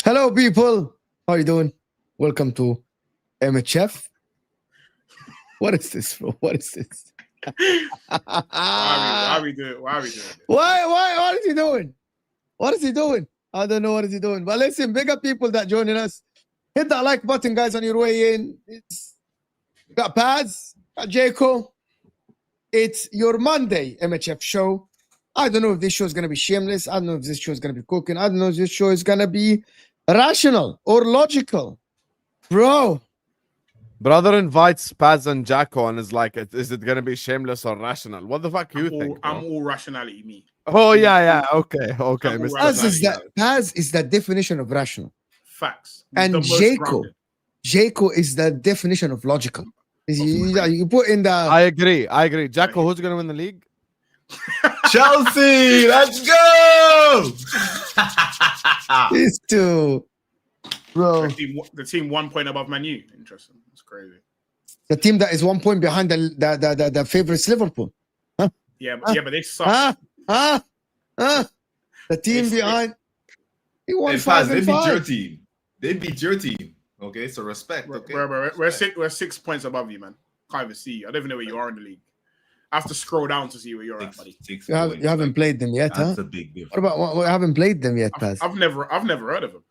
Hello, people. How are you doing? Welcome to MHF. What is this, bro? What is this? Why are we doing this? Why? What is he doing? What is he doing? I don't know what is he doing. But listen, bigger people that joining us. Hit that like button, guys, on your way in. Got Paz, got Jaco. It's your Monday MHF show. I don't know if this show is going to be shameless. I don't know if this show is going to be cooking. I don't know if this show is going to be rational or logical. Bro. Brother invites Paz and Jacko and is like, is it going to be shameless or rational? What the fuck you think? I'm all rationality, me. Oh, yeah. Okay. Paz is the definition of rational. Facts. And Jaco is the definition of logical. You put in the... I agree. Jacko, who's going to win the league? Chelsea, let's go! These two, bro. The team 1 point above Man U. Interesting. It's crazy. The team that is 1 point behind the favorites Liverpool. Huh? Yeah, but they suck. The team behind. He won 5 and 5. They beat your team. They beat your team. Okay, so respect. Okay, we're 6 points above you, man. Can't even see you. I don't even know where you are in the league. I have to scroll down to see where you're at, buddy. You haven't played them yet, That's a big difference. What about I haven't played them yet, Paz? I've never heard of them.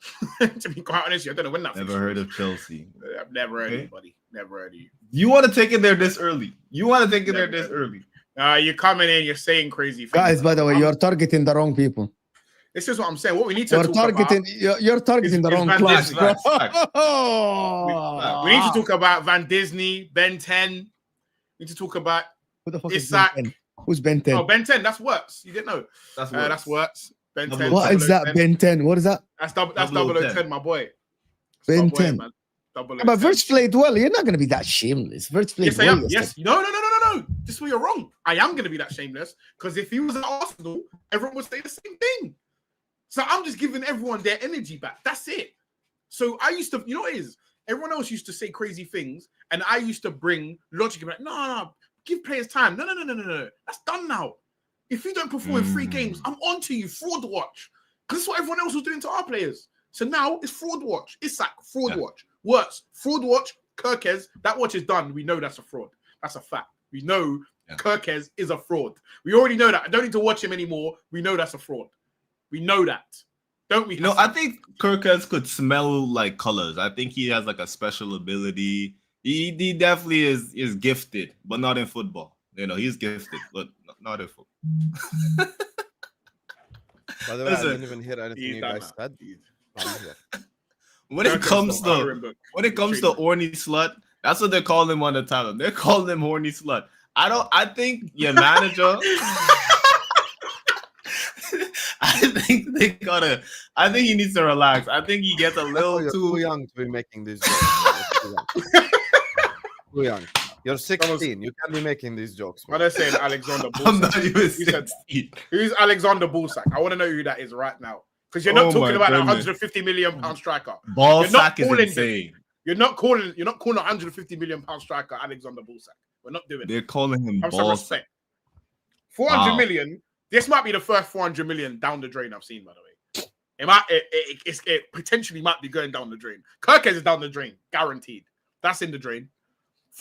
To be quite honest, I don't know when that. Never heard of Chelsea. I've never heard of you, buddy. Never heard of you. You want to take it there this early? You coming in, you're saying crazy things. Guys, by the way, you're targeting the wrong people. This is what I'm saying. What we need to you're targeting the wrong class, bro. We need to talk about Van Disney, Ben 10. We need to talk about who the fuck Isak. is Ben 10? Who's Ben 10? Oh, Ben 10. That's Works. You didn't know. That's Works. Ben 10. What is that, Ben 10? What is that? That's 010, my boy. Ben 10. Man. But Verts played well. You're not going to be that shameless. Verts played well. Yes, I am. Yes. No. This is where you're wrong. I am going to be that shameless because if he was at Arsenal, everyone would say the same thing. So I'm just giving everyone their energy back. That's it. So I used to, you know what it is? Everyone else used to say crazy things, and I used to bring logic. Like, no, give players time. No. That's done now. If you don't perform in 3 games, I'm on to you. Fraud watch. Because that's what everyone else was doing to our players. So now it's fraud watch. Isak, fraud watch. Works, fraud watch. Kirkez, that watch is done. We know that's a fraud. That's a fact. We know Kirkez is a fraud. We already know that. I don't need to watch him anymore. We know that's a fraud. We know that. Don't we? No, I think Kirkez could smell like colors. I think he has like a special ability. He definitely is gifted, but not in football. You know, he's gifted, but not in football. By the way, I didn't even hear anything you guys said. when it comes to Orny Slut, that's what they call him on the title. They're calling him horny slut. I think your manager. I think he needs to relax. I think he gets a little too young to be making these jokes. Too young. You're 16. You can't be making these jokes. What are they saying, Alexander Bullsack? I'm not even 16. Who's Alexander Bullsack? I want to know who that is right now. Because you're not talking about a 150 million pound striker. Ballsack is insane. You're not calling a 150 million pound striker Alexander Bullsack. We're not doing it. They're calling him Have some respect. 400 million. This might be the first 400 million down the drain I've seen, by the way. It potentially might be going down the drain. Kirkes is down the drain, guaranteed. That's in the drain.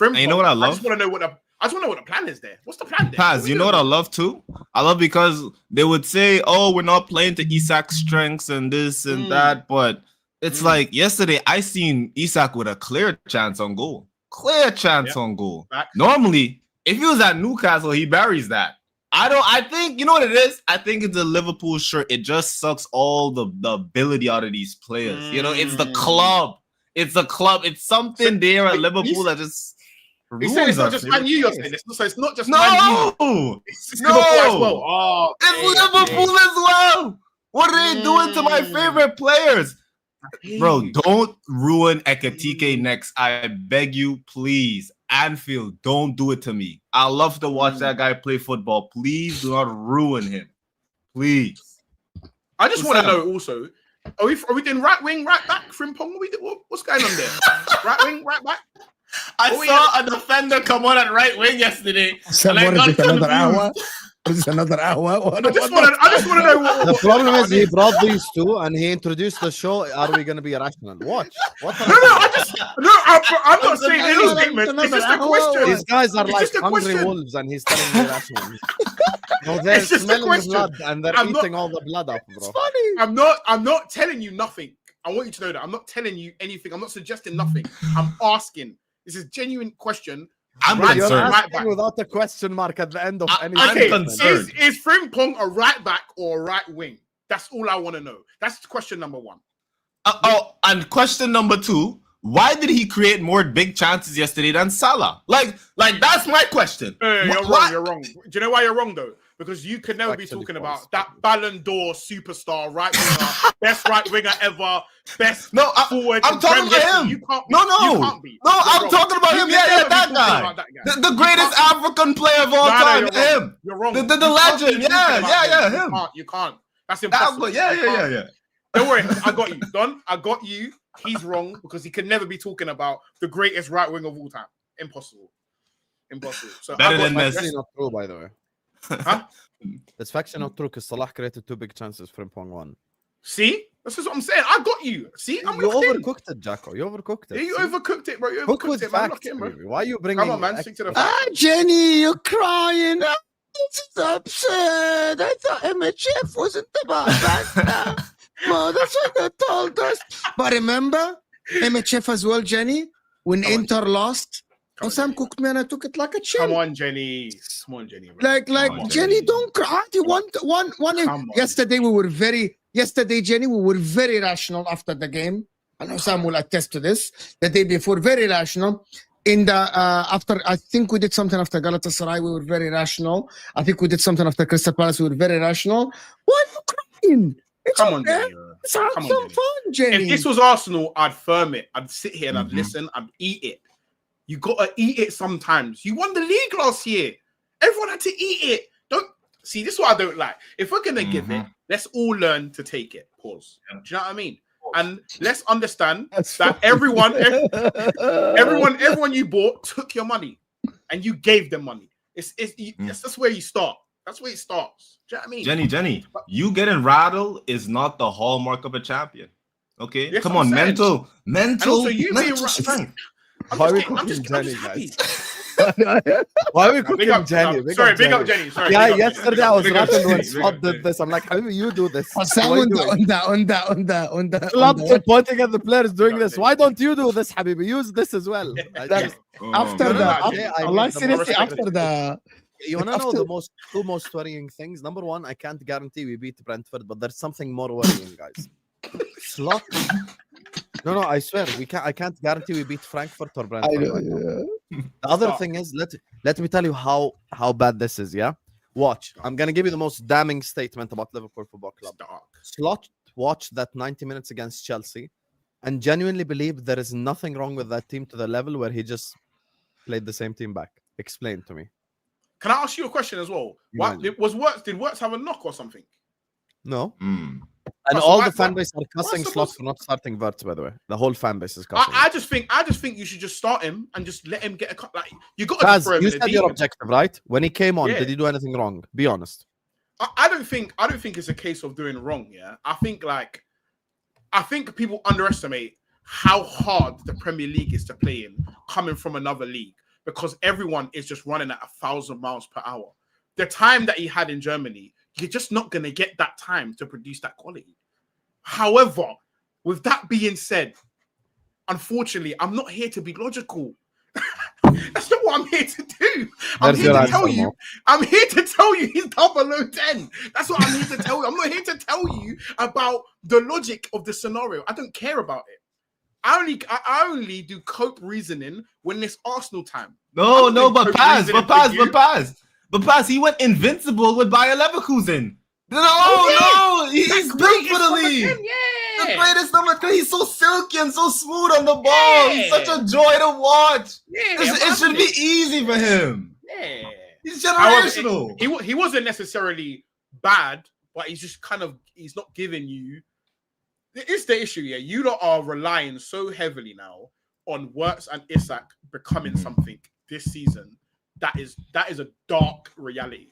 And you know what I love? I just want to know what the plan is there. What's the plan there? Paz, you know what I love too? I love because they would say, "Oh, we're not playing to Isak's strengths and this and that," but it's like yesterday I seen Isak with a clear chance on goal. On goal. Facts. Normally, if he was at Newcastle, he buries that. I think you know what it is. I think it's a Liverpool shirt. It just sucks all the ability out of these players. You know, it's the club. It's a club. It's something there at Liverpool that just. He said it's not just Man U. You're saying it's not just Man U. It's Liverpool as well. Oh, it's Liverpool as well. What are they doing to my favorite players? Bro, don't ruin Ekitike next. I beg you, please. Anfield, don't do it to me. I love to watch that guy play football. Please do not ruin him. Please. I just want to know also, are we doing right wing, right back, Frimpong? What's going on there? Right wing, right back? I saw a defender come on at right wing yesterday. And I got confused. This is another hour. I just want to know what. The problem is he brought these two and he introduced the show. Are we going to be rational? Watch. I'm not saying any statement. It's just a question. These guys are like hungry wolves and he's telling me rational. No, they're smelling blood and they're eating all the blood up, bro. It's funny. I'm not telling you nothing. I want you to know that. I'm not telling you anything. I'm not suggesting nothing. I'm asking. This is a genuine question. I'm concerned. concerned. Right back. Without a question mark at the end of any Okay, sentence. is Frimpong a right back or a right wing? That's all I want to know. That's question number one. And question number two, why did he create more big chances yesterday than Salah? Like that's my question. You're wrong. Do you know why you're wrong though? Because you could never be talking about that Ballon d'Or superstar right winger, best right winger ever, best forward. I'm talking about him. You can't be. No, You can't be. I'm talking about him. Yeah, that guy. The greatest African player of all time. Him. You're wrong. The legend. Yeah, him. You can't. That's impossible. Yeah. Don't worry, I got you, Don. I got you. He's wrong because he could never be talking about the greatest right wing of all time. Impossible. So better than That's Messi. not true, by the way. Huh? That's factually not true because Salah created 2 big chances for Frimpong won. See? This is what I'm saying. I got you. See? I'm You locked in. overcooked it, Jacko. You overcooked it. Yeah, you See? overcooked it, bro. You Cook overcooked with it, man. facts, Lock in, bro. baby. Why are you bringing? Come on, man. Stick to the facts. Jenny, you're crying. This is absurd. I thought MHF wasn't about that. Well, that's what they told us. But remember, MHF as well, Jenny, when Inter lost, Osam cooked me and I took it like a champ. Come on, Jenny. Bro. Like Jenny, don't cry. Yesterday, Jenny, we were very rational after the game. And Osam will attest to this. The day before, very rational. In the after, I think we did something after Galatasaray. We were very rational. I think we did something after Crystal Palace. We were very rational. Why are you crying? Come on, Jenny. Let's have some fun, Jenny. If this was Arsenal, I'd firm it. I'd sit here and I'd listen. I'd eat it. You gotta eat it sometimes. You won the league last year. Everyone had to eat it. Don't see. This is what I don't like. If we're gonna give it, let's all learn to take it. Pause. Do you know what I mean? And let's understand that everyone you bought took your money, and you gave them money. That's where you start. That's where it starts. Do you know what I mean? Jenny, you getting rattled is not the hallmark of a champion. Okay, Yes, come I'm on, saying. mental And also, you being strength. I'm just happy. Why are we Big cooking up, Jenny? big up Jenny. Sorry. Yeah, big up yesterday Jenny. I was Big up rapping when Jenny. Slot did this. I'm like, how do you do this? Slot pointing at the players doing this. Why don't you do this, Habibi? Use this as well. After You want to know the two most worrying things? Number one, I can't guarantee we beat Brentford, but there's something more worrying, guys. Slot No, I swear I can't guarantee we beat Frankfurt or I Brentford. know. Right now. Yeah. The other Stop. thing is, let me tell you how bad this is. Yeah, watch. I'm gonna give you the most damning statement about Liverpool Football Club. Stop. Slot watched that 90 minutes against Chelsea, and genuinely believed there is nothing wrong with that team to the level where he just played the same team back. Explain to me. Can I ask you a question as well? What did Wirtz have a knock or something? No. Mm. And Oh, so all why- the fan why- base are cussing what's Slot supposed- for not starting Wirtz, by the way. The whole fan base is cussing. I just think you should just start him and just let him get a cut. Like you got to Baz, throw him you in the said deep your end. objective, right? When he came on, Yeah. did he do anything wrong? Be honest. I don't think it's a case of doing wrong. Yeah, I think people underestimate how hard the Premier League is to play in, coming from another league, because everyone is just running at 1,000 miles per hour. The time that he had in Germany, you're just not going to get that time to produce that quality. However, with that being said, unfortunately, I'm not here to be logical. That's not what I'm here to do. I'm There's here your to tell answer, you. Mo. I'm here to tell you he's 010. That's what I'm here to tell you. I'm not here to tell you about the logic of the scenario. I don't care about it. I only do cope reasoning when it's Arsenal time. No, I'm no, doing but cope Paz, reasoning but Paz, for you. but Paz, but Paz, he went invincible with Bayer Leverkusen. No, no, he's That built for greatest the number league. 10, The yeah. greatest number 10. He's so silky and so smooth on the ball. He's Yeah. such a joy to watch. Yeah, It should be easy for him. Yeah. He's However, generational. he wasn't necessarily bad, but he's just he's not giving you. It's the issue, yeah. You lot are relying so heavily now on Wirtz and Isak becoming something this season. That is a dark reality.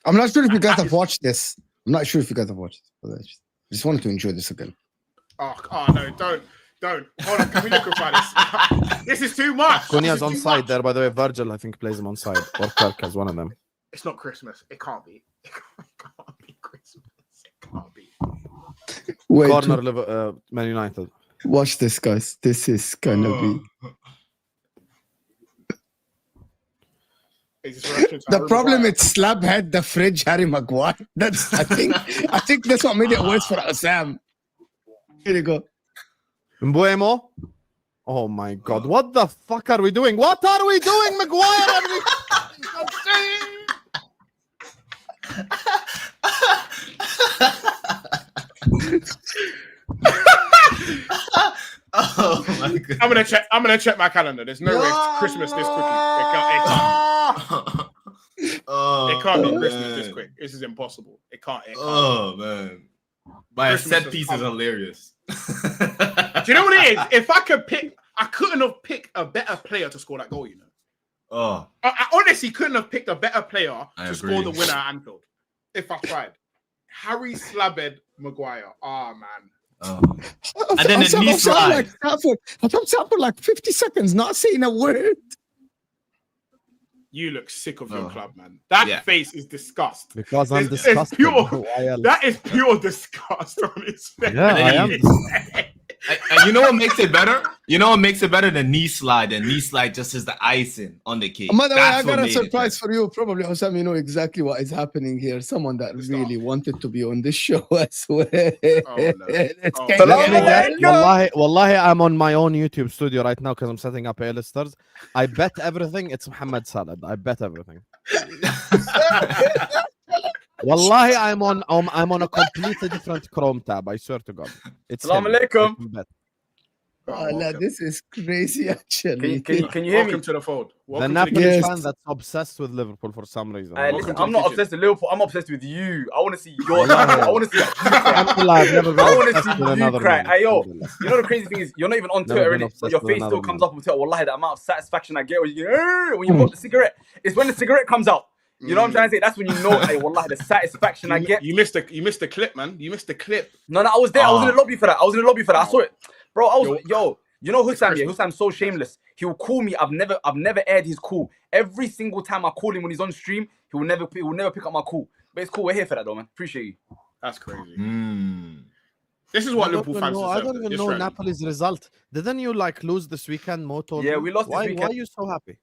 I'm not sure if you And guys that have is- watched this. I'm not sure if you guys have watched this. But I just wanted to enjoy this again. Oh no, don't. Hold on, can we look about this? This is too much. Cunha's This is too onside much. there, by the way. Virgil, I think, plays him onside. Or Kirk as one of them. It's not Christmas. It can't be. It can't be Christmas. It can't be. Wait, Corner, Man United. watch this, guys. This is gonna be. Is this reaction to The Harry problem Maguire? is Slab had the fridge Harry Maguire. That's I think that's what made it worse for Sam. Here you go. Mbuemo. Oh my god. What the fuck are we doing? What are we doing, Maguire? Are we... Oh my god. I'm gonna check my calendar. There's no way it's Christmas this quickly. It can't be Christmas this quick. This is impossible. It can't. Oh man. My Christmas set has piece is come. hilarious. Do you know what it is? If I could pick, I couldn't have picked a better player to score that goal. You know, Oh, I honestly couldn't have picked a better player I to agree. score the winner at Anfield if I tried. Harry Slabbed Maguire. Ah man. oh. And then the I'm knee like slide. Sam for like 50 seconds, not saying a word. You look sick of your Oh. club, man. That Yeah. face is disgust. Because I'm It's disgusted. pure- Why else? That is pure disgust on his face. Yeah, I am. And you know what makes it better? You know what makes it better? The knee slide. The knee slide just is the icing on the cake. By the way, I That's what got a made it surprise for you. Probably, Osam, you know exactly what is happening here. Someone that really wanted to be on this show as well. Let's Oh. get Salam it. alaikum. Wallahi, I'm on my own YouTube studio right now because I'm setting up A-listers. I bet everything it's Muhammad Salad. I bet everything. Wallahi, I'm on a completely different Chrome tab. I swear to God. It's Salam him. alaikum. I can bet. Oh, no, this is crazy, actually. Can you hear me? Welcome to the fold. The Welcome to Napoli Yes. fan that's obsessed with Liverpool for some reason. Listen, to I'm the not kitchen. obsessed with Liverpool. I'm obsessed with you. I want to see your Wallahi. I want to see you cry. Alhamdulillah, I've never been I want to obsessed see with you another cry. man. Hey, yo, Alhamdulillah. you know the crazy thing is you're not even on Never Twitter been already, obsessed but your with face still another comes man. up on Twitter. Wallahi, the amount of satisfaction I get when you put the cigarette. It's when the cigarette comes out. You know what I'm trying to say? That's when you know, hey, wallahi, the satisfaction I get. You missed the clip, man. You missed the clip. No, I was there. I was in the lobby for that. I saw it, bro. You know Hussam? Yeah, Hussam's so shameless. He will call me. I've never aired his call. Every single time I call him when he's on stream, he will never pick up my call. But it's cool. We're here for that, though, man. Appreciate you. That's crazy. Mm. This is what I don't Liverpool even fans know- deserve. I don't even This know round. Napoli's result. Didn't you lose this weekend, Mo told Yeah, me? we lost this Why weekend. are you so happy?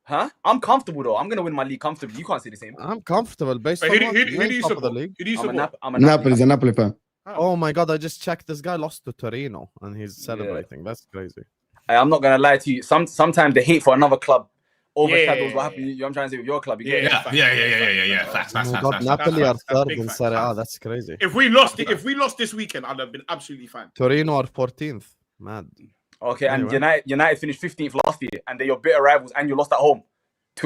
Huh? I'm comfortable though. I'm gonna win my league comfortably. You can't say the same. I'm comfortable based But on who what? do You're you top of the support? league. Who do you I'm a support? I'm a Napoli is a Napoli fan. Oh my god! I just checked. This guy lost to Torino, and he's celebrating. That's crazy. I'm not gonna lie to you. Sometimes the hate for another club overshadows what happened. You know what I'm trying to say with your club. You get it? Yeah. Facts. Oh my god! Napoli are third in Serie A. That's crazy. If we lost this weekend, I'd have been absolutely fine. Torino are 14th. Mad. Okay, and Anyway. United finished 15th last year, and they're your bitter rivals, and you lost at home.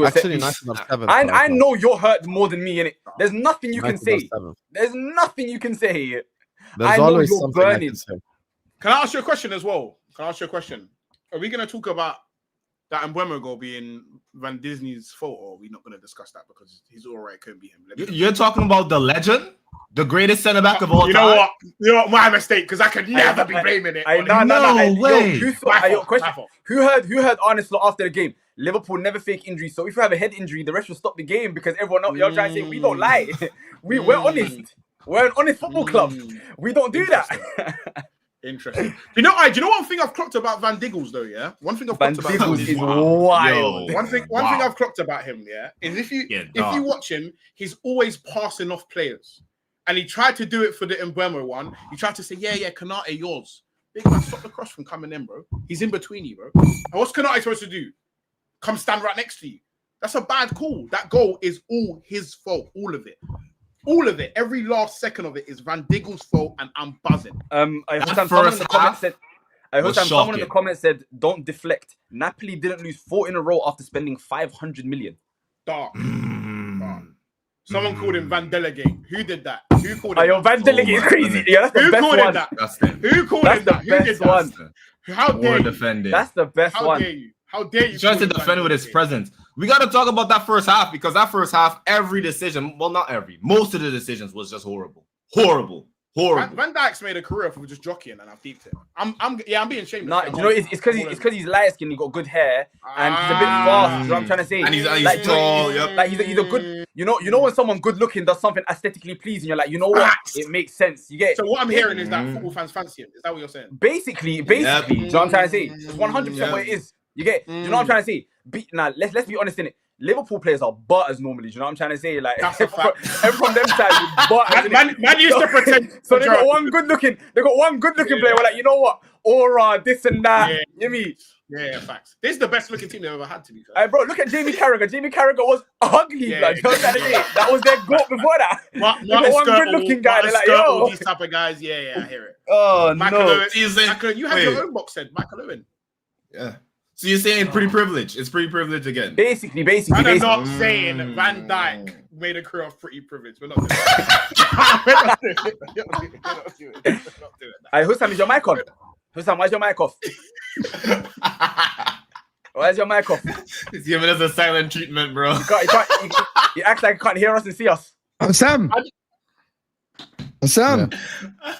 Actually, United are 7th. I know you're hurt more than me, innit? There's nothing you can United are say. 7th. There's nothing you can say. There's I know always you're something I burning. can say. Can I ask you a question as well? Are we going to talk about that Mbeumo goal being Van Disney's fault, or are we not going to discuss that because he's all right? Couldn't be him. You're talking about the legend, the greatest centre back of all time. You know what? My mistake, because I could never be blaming it. No way. Who heard Arne Slot after the game? Liverpool never fake injuries, so if you have a head injury, the rest will stop the game because everyone else. You're trying to say we don't lie. We're honest. We're an honest football club. We don't do that. Interesting. Do you know one thing I've clocked about Van Diggles though? Yeah, one thing I've Van clocked about Diggles him is wild. One thing I've clocked about him, yeah, is if you watch him, he's always passing off players, and he tried to do it for the Mbeumo one. He tried to say, yeah, Kanate, yours. Big man, stop the cross from coming in, bro. He's in between you, bro. And what's Kanate supposed to do? Come stand right next to you. That's a bad call. That goal is all his fault. All of it. All of it. Every last second of it is Van Diggle's fault, and I'm buzzing. I heard someone in the comments said, don't deflect. Napoli didn't lose 4 in a row after spending 500 million. Dark. Someone called him Van Delegate. Who did that? Who called him? Van Delegate is crazy. Yeah, that's the best one. Who called him that? Who did that? How dare you? That's the best one. How dare you? He tries to defend it with his presence. We got to talk about that first half because that first half, every decision, well, not every, most of the decisions was just horrible. Van Dijk's made a career for just jockeying, and I've deeped it. I'm being shameless. Nah, you know, it's because he's light skinned, he got good hair, and he's a bit fast. You know what I'm trying to say? And he's like, tall. Yep. Like he's a good. You know when someone good looking does something aesthetically pleasing, you're like, you know what? It makes sense. You get it? So what I'm hearing is that football fans fancy him. Is that what you're saying? Basically. You know what I'm trying to say? It's 100% what it is. You get it? You know what I'm trying to say? Now let's be honest in it. Liverpool players are butters normally. Do you know what I'm trying to say? Like from them sides, butters. Man used to pretend. So they got one good looking player. We're like, you know what? Aura, this and that. Yeah. You mean? Yeah, facts. This is the best looking team they've ever had, to be fair. Hey, bro, look at Jamie Carragher. Jamie Carragher was ugly. Yeah, like, you know what I'm trying to say? That was their goal before that. One good looking guy. They're like, yo. These type of guys. Yeah, I hear it. Oh, Michael no. Owen. You have your own box set, Michael Owen. Yeah. So you're saying pretty privilege? It's pretty privilege again. Basically. I'm not saying Van Dijk made a career of pretty privilege. We're not doing that. We're not doing that. Hey, Hussam, is your mic on? Hussam, why's your mic off? Where's your mic off? He's giving us a silent treatment, bro. He acts like he can't hear us and see us. Sam.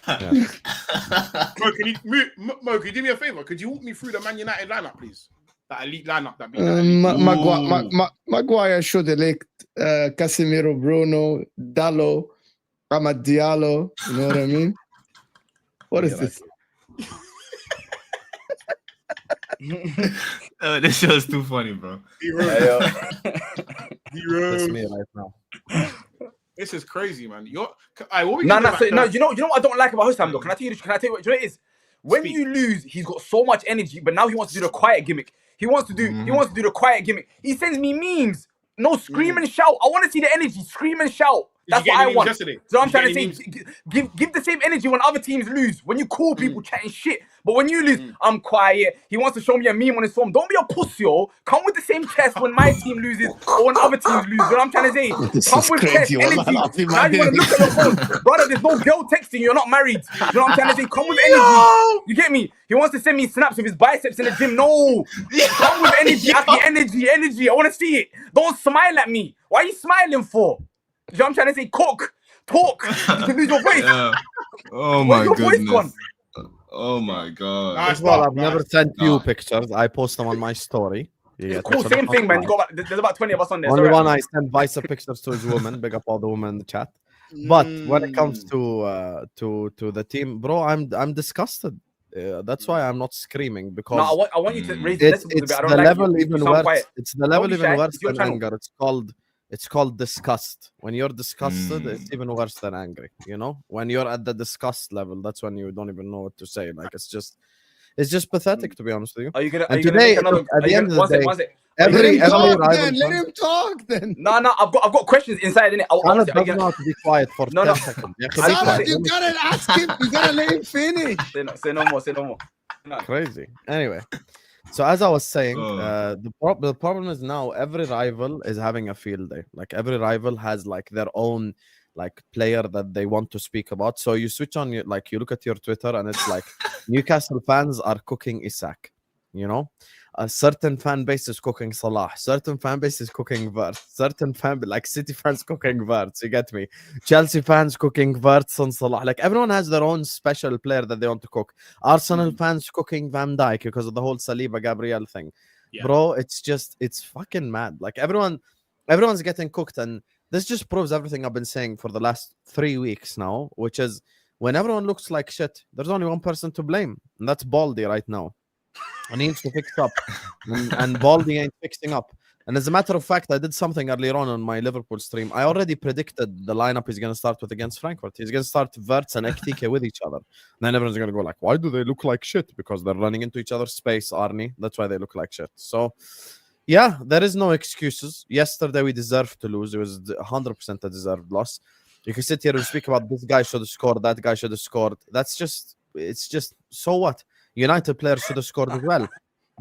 Yeah. Mo, can you do me a favor? Could you walk me through the Man United lineup, please? That elite lineup that beat Maguire should elect Casemiro, Bruno, Dallo, Amad Diallo. You know what I mean? What is this? This show is too funny, bro. That's me right now. This is crazy, man. You know what I don't like about Hussam though. Can I tell you what it is? When you lose, he's got so much energy, but now he wants to do the quiet gimmick. He wants to do the quiet gimmick. He sends me memes. No, scream and shout. I want to see the energy. Scream and shout. That's what I want. Yesterday? So I'm trying to say, give the same energy when other teams lose. When you call people chatting shit, but when you lose, I'm quiet. He wants to show me a meme on his phone. Don't be a pussy, yo. Come with the same chest when my team loses or when other teams lose. You know what I'm trying to say? Come with chest energy. Now you want to look at your phone, brother. There's no girl texting. You're not married. You know what I'm trying to say? Come with energy. You get me? He wants to send me snaps of his biceps in the gym. No, come with energy. Energy. I want to see it. Don't smile at me. Why are you smiling for? You know what I'm trying to say? Talk. You can lose your voice. Yeah. Oh my goodness. Oh my god. As well, I've never sent you pictures. I post them on my story. Yeah, cool, same thing, man. There's about 20 of us on there. Only one I send Visa pictures to his woman. Big up all the women in the chat. But when it comes to the team, bro, I'm disgusted. That's why I'm not screaming because I want you to raise the level even worse. It's the level even worse than anger. It's called It's called disgust. When you're disgusted, it's even worse than angry. You know, when you're at the disgust level, that's when you don't even know what to say. Like it's just pathetic, to be honest with you. Are you gonna And make today, another? at the end of the day, One sec. every Let rival him talk then. No, I've got questions inside in it. Khaled doesn't know how to be quiet for No, 10 no. seconds. Sam, you gotta ask him. You gotta let him finish. Say no more. No. Crazy. Anyway, so as I was saying, the problem is now every rival is having a field day. Like every rival has like their own like player that they want to speak about. So you switch on, you look at your Twitter and it's like Newcastle fans are cooking Isak. You know, a certain fan base is cooking Salah, certain fan base is cooking Vert, certain fan like City fans cooking Vert. You get me? Chelsea fans cooking Vert on Salah. Like everyone has their own special player that they want to cook. Arsenal fans cooking Van Dijk because of the whole Saliba Gabriel thing. Yeah. Bro, it's fucking mad. Like everyone's getting cooked, and this just proves everything I've been saying for the last 3 weeks now, which is when everyone looks like shit, there's only one person to blame, and that's Baldy right now. And he needs to fix up, and Baldy ain't fixing up. And as a matter of fact, I did something earlier on my Liverpool stream. I already predicted the lineup he's going to start with against Frankfurt. He's going to start Verts and Ekitike with each other. And then everyone's going to go like, why do they look like shit? Because they're running into each other's space, Arnie. That's why they look like shit. So, yeah, there is no excuses. Yesterday, we deserved to lose. It was 100% a deserved loss. You can sit here and speak about this guy should have scored, that guy should have scored. It's just, so what? United players should have scored as well.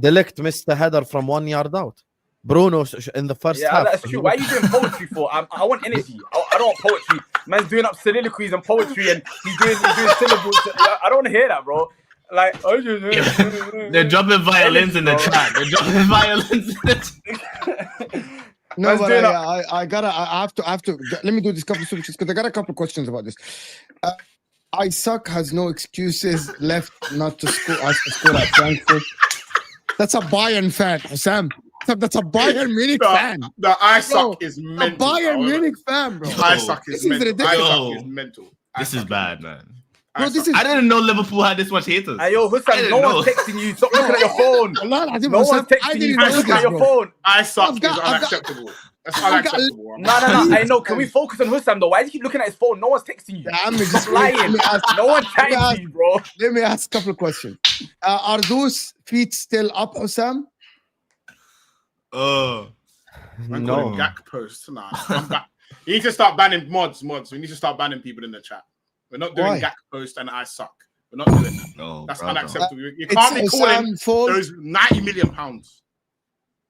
De Ligt missed the header from 1 yard out. Bruno in the first half. Yeah, that's true. Why are you doing poetry for? I want energy. I don't want poetry. Man's doing up soliloquies and poetry, and he's doing syllables. I don't want to hear that, bro. Like, They're dropping violins in the chat. They're dropping violins in the chat. No, but I have to. Let me do this couple of switches because I got a couple of questions about this. I suck has no excuses left not to score us to score at Frankfurt. That's a Bayern fan, Sam. That's a Bayern Munich fan. The I suck is mental. A Bayern Munich fan, bro. I suck is mental. ridiculous. I suck is mental. This is bad, man. Bro, this is. I didn't know Liverpool had this much haters. Hey, yo, Hussam, no one's texting you. Stop looking at your phone. No one's texting you. Stop looking at your phone. I suck is unacceptable. That's unacceptable. No. I know. Can we focus on Hussam though? Why do you keep looking at his phone? No one's texting you. Damn, just lying. No one's chatting to you, bro. Let me ask a couple of questions. Are those feet still up, Hussam? No. Gak posts. Nah, I'm back. You need to start banning mods. We need to start banning people in the chat. We're not doing Gak post and I suck. We're not doing that. No, that's brother. unacceptable. You can't be calling those 90 million pounds.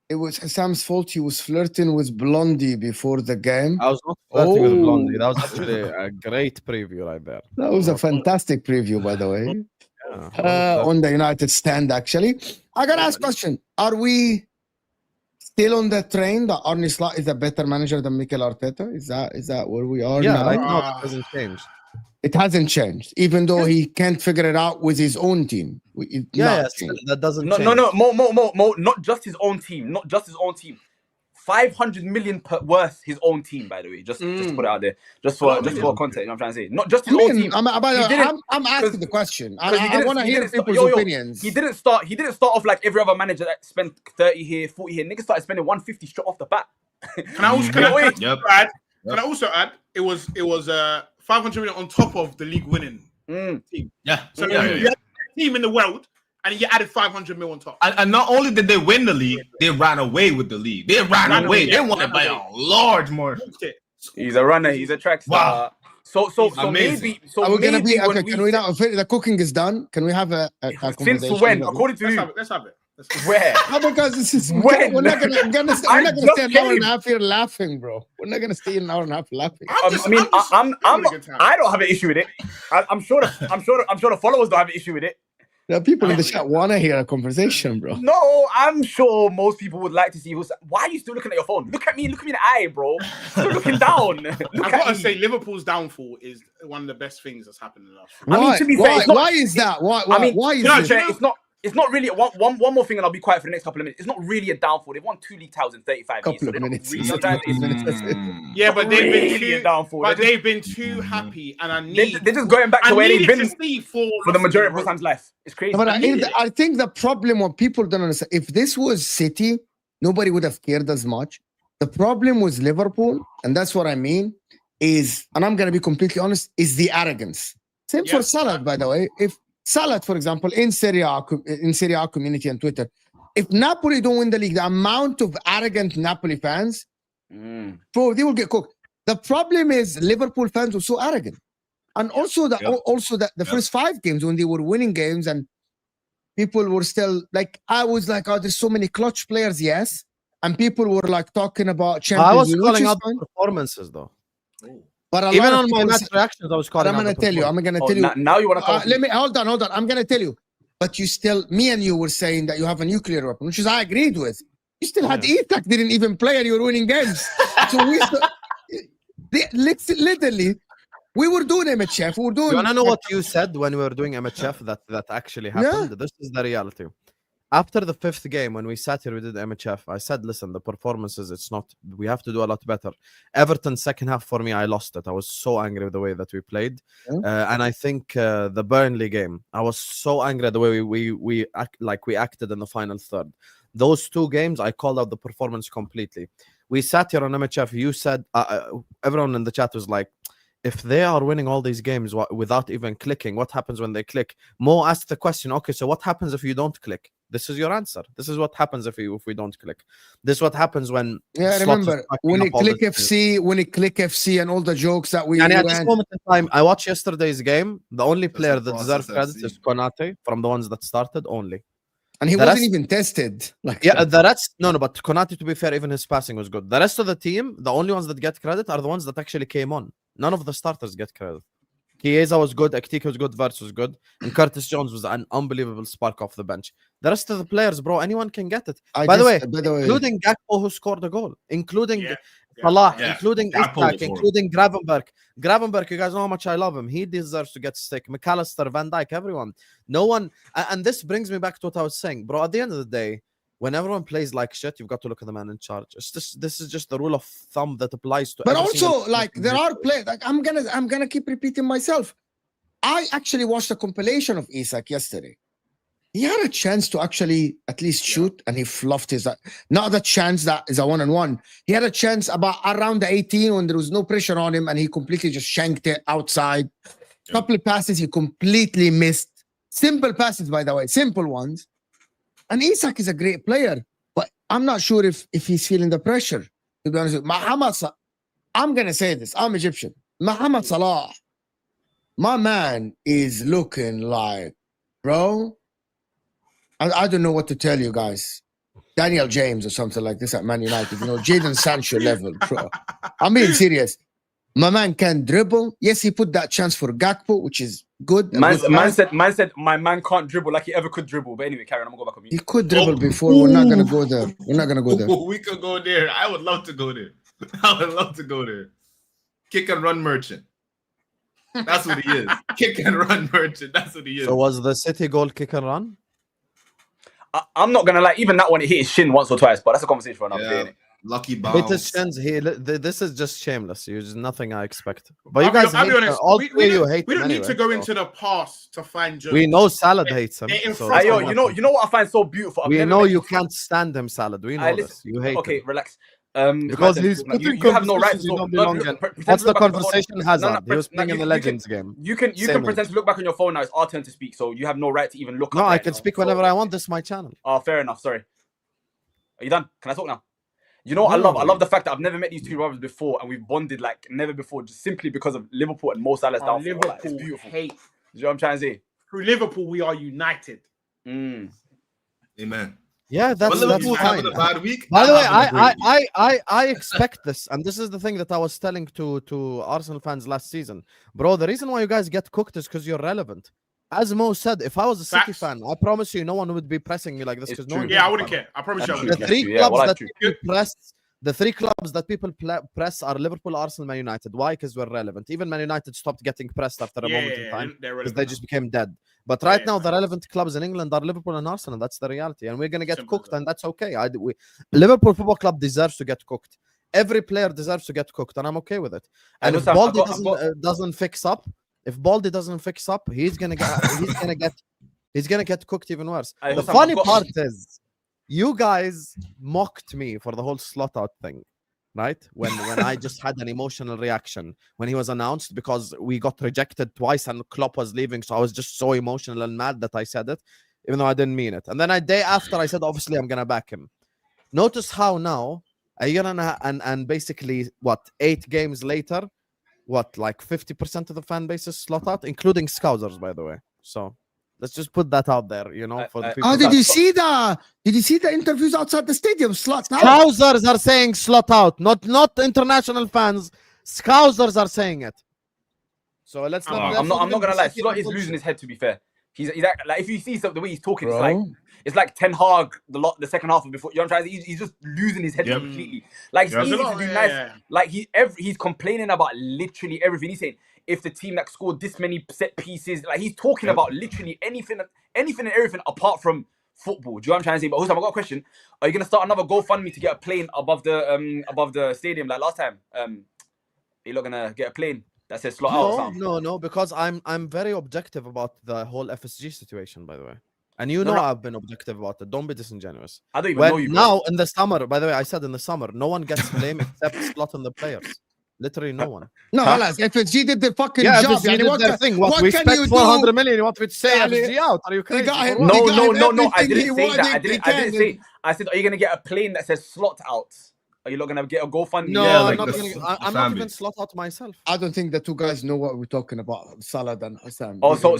It was Sam's fault. He was flirting with Blondie before the game. I was not flirting with Blondie. That was actually a great preview right there. That was a fantastic preview, by the way. Yeah. On the United stand, actually. I got to ask a question. Are we still on the train that Arne Slot is a better manager than Mikel Arteta? Is that where we are now? Right now it hasn't changed. It hasn't changed, even though he can't figure it out with his own team. That doesn't change. No, Mo, not just his own team. Not just his own team. 500 million worth his own team, by the way. Just to put it out there. Just for context, you know what I'm trying to say. Not just his own team. I'm asking the question. I want to hear people's opinions. He didn't start off like every other manager that spent 30 here, 40 here. Niggas started spending 150 straight off the bat. Can I also add? It was 500 million on top of the league winning team. Yeah. So you had a team in the world, and you added 500 million on top. And not only did they win the league, they ran away with the league. They ran away. They won it by a large margin. He's a runner. He's a track star. Wow. So maybe. So are we gonna be? okay, can we now? The cooking is done. Can we have a conversation? Since when? According to you. Let's have it. Where? Because this is when? We're not gonna stay an hour and a half here laughing, bro. We're not gonna stay an hour and a half laughing. I don't have an issue with it. I'm sure the followers don't have an issue with it. The people in the chat want to hear a conversation, bro. No, I'm sure most people would like to see who's. Why are you still looking at your phone? Look at me in the eye, bro. Still looking down. I've got to say, Liverpool's downfall is one of the best things that's happened in the last. I mean, to be fair, why is that? Why is this? It's not really one more thing, and I'll be quiet for the next couple of minutes. It's not really a downfall. They've won 2 league titles in 35 years. Couple of minutes. Yeah, but they've been really too a downfall. They've been too happy, and they're just going back to where they've been for the majority of West life. It's crazy. But I think the problem what people don't understand, if this was City, nobody would have cared as much. The problem with Liverpool, and that's what I mean, is, and I'm going to be completely honest, is the arrogance. Same for Salah, by the way. If Salah, for example, in Serie A community and Twitter, if Napoli don't win the league, the amount of arrogant Napoli fans, bro, they will get cooked. The problem is Liverpool fans were so arrogant. And also the first 5 games when they were winning games and people were still like, I was like, oh, there's so many clutch players, yes. And people were like talking about Champions I was League, calling out the performances though. But Even on my match reactions, I was calling I'm out going to tell you. I'm going to tell you. Now you want to let me hold on. I'm going to tell you. But you still, me and you were saying that you have a nuclear weapon, which is I agreed with. You still had Isak didn't even play and you were winning games. So we still, literally, we were doing MHF. We were doing. You want to know what you said when we were doing MHF that actually happened? This is the reality. After the 5th game, when we sat here, we did MHF. I said, listen, the performances, it's not, we have to do a lot better. Everton second half for me, I lost it. I was so angry with the way that we played. And I think the Burnley game, I was so angry at the way we acted in the final third. Those 2 games, I called out the performance completely. We sat here on MHF. You said, everyone in the chat was like, if they are winning all these games without even clicking, what happens when they click? Mo asked the question, okay, so what happens if you don't click? This is your answer. This is what happens if we don't click. This is what happens when... Yeah, remember, when you click FC and all the jokes that we... And at this moment in time, I watched yesterday's game. The only player that deserves credit is Konate, from the ones that started only. And he wasn't even tested. The rest, no, but Konate, to be fair, even his passing was good. The rest of the team, the only ones that get credit are the ones that actually came on. None of the starters get credit. Chiesa was good, Ekitike was good, Verts was good, and Curtis Jones was an unbelievable spark off the bench. The rest of the players, bro, anyone can get it. By the way, including Gakpo, who scored a goal, including Salah, including Isak, including Gravenberg. Gravenberg, you guys know how much I love him. He deserves to get stick. McAllister, Van Dijk, everyone. No one, and this brings me back to what I was saying, bro. At the end of the day, when everyone plays like shit, you've got to look at the man in charge. This is just the rule of thumb that applies to. But also, like, there are players. Like, I'm gonna keep repeating myself. I actually watched a compilation of Isak yesterday. He had a chance to actually at least shoot, and he fluffed his. Not the chance that is a 1-on-1. He had a chance about around the 18 when there was no pressure on him, and he completely just shanked it outside. Couple of passes he completely missed. Simple passes, by the way, simple ones. And Isak is a great player, but I'm not sure if he's feeling the pressure, to be honest with you. I'm going to say this. I'm Egyptian. Mohamed Salah, my man is looking like, bro, I don't know what to tell you guys. Daniel James or something like this at Man United. You know, Jadon Sancho level, bro. I'm being serious. My man can dribble. Yes, he put that chance for Gakpo, which is good. Man said my man can't dribble like he ever could dribble. But anyway, Karen, I'm gonna go back on you. He could dribble before. We're not gonna go there. We're not gonna go there. We could go there. I would love to go there. I would love to go there. Kick and run merchant. That's what he is. Kick and run merchant. That's what he is. So was the City goal kick and run? I'm not gonna lie. Even that one, it hit his shin once or twice. But that's a conversation for another day. Lucky bounce. This is just shameless. There's nothing I expect. But you I'll guys, be honest, hate we don't need anyway, to go into the past to find jokes. We know Salah hates him. You know what I find so beautiful? We know you can't stand him, Salah. We know this. You hate him. Okay, relax. Because he's you have no right to. That's the conversation Hazard. He was playing in the Legends game. You can pretend to look back on your phone now. It's our turn to speak, so you have no right to even look. No, I can speak whenever I want. This is my channel. Oh, fair enough. Sorry. Are you done? Can I talk now? You know what I love? I love the fact that I've never met these two brothers before, and we've bonded like never before, just simply because of Liverpool and Mo Salah's downfall. Liverpool like, it's beautiful. hate. You know what I'm trying to say? Through Liverpool, we are united. Amen. Yeah, that's Liverpool's fine. having a bad week. By the way, I expect this, and this is the thing that I was telling to Arsenal fans last season, bro. The reason why you guys get cooked is because you're relevant. As Mo said, if I was a City fan, I promise you, no one would be pressing me like this because no one. Yeah, I wouldn't care. I promise you. The three clubs that people press are Liverpool, Arsenal, Man United. Why? Because we're relevant. Even Man United stopped getting pressed after a moment in time because they just became dead. But right now, the relevant clubs in England are Liverpool and Arsenal. That's the reality, and we're gonna get cooked, and that's okay. Liverpool Football Club deserves to get cooked. Every player deserves to get cooked, and I'm okay with it. And if Baldy doesn't fix up. If Baldy doesn't fix up, he's gonna get cooked even worse. The funny part is, you guys mocked me for the whole slot out thing. right? When I just had an emotional reaction when he was announced because we got rejected twice and Klopp was leaving, so I was just so emotional and mad that I said it, even though I didn't mean it. And then a day after, I said, obviously, I'm gonna back him. Notice how now, a year and basically, what, 8 games later, what, like 50% of the fan base is Slot out, including Scousers, by the way. So let's just put that out there, you know, for the people. Oh, did you see the interviews outside the stadium? Slots out. Scousers are saying Slot out, not international fans. Scousers are saying it. So let's not. I'm not gonna lie. Slot is losing his head. To be fair, he's like if you see the way he's talking, it's like Ten Hag the second half of before. You know what I'm trying to say? He's just losing his head completely. Like it's easy to be nice. Like he's complaining about literally everything. He's saying if the team that scored this many set pieces, like he's talking about literally anything and everything apart from football. Do you know what I'm trying to say? But Husam, I got a question. Are you gonna start another GoFundMe to get a plane above the stadium like last time? You're not gonna get a plane that says Slot out or something? No, because I'm very objective about the whole FSG situation, by the way. And you know I've been objective about it. Don't be disingenuous. I don't even know you, bro. Now, in the summer, by the way, I said in the summer, no one gets blame except Slot and the players. Literally no one. No, FSG did the fucking yeah, job. FSG did their thing. What we spent 400 million. You want me to say FSG out? Are you crazy? No. I didn't say that. I didn't say. I said, are you gonna get a plane that says Slot out? Are you not gonna get a GoFundMe? No, like I'm not even Slot out myself. I don't think the two guys know what we're talking about, Salah and Hussam. Oh, so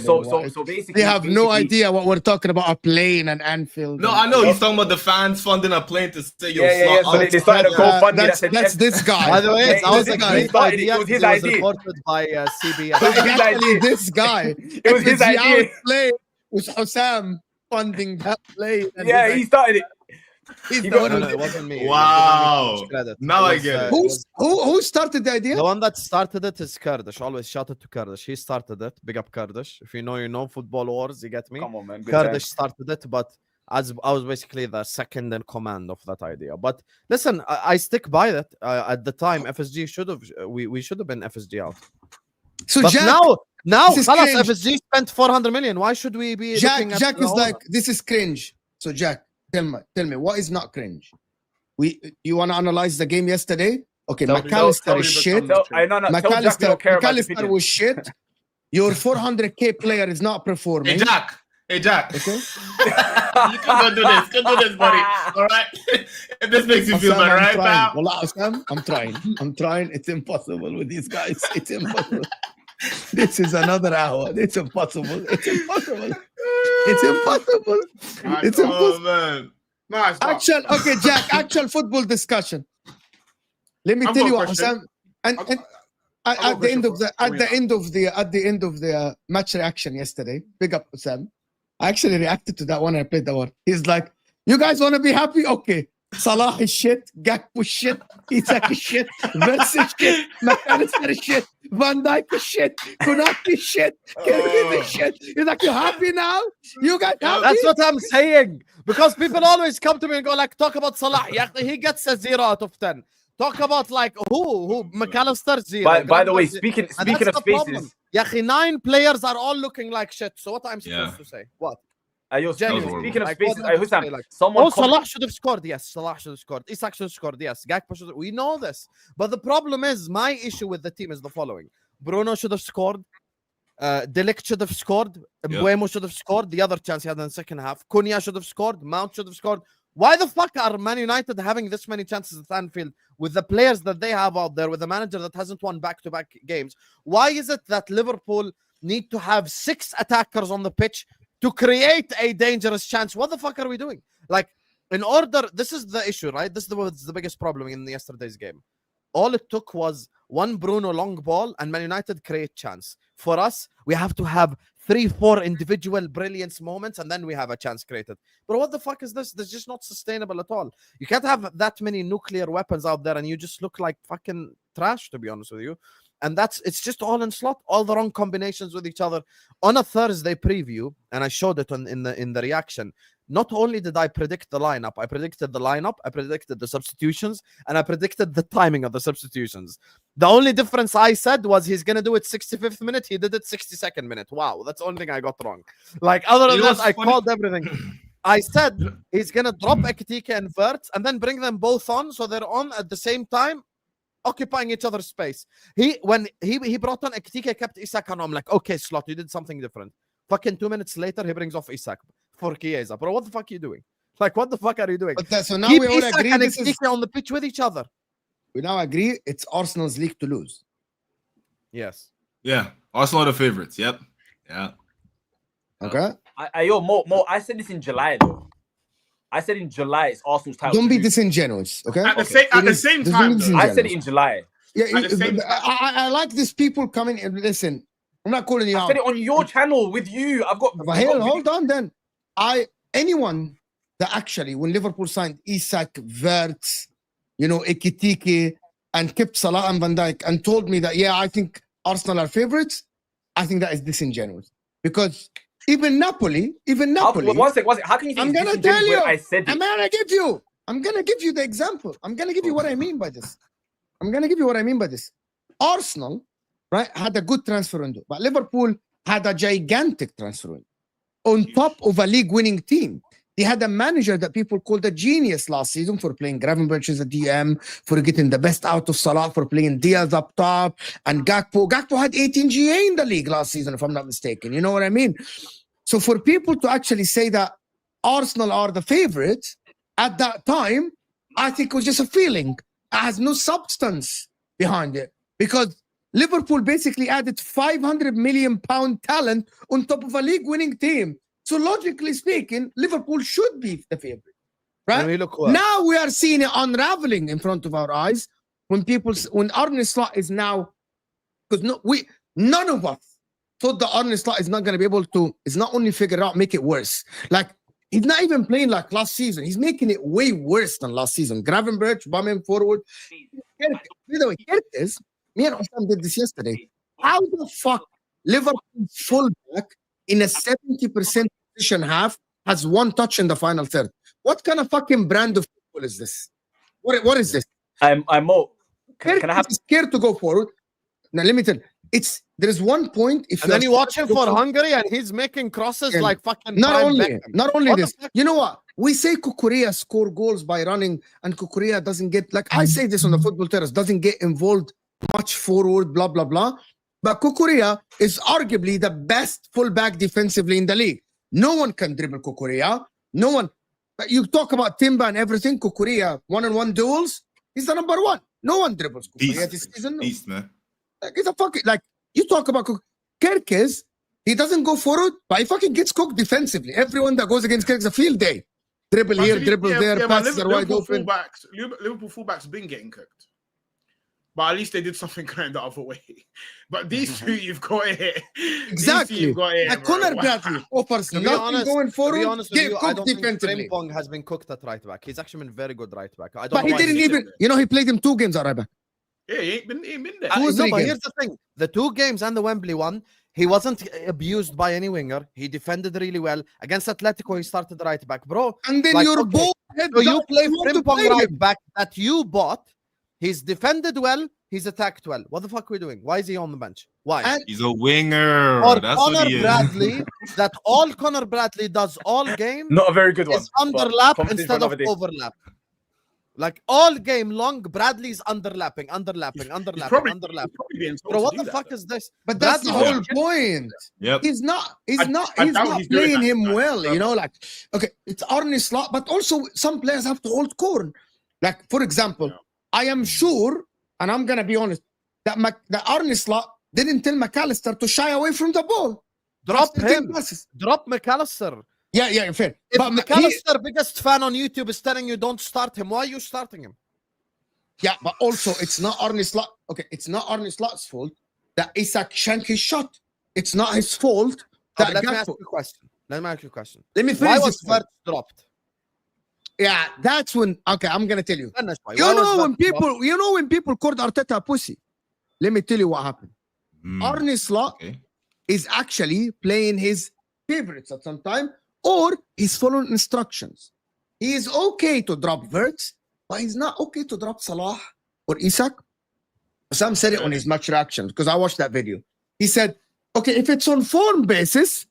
basically, they have no idea what we're talking about. A plane and Anfield. No, I know he's talking about the fans funding a plane to say Slot yeah. So they started a GoFundMe that said that's this guy. By the way, it was his idea. Reported by CBS. Actually, this guy. It was his idea. Play was Hussam funding that plane. Yeah, he started it. No, it wasn't me. Wow. Now I get it. Who started the idea? The one that started it is Kurdish. Always shout it to Kurdish. He started it. Big up Kurdish. If you know football wars, you get me. Come on, man. Kurdish started it, but I was basically the second in command of that idea. But listen, I stick by that. At the time, FSG we should have been FSG out. So but Jack, now FSG spent 400 million. Why should we be? Jack is like, this is cringe. So Jack, tell me, what is not cringe? You want to analyze the game yesterday? Okay, McAllister is shit. McAllister was shit. Your 400k player is not performing. Hey Jack. Okay. You can do this, buddy. All right. If this makes you feel better, right, pal? Well, I'm trying. It's impossible with these guys. It's impossible. This is another hour. It's impossible. Oh man. Nice. Actual football discussion. Let me tell you what, Sam. And at the end of the match reaction yesterday, big up Sam. I actually reacted to that when I played that one. He's like, "You guys want to be happy? Okay. Salah is shit. Gakpo is shit. Isak is shit. Verts is shit. McAllister is shit. Van Dijk is shit. Konate is shit. Kelvin is shit." He's like, "You happy now? You guys happy?" That's what I'm saying. Because people always come to me and go like, talk about Salah. He gets a 0 out of 10. Talk about like who McAllister 0. By the way, speaking of spaces, 9 players are all looking like shit. So what I'm supposed to say? What? Speaking of spaces, Hussam, Salah should have scored. Yes, Salah should have scored. Isak should have scored. Yes, Gakpo should have. We know this. But the problem is, my issue with the team is the following: Bruno should have scored. De Ligt should have scored. Mbeumo should have scored. The other chance he had in the second half. Cunha should have scored. Mount should have scored. Why the fuck are Man United having this many chances at Anfield with the players that they have out there, with a manager that hasn't won back-to-back games? Why is it that Liverpool need to have 6 attackers on the pitch to create a dangerous chance? What the fuck are we doing? Like, in order, this is the issue, right? This was the biggest problem in yesterday's game. All it took was one Bruno long ball and Man United create chance. For us, we have to have 3-4 individual brilliance moments and then we have a chance created. But what the fuck is this? This is just not sustainable at all. You can't have that many nuclear weapons out there and you just look like fucking trash, to be honest with you. And it's just all in Slot, all the wrong combinations with each other. On a Thursday preview, and I showed it in the reaction, not only did I predict the lineup, I predicted the substitutions, and I predicted the timing of the substitutions. The only difference I said was he's going to do it 65th minute. He did it 62nd minute. Wow, that's the only thing I got wrong. Like, other than that, I called everything. I said he's going to drop Ekitike and Verts and then bring them both on so they're on at the same time. occupying each other's space. When he brought on Ekitike, kept Isak, and I'm like, okay, Slot, you did something different. Fucking 2 minutes later, he brings off Isak for Chiesa. Bro, what the fuck are you doing? Like, what the fuck are you doing? But so now Keep we all Isak agree and this is, Ekitike on the pitch with each other. we now agree it's Arsenal's league to lose. Yes. Yeah, Arsenal are the favorites. Yep. Yeah. Okay? Mo, I said this in July though. I said in July it's Arsenal's title. Don't be disingenuous, okay? At the Okay. same There's time, no though, I said it in July. Yeah, At the same time- I like these people coming and listen. I'm not calling you I out. said it on your channel with you. I've got. But hell, hold on then. Anyone that actually, when Liverpool signed Isak, Wirtz, Ekitike, and kept Salah and Van Dijk and told me that, yeah, I think Arsenal are favorites, I think that is disingenuous. Because even Napoli. One sec. How can you think I'm it's gonna disingenuous tell you. when I said it? I'm gonna give you the example. I'm gonna give you what I mean by this. Arsenal, right, had a good transfer window, but Liverpool had a gigantic transfer window. On top of a league-winning team, they had a manager that people called a genius last season for playing Gravenberch as a DM, for getting the best out of Salah, for playing Diaz up top, and Gakpo. Gakpo had 18 GA in the league last season, if I'm not mistaken. You know what I mean? So for people to actually say that Arsenal are the favorites at that time, I think it was just a feeling. It has no substance behind it because Liverpool basically added £500 million talent on top of a league-winning team. So logically speaking, Liverpool should be the favorite, right? Now we are seeing it unraveling in front of our eyes when Arne Slot is now, because none of us thought that Arne Slot is not going to be able to, is not only figure it out, make it worse. Like, he's not even playing like last season. He's making it way worse than last season. Gravenberch, bombing forward. By the way, Kerkez, me and Osam did this yesterday. How the fuck Liverpool fullback in a 70% position half has one touch in the final third? What kind of fucking brand of football is this? What is this? I'm Mo. Can I have scared to go forward? Now let me tell you, there is one point if and then you watch him for Hungary and he's making crosses like fucking not only what this. You know what? We say Kukurea score goals by running, and Kukurea doesn't get, like I say this on the football terrace, doesn't get involved much forward, blah blah blah. But Kukurea is arguably the best fullback defensively in the league. No one can dribble Kukurea. No one. But you talk about Timber and everything. Kukurea one-on-one duels. He's the number one. No one dribbles Kukurea this season. Beast, man. Like, it's a fucking, like, you talk about Kerkez, he doesn't go forward, but he fucking gets cooked defensively. Everyone that goes against Kerkez, a field day. Dribble here, dribble there, passes are wide open. Liverpool fullbacks been getting cooked. But at least they did something kind of the other way. But these two you've got here. Exactly. You've got here, Connor Bradley offers nothing going forward. To be honest with you, I don't think defensively. Frimpong has been cooked at right back. He's actually been very good right back. I don't But he didn't even, he played him 2 games at right back. Yeah, he ain't been there. No, but here's the thing. The 2 games and the Wembley one, he wasn't abused by any winger. He defended really well. Against Atletico, he started right back. Bro, and then your ball so you play Frimpong right back that you bought. He's defended well. He's attacked well. What the fuck are we doing? Why is he on the bench? Why? He's a winger. Or That's Connor what he is. Bradley, that all Connor Bradley does all game not a very good one. is underlap Competition instead for of another day. overlap. Like all game long, Bradley's underlapping. Probably being told Bro, to what do the that, fuck though. is this? But that's the Bradley- whole point. Yep. He's not I doubt he's doing playing that him tonight. well, like, okay, it's Arne Slot, but also some players have to hold corn. Like, for example, I am sure, and I'm gonna be honest, that Arne Slot didn't tell McAllister to shy away from the ball. Drop After 10 him. passes. Drop McAllister. Yeah, fair. If But McAllister, biggest fan on YouTube, is telling you don't start him, why are you starting him? yeah, but also it's not Arne Slot. Okay, it's not Arne Slot's fault that Isak shanked his shot. It's not his fault that Let me ask you a question. Let me Why finish was this one. Wirtz dropped? Yeah, that's when. Okay, I'm gonna tell you. Finish, boy. You Why know was when Wirtz dropped? people called Arteta a pussy. Let me tell you what happened. Arne Slot Okay. is actually playing his favorites at some time, or he's following instructions. He is okay to drop Wirtz, but he's not okay to drop Salah or Isak. Sam said it on his match reaction because I watched that video. He said, okay, if it's on form basis,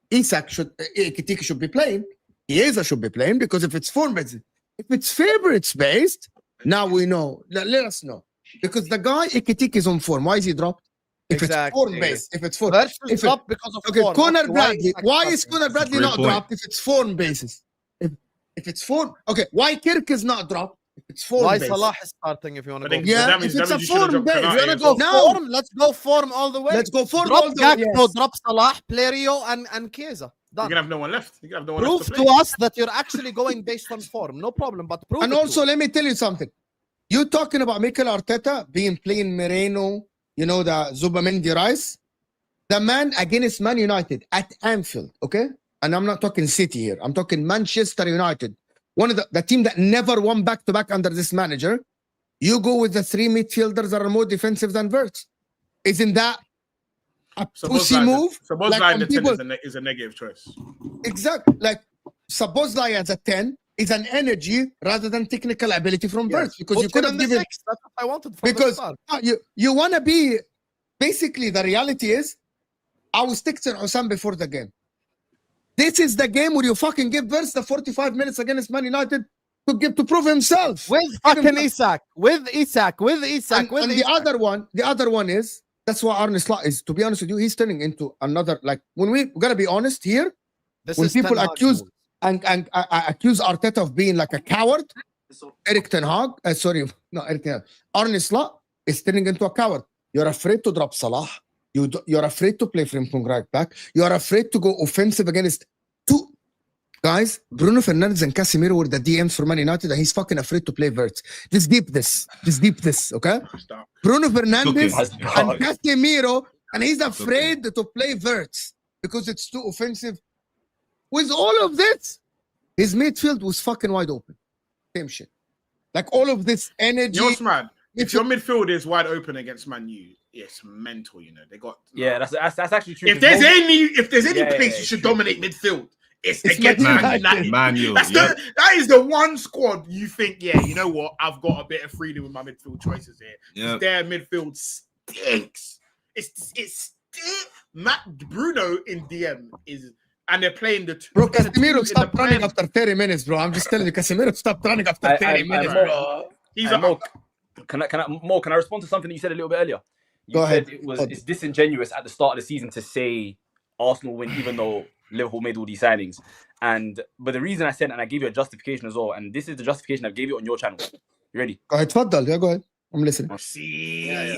Ekitike should be playing. Chiesa should be playing because if it's form based, if it's favorites based, now we know. Let us know. Because the guy Ekitike is on form. Why is he dropped? If it's form based, if it's form, Verts if dropped because of okay, form. Conor Okay, Bradley. Why is starting? Conor Bradley Great not point. dropped if it's form basis? If it's form, okay. Why Kirk is not dropped if it's form Why based? Salah is starting if you want to But go? then, Yeah, that means, if it's a you should have form dropped base, If Konate you want to as go well. form, let's go form all the way. Let's go form Drop all the Gakpo, yes. drop Salah, play Rio and Chiesa. You're Done. gonna have no one left. You're gonna have no one Prove left to to play. us that you're actually going based on form. No problem, but prove And it to also, us. let me tell you something. You talking about Mikel Arteta being playing Moreno, you know, the Zubamendi Rice, the man against Man United at Anfield, okay? And I'm not talking City here. I'm talking Manchester United. One of the team that never won back-to-back under this manager. You go with the 3 midfielders that are more defensive than Verts. Isn't that a pussy move? So both Like line on the 10 people- is a negative choice. Exactly. Like Sabozlai as a 10 is an energy rather than technical ability from Yes. Verts. Because Put you could him have in the given... six. That's what I wanted from the Because start. you want to be... Basically, the reality is, I was texting Osam before the game. This is the game where you fucking give Verts the 45 minutes against Man United to prove himself. With Give him fucking that. Isak. With Isak. With Isak. With And Isak. the other one is, that's what Arne Slot is. To be honest with you, he's turning into another, like, when we're gonna be honest here, This when is people Ten Hag accuse move. and accuse Arteta of being like a coward, Eric Ten Hag, Eric Ten Hag, Arne Slot is turning into a coward. You're afraid to drop Salah. You're afraid to play Frimpong right back. You're afraid to go offensive against two guys. Bruno Fernandes and Casemiro were the DMs for Man United, and he's fucking afraid to play Verts. Just deep this, okay? Stop. Bruno Fernandes Okay. and Casemiro, and he's afraid to play Verts because it's too offensive. With all of this, his midfield was fucking wide open. Same shit. Like all of this energy. You know what's mad? If your midfield is wide open against Man U, it's mental. You know they got. Yeah, that's actually true. If there's any Yeah, place yeah, you should true. dominate midfield, it's It's against Man Man United. United. Man U. That's Yep. that is the one squad you think, yeah, you know what? I've got a bit of freedom with my midfield choices here. Yep. Their midfield stinks. It's Matt Bruno in DM is, and they're playing the two. Bro, the two Casemiro in stopped the running Prem. after 30 minutes, bro. I'm just telling you, Casemiro stopped running after 30 minutes, bro. He's Hey, a, Mo, can I respond to something that you said a little bit earlier? You Go said ahead. it's disingenuous at the start of the season to say Arsenal win, even though Liverpool made all these signings. But the reason I said, and I gave you a justification as well, and this is the justification I gave you on your channel. You ready? Go ahead, تفضل. Yeah, go ahead. I'm listening. see. The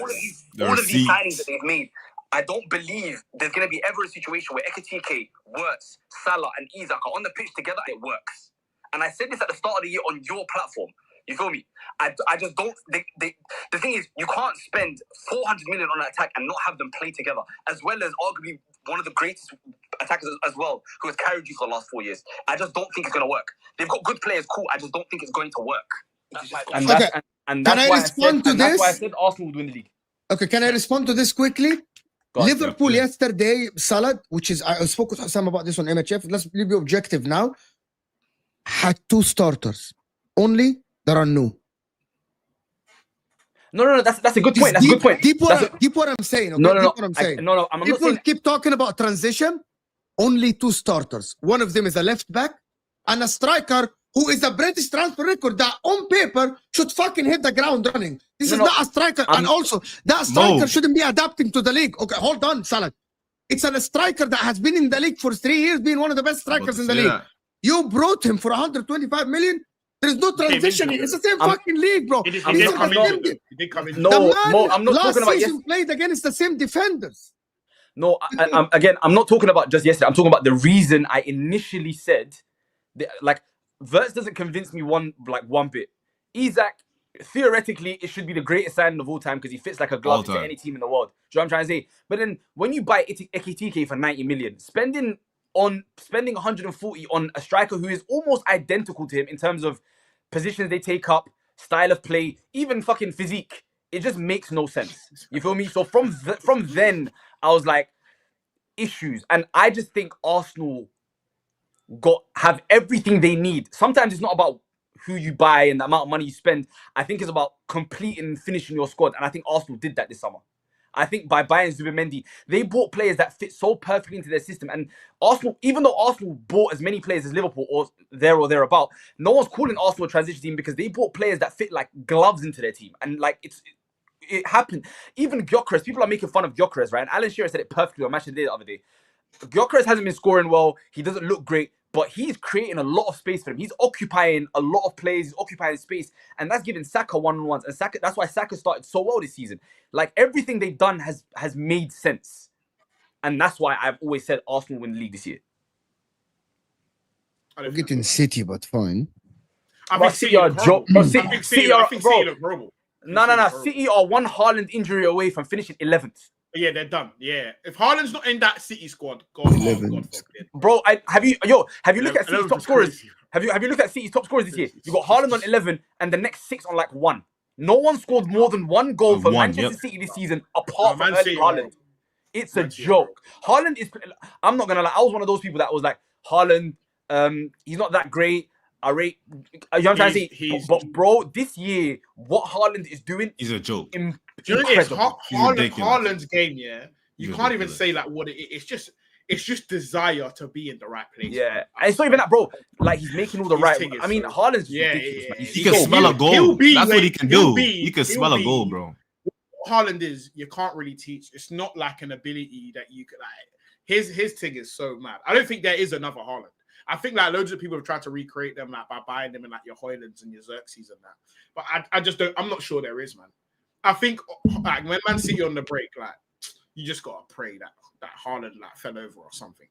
all of these receipts. signings that they've made, I don't believe there's going to be ever a situation where Ekitike, Wirtz, Salah, and Isak are on the pitch together. It works. And I said this at the start of the year on your platform. You feel me? I just don't. The thing is, you can't spend 400 million on an attack and not have them play together, as well as arguably one of the greatest attackers as well, who has carried you for the last 4 years. I just don't think it's going to work. They've got good players, cool. I just don't think it's going to work. That's my And Okay. that's, and Can that's I why respond to That's why I this? said Arsenal would win the league. Okay, can I respond to this quickly? Go on. Liverpool Yeah. yesterday, Salah, which is, I spoke with Sam about this on MHF. Let's be objective now. Had 2 starters. Only there are no. No, that's a good Just point. That's a good point. Deep That's what I'm saying. Okay? No, Deep what I'm I- saying. no, I'm not People saying. keep talking about transition. Only 2 starters. One of them is a left back and a striker who is a British transfer record that on paper should fucking hit the ground running. This is No, not a striker. And also, that striker Mo. shouldn't be adapting to the league. Okay, hold on, Salah. It's a striker that has been in the league for 3 years, being one of the best strikers in the league. You brought him for 125 million. There is no transition. into it. It's the same I'm- fucking league, bro. He He's did in come the into same- it. He did come into No, it. The man Mo, I'm not last talking about season played against the same defenders. No, I'm not talking about just yesterday. I'm talking about the reason I initially said, like, Verts doesn't convince me one bit. Isak, theoretically, it should be the greatest signing of all time because he fits like a glove All to time. any team in the world. Do you know what I'm trying to say? But then when you buy Ekitike for 90 million, spending 140 on a striker who is almost identical to him in terms of positions they take up, style of play, even fucking physique, it just makes no sense. You feel me? So from then, I was like, issues. And I just think Arsenal have everything they need. Sometimes it's not about who you buy and the amount of money you spend. I think it's about completing and finishing your squad. And I think Arsenal did that this summer. I think by buying Zubamendi, they bought players that fit so perfectly into their system. And Arsenal, even though Arsenal bought as many players as Liverpool or thereabout, no one's calling Arsenal a transition team because they bought players that fit like gloves into their team. And like it happened. Even Gyökeres, people are making fun of Gyökeres, right? And Alan Shearer said it perfectly on Match of the Day the other day. Gyökeres hasn't been scoring well. He doesn't look great, but he's creating a lot of space for him. He's occupying a lot of plays. He's occupying space, and that's giving Saka one-on-ones. And Saka, that's why Saka started so well this season. Like everything they've done has made sense, and that's why I've always said Arsenal win the league this year. We're getting City, but fine. I Bro, think City are joke. bro. City, I think City City are look horrible. No. City are one Haaland injury away from finishing 11th. Yeah, they're done. Yeah, if Haaland's not in that City squad, God forbid. Bro, have you looked at City's top scorers? Crazy. Have you looked at City's top scorers this year? You got Haaland on 11 and the next 6 on like 1. No one scored more than 1 goal for Manchester City this season apart from Erling Haaland. It's a joke. Haaland is. I'm not gonna lie. I was one of those people that was like Haaland. He's not that great. I rate. You know what I'm trying to say? But bro, this year, what Haaland is doing, He's a joke. Do you know what it is? Ridiculous. Haaland's game, yeah. You He's can't ridiculous. even say like what it is. It's just desire to be in the right place. Yeah, and it's not even that, bro. Like he's making all the His right. thing is I mean, so- Haaland's Yeah, ridiculous. yeah, Man. yeah. He's He so can smell good. a goal. he'll be That's what he like- can he'll do. be- He can he'll smell a be- goal, bro. Haaland is you can't really teach. It's not like an ability that you could like. His thing is so mad. I don't think there is another Haaland. I think like loads of people have tried to recreate them like by buying them in like your Hoylands and your Xerxes and that. But I just don't. I'm not sure there is, man. I think like when Man City on the break, like you just gotta pray that Haaland like fell over or something.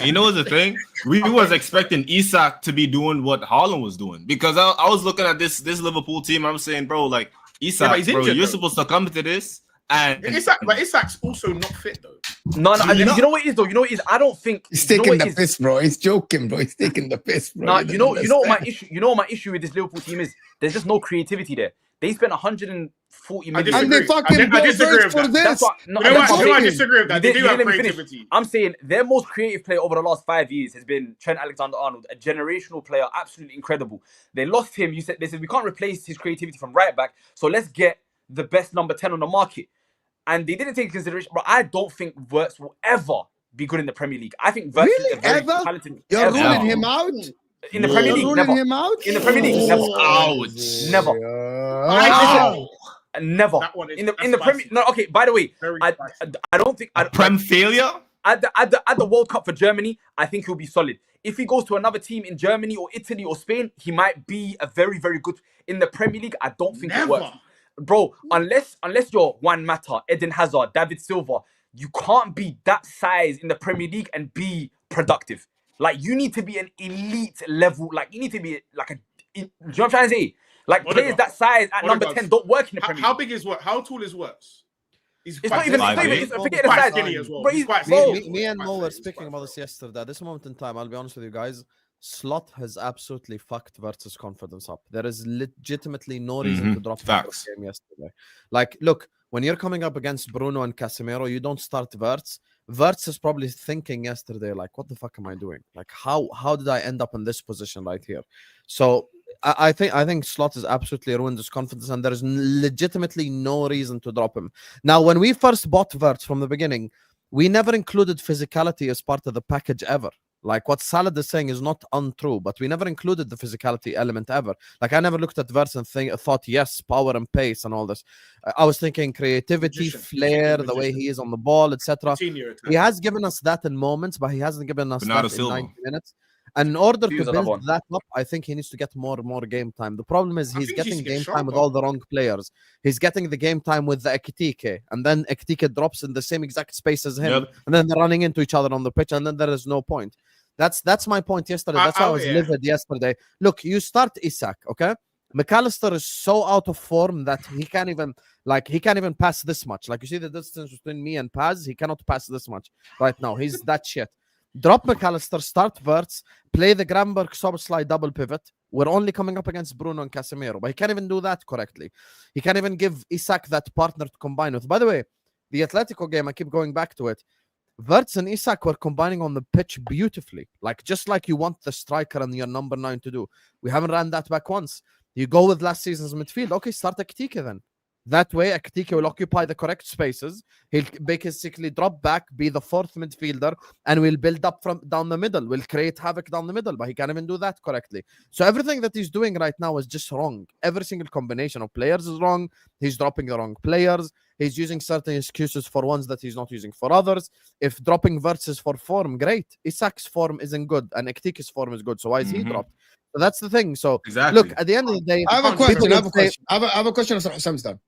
You know what's the thing? We was expecting Isak to be doing what Haaland was doing because I was looking at this Liverpool team. I'm saying, bro, like Isak, but he's bro, injured, you're though. supposed to come to this. And But Isak's also not fit though. No, you know what it is though. You know what it is. I don't think He's you know taking what the it is? piss, bro. He's joking, bro. He's taking the piss, bro. Nah, You you don't know what my understand. issue. You know what my issue with this Liverpool team is. There's just no creativity there. They spent 140 million. And they disagree. fucking I built disagree Vert with for that. this. That's what. No, You know that's what? what I I'm saying. disagree with that. They do Let have me finish. creativity. I'm saying their most creative player over the last 5 years has been Trent Alexander-Arnold, a generational player, absolutely incredible. They lost him. They said we can't replace his creativity from right back, so let's get the best number 10 on the market. And they didn't take into consideration, but I don't think Wirtz will ever be good in the Premier League. I think Wirtz Really? is a very Ever? talented. You're ever. ruling him out? In the Premier You're League, ruling never. him out? In the Premier League, never. ouch. Never. Ow. Never. That one is In the that's Premier. spicy. No, okay. By the way, Very I spicy. don't think Prem failure? at the World Cup for Germany, I think he'll be solid. If he goes to another team in Germany or Italy or Spain, he might be a very, very good. In the Premier League, I don't think it works. Never. Bro, unless you're Juan Mata, Eden Hazard, David Silva, you can't be that size in the Premier League and be productive. Like you need to be an elite level. Like you need to be like a. You know what I'm trying to say? Like Whatever. players that size at number Whatever. 10 don't work in the Premier How League. big is what? How tall is Wirtz? He's It's not even. Forget the quite size. skinny as well. Bro, He's quite bro, skinny. Me and Quite Mo were skinny. He's speaking quite about this skinny. yesterday. At this moment in time, I'll be honest with you guys. Slot has absolutely fucked Vert's confidence up. There is legitimately no reason to drop him out of Facts. the game yesterday. Like, look, when you're coming up against Bruno and Casemiro, you don't start Verts. Verts is probably thinking yesterday, like, what the fuck am I doing? Like, how did I end up in this position right here? So I think Slot has absolutely ruined his confidence, and there is legitimately no reason to drop him. Now, when we first bought Verts from the beginning, we never included physicality as part of the package ever. Like what Salah is saying is not untrue, but we never included the physicality element ever. Like I never looked at Verts and thought, yes, power and pace and all this. I was thinking creativity, Magician. flair, He's a the way magician. he is on the ball, etc. Senior He has given us that in moments, but he hasn't given us Bernardo that in Silva. 90 minutes. And in order He's to another build one. that up, I think he needs to get more and more game time. The problem is I he's think he getting should get game time with sharper. all the wrong players. He's getting the game time with the Ekitike, and then Ekitike drops in the same exact space as him, Yep. and then they're running into each other on the pitch, and then there is no point. That's my point yesterday. That's why I was yeah. livid yesterday. Look, you start Isak, okay? McAllister is so out of form that he can't even pass this much. Like you see the distance between me and Paz, he cannot pass this much right now. He's that shit. Drop McAllister, start Verts, play the Granberg Soboslai double pivot. We're only coming up against Bruno and Casemiro, but he can't even do that correctly. He can't even give Isak that partner to combine with. By the way, the Atletico game, I keep going back to it. Verts and Isak were combining on the pitch beautifully, like just like you want the striker and your number 9 to do. We haven't ran that back once. You go with last season's midfield. Okay, start Ekitike then. That way, Ekitike will occupy the correct spaces. He'll basically drop back, be the fourth midfielder, and we'll build up from down the middle. We'll create havoc down the middle, but he can't even do that correctly. So everything that he's doing right now is just wrong. Every single combination of players is wrong. He's dropping the wrong players. He's using certain excuses for ones that he's not using for others. If dropping versus for form, great. Isak's form isn't good, and Ekitike's form is good. So why is he dropped? So that's the thing. So Exactly. look, at the end of the day, I have a question. people will say- I have a question after Husam's done.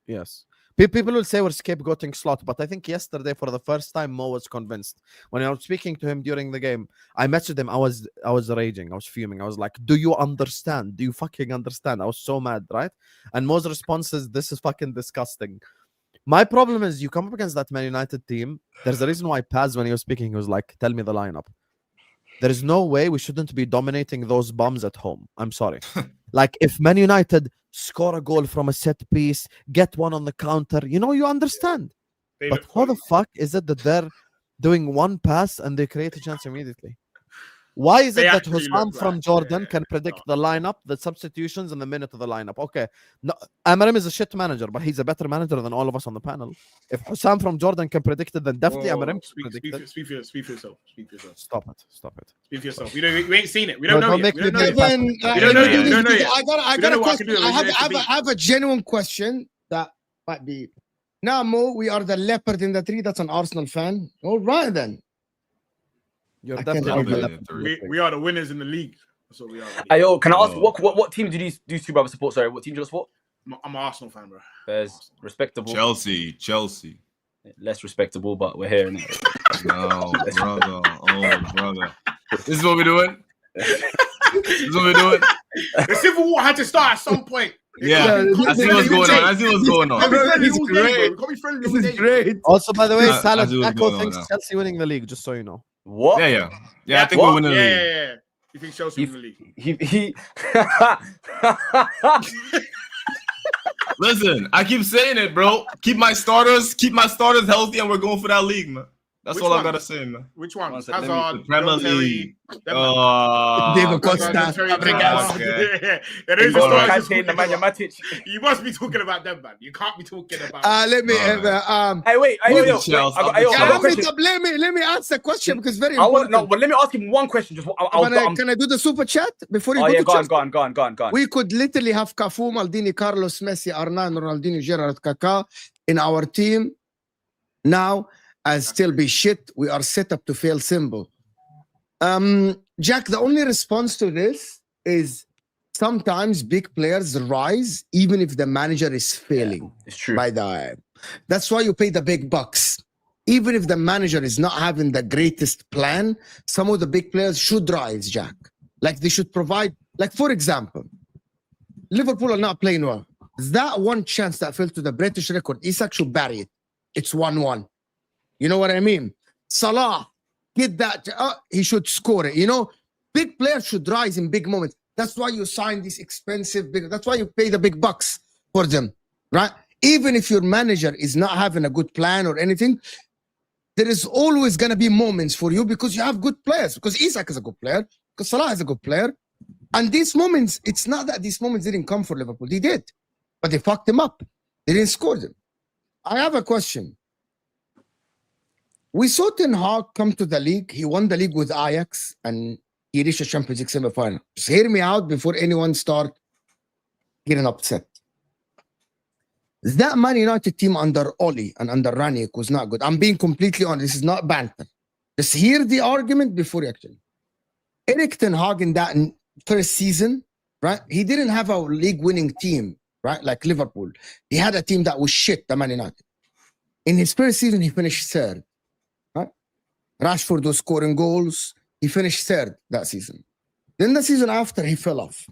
Yes. People will say we're scapegoating Slot, but I think yesterday, for the first time, Mo was convinced. When I was speaking to him during the game, I messaged him. I was raging. I was fuming. I was like, "Do you understand? Do you fucking understand?" I was so mad, right? And Mo's response is, "This is fucking disgusting." My problem is, you come up against that Man United team. There's a reason why Paz, when he was speaking, he was like, "Tell me the lineup." There is no way we shouldn't be dominating those bums at home. I'm sorry. Like, if Man United score a goal from a set piece, get one on the counter, you understand. They But look how the funny. fuck is it that they're doing one pass and they create a chance immediately? Why is it They that actually Hussam look from right. Jordan Yeah, can predict the lineup, the substitutions, and the minute of the lineup? Okay, no, Amarim is a shit manager, but he's a better manager than all of us on the panel. If Hussam from Jordan can predict it, then definitely Whoa, Amarim can speak predict it. for yourself. Speak for yourself. Stop it. Speak for yourself. We ain't seen it. We don't No, know don't yet. make We don't me know do yet. it. Then, We don't know yet. We don't know yet. I We got don't a know what I can question. do. I We're gonna have a genuine question that might be. Now, Mo, we are the leopard in the tree. That's an Arsenal fan. All right, then. You're I can't definitely help the it. leopard. We are the winners in the league. That's what we are. Ayo, can I ask Oh. what team did you two brothers support? Sorry, what team did you support? I'm an Arsenal fan, bro. There's respectable, Chelsea. less respectable, but we're here. Innit? No, brother. Oh, brother. This is what we're doing. This is what we're doing. The Civil War had to start at some point. Yeah, I see what's going on. I see what's going Can't be on. friendly This is all day, bro. great. We can't be friendly This all is day. great. Also, by the way, I Salah see what's Jacko going on thinks now. Chelsea winning the league, just so you know. What? Yeah. I think we're winning the league. Yeah. You think Chelsea win the league? He Listen, I keep saying it, bro. Keep my starters healthy, and we're going for that league, man. That's Which all I ones? gotta say, man. Which one? One second, Hazard, The Premier John Terry, League. them man. Diego Costa. Hazard, Terry, Fabregas. yeah, those are All right. stars Kante, you're talking Nemanja about. Matic. You must be talking about them, man. You can't be talking about. Let me. Hey, wait, I'll be wait, Chelsea. I got I'll be a let me question. let me answer the question because it's very I want important. but let me ask him one question. Just Can I do the super chat before you oh go yeah, to go Chelsea? on. We could literally have Cafu, Maldini, Carlos, Messi, Arnan, Ronaldinho, Gerrard, Kaká in our team now and still be shit. We are set up to fail symbol. Jack, the only response to this is sometimes big players rise even if the manager is failing. It's true. By the that's why you pay the big bucks. Even if the manager is not having the greatest plan, some of the big players should rise, Jack. Like they should provide, like for example, Liverpool are not playing well. That one chance that fell to the British record, Isak should bury it. It's 1-1. You know what I mean? Salah, get that. He should score it. Big players should rise in big moments. That's why you sign these expensive big. That's why you pay the big bucks for them, right? Even if your manager is not having a good plan or anything, there is always going to be moments for you because you have good players. Because Isak is a good player. Because Salah is a good player. And these moments, it's not that these moments didn't come for Liverpool. They did. But they fucked them up. They didn't score them. I have a question. We saw Ten Hag come to the league. He won the league with Ajax and he reached a Champions League semi-final. Just hear me out before anyone start getting upset. That Man United team under Oli and under Ranić was not good. I'm being completely honest. This is not banter. Just hear the argument before you actually. Erik Ten Hag in that first season, right? He didn't have a league-winning team, right? Like Liverpool. He had a team that was shit, the Man United. In his first season, he finished third. Right? Rashford was scoring goals. He finished third that season. Then the season after, he fell off.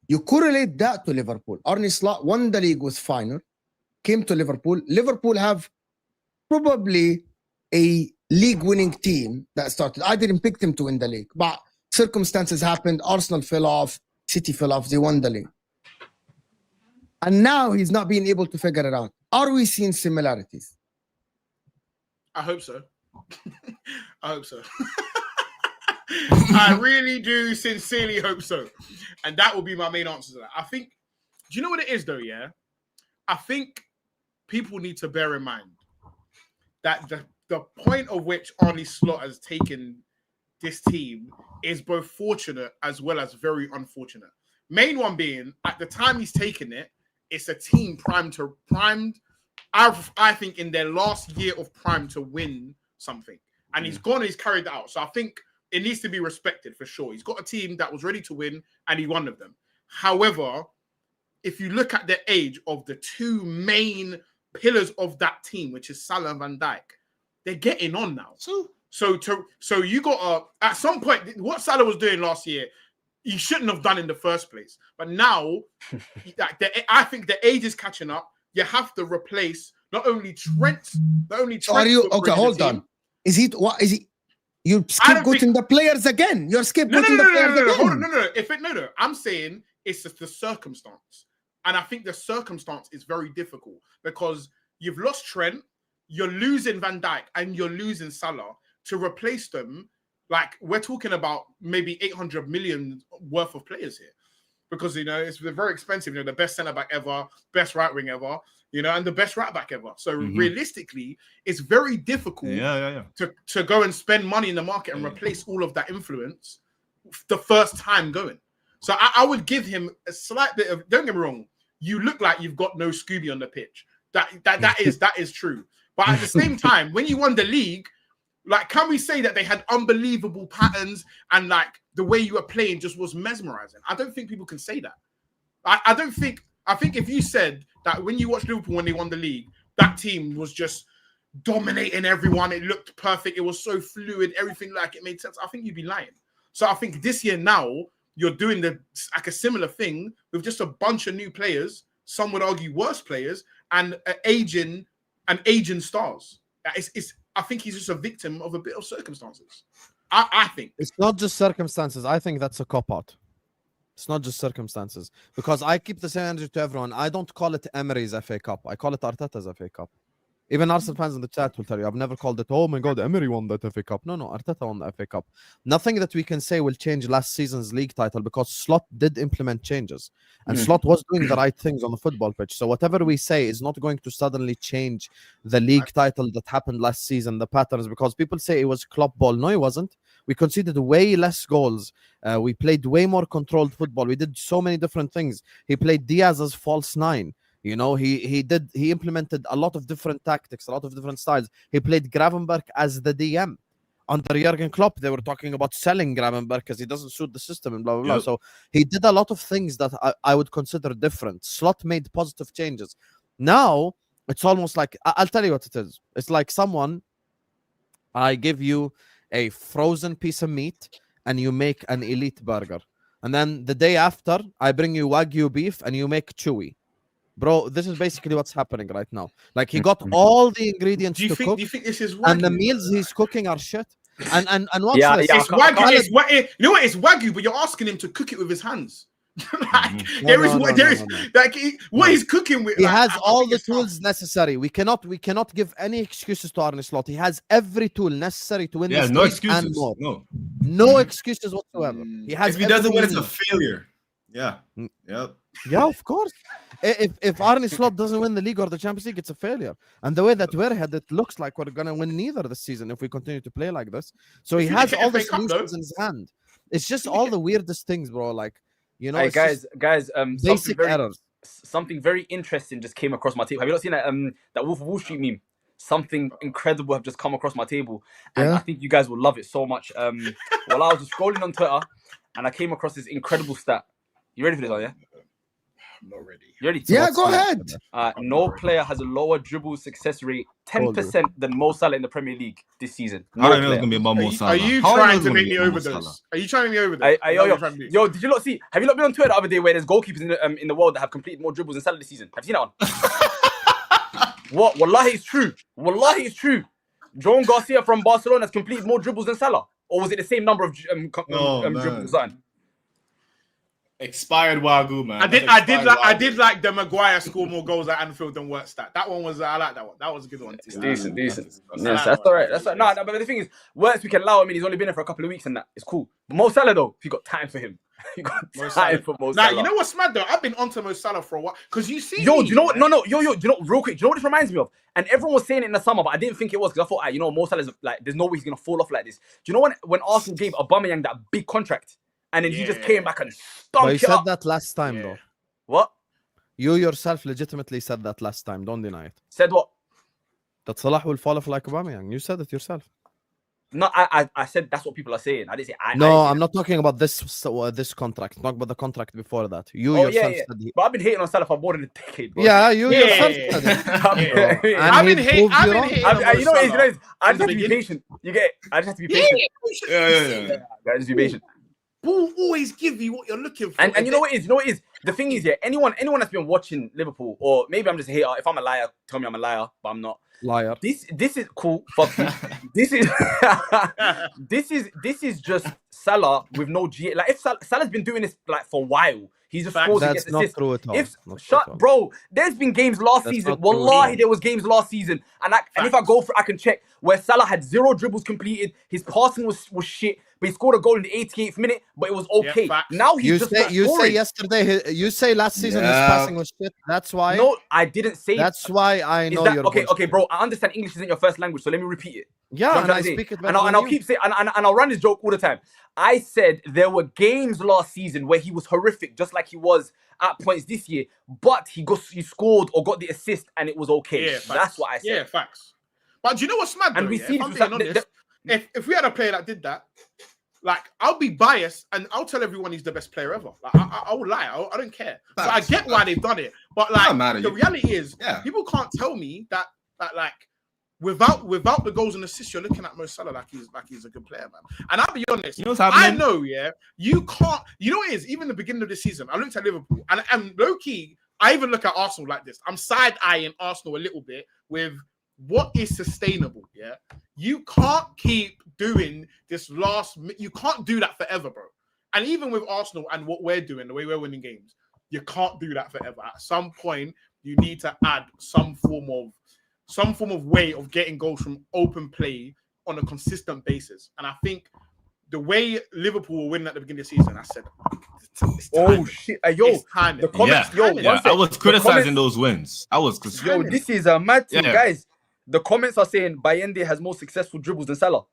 You correlate that to Liverpool. Arne Slot won the league with Feyenoord, came to Liverpool. Liverpool have probably a league-winning team that started. I didn't pick them to win the league, but circumstances happened. Arsenal fell off. City fell off. They won the league. And now he's not being able to figure it out. Are we seeing similarities? I hope so. I hope so. I really do sincerely hope so. And that will be my main answer to that. I think, do you know what it is though, yeah? I think people need to bear in mind that the point of which Arne Slot has taken this team is both fortunate as well as very unfortunate. Main one being, at the time he's taken it, it's a team primed. I think in their last year of prime to win something, and he's gone and he's carried that out. So I think it needs to be respected for sure. He's got a team that was ready to win, and he won of them. However, if you look at the age of the two main pillars of that team, which is Salah and Van Dijk, they're getting on now. So you got at some point what Salah was doing last year, he shouldn't have done in the first place. But now, I think the age is catching up. You have to replace not only Trent. So are you okay? Hold on. Is he? What is he? You scapegoating the players again. You're scapegoating the players again. Hold on, no. I'm saying it's just the circumstance, and I think the circumstance is very difficult because you've lost Trent, you're losing Van Dijk, and you're losing Salah. To replace them, like we're talking about maybe 800 million worth of players here, because they're very expensive. The best centre back ever, best right wing ever, and the best right back ever. So realistically, it's very difficult to go and spend money in the market and replace all of that influence the first time going. So I would give him a slight bit of. Don't get me wrong, you look like you've got no Scooby on the pitch. That is true. But at the same time, when you won the league. Like, can we say that they had unbelievable patterns and like the way you were playing just was mesmerizing? I don't think people can say that. I think if you said that when you watched Liverpool when they won the league, that team was just dominating everyone. It looked perfect. It was so fluid. Everything like it made sense. I think you'd be lying. So I think this year now you're doing like a similar thing with just a bunch of new players. Some would argue worse players and aging stars. I think he's just a victim of a bit of circumstances. I think. It's not just circumstances. I think that's a cop-out. It's not just circumstances. Because I keep the same energy to everyone. I don't call it Emery's FA Cup. I call it Arteta's FA Cup. Even Arsenal fans in the chat will tell you, I've never called it, oh my God, Emery won that FA Cup. No, Arteta won the FA Cup. Nothing that we can say will change last season's league title because Slot did implement changes. And Slot was doing the right things on the football pitch. So whatever we say is not going to suddenly change the league title that happened last season, the patterns, because people say it was Klopp ball. No, it wasn't. We conceded way less goals. We played way more controlled football. We did so many different things. He played Diaz as false nine. He implemented a lot of different tactics, a lot of different styles. He played Gravenberch as the DM. Under Jurgen Klopp, they were talking about selling Gravenberch because he doesn't suit the system and blah, blah, blah. So he did a lot of things that I would consider different. Slot made positive changes. Now, it's almost like, I'll tell you what it is. It's like I give you a frozen piece of meat and you make an elite burger. And then the day after, I bring you Wagyu beef and you make chewy. Bro, this is basically what's happening right now. Like, he got all the ingredients to cook. Do you think this is Wagyu? And the meals he's cooking are shit. And what's this? It's Wagyu. You know what? It's Wagyu, but you're asking him to cook it with his hands. What he's cooking with. He has all the tools necessary. We cannot give any excuses to Arne Slot. He has every tool necessary to win this no league excuses. And more. No excuses whatsoever. He has. If he doesn't win, it's a failure. Yeah. Yep. Yeah, of course. If Arne Slot doesn't win the league or the Champions League, it's a failure. And the way that we're headed, it looks like we're gonna win neither this season if we continue to play like this. So he has all the solutions in his hand. It's just all the weirdest things, bro. Like, hey, guys, basic errors. Something very interesting just came across my table. Have you not seen that Wolf of Wall Street meme? Something incredible have just come across my table, and I think you guys will love it so much. While I was just scrolling on Twitter, and I came across this incredible stat. You ready for this, yeah? I'm not ready. You ready? Yeah, go ahead. No player has a lower dribble success rate 10% than Mo Salah in the Premier League this season. I don't know it's gonna be about Mo Salah. Are you trying to make me overdose? Are you trying to make me overdose? Yo, did you not see? Have you not been on Twitter the other day where there's goalkeepers in the world that have completed more dribbles than Salah this season? Have you seen that one? What? Wallahi, it's true. Wallahi, it's true. Joan Garcia from Barcelona has completed more dribbles than Salah, or was it the same number of dribbles? Expired Wagyu, man. I did like the Maguire score more goals at Anfield than Wirtz stat. That one was I like that one. That was a good one too. It's decent. Yes, that's all right. That's right. No, but the thing is, Wirtz we can allow him. He's only been there for a couple of weeks and that it's cool. But Mo Salah though, if you got time for him, You got Mo time Salah. for Mo Nah, Salah. you know what's mad though? I've been onto Mo Salah for a while because you see. Yo, me, do you know what? yeah? No, yo, do you know real quick? Do you know what this reminds me of? And everyone was saying it in the summer, but I didn't think it was because I thought, you know, Mo Salah's like, there's no way he's gonna fall off like this. Do you know when Arsenal gave Aubameyang that big contract, and then he just came back and But stunk you it said up? that last time, though. What? You yourself legitimately said that last time. Don't deny it. Said what? That Salah will fall off like Aubameyang. You said it yourself. No, I said that's what people are saying. I didn't say. I'm not talking about this contract. Talk about the contract before that. You yourself said it. But I've been hating on Salah for more than a decade, bro. Yeah, you yourself Yeah. said it. Yeah. And I've he been hating. proved I've you been wrong. hating. on Mo you know what it is, Salah I just from have to the be beginning. patient. You get it? I just have to be patient. Yeah. I just be patient. Will always give you what you're looking for. And you know what it is? You know what it is? The thing is, yeah, anyone that's been watching Liverpool, or maybe I'm just a hater. If I'm a liar, tell me I'm a liar, but I'm not. Liar. This is cool. Fuck you. This is just Salah with no G. Like if Salah's been doing this like for a while, he's just scores and That's gets not assists. true at all. If Not true at all. bro, there's been games last That's season. not true at Wallahi, all. there was games last season, and if I go for, I can check where Salah had 0 dribbles completed. His passing was shit, but he scored a goal in the 88th minute. But it was okay. facts. Now he's You just say scoring. yesterday. You say last season his Yeah. passing was shit. That's why. No, I didn't say. That's why I Is know that, you're okay, bro. I understand English isn't your first language, so let me repeat it. Yeah, You know and what I I'm saying? speak it And better I'll than you. keep saying, and I'll run this joke all the time. I said there were games last season where he was horrific, just like he was at points this year. But he scored or got the assist, and it was okay. Yeah, facts. That's what I said. Yeah, facts. But do you know what's mad? And though, we yeah? see If I'm this being with honest, if we had a player that did that, like I'll be biased and I'll tell everyone he's the best player ever. Like I will lie. I don't care. So I get why they've done it, but like Doesn't matter. the reality is, Yeah. people can't tell me that like without the goals and assists, you're looking at Mo Salah like he's a good player, man. And I'll be honest, You know what's happening? I know, yeah, you can't. You know what it is? Even the beginning of the season, I looked at Liverpool and low key, I even look at Arsenal like this. I'm side eyeing Arsenal a little bit with what is sustainable. Yeah, you can't keep doing this you can't do that forever, bro. And even with Arsenal and what we're doing, the way we're winning games, you can't do that forever. At some point, you need to add some form of way of getting goals from open play on a consistent basis. And I think the way Liverpool were winning at the beginning of the season, I said, it's time. Oh shit, yo, It's time. the comments, Yeah. yo, Yeah, one I sec. was The criticizing comments- those wins. I was Yo, this is a mad thing, Yeah. guys. The comments are saying Bayende has more successful dribbles than Salah.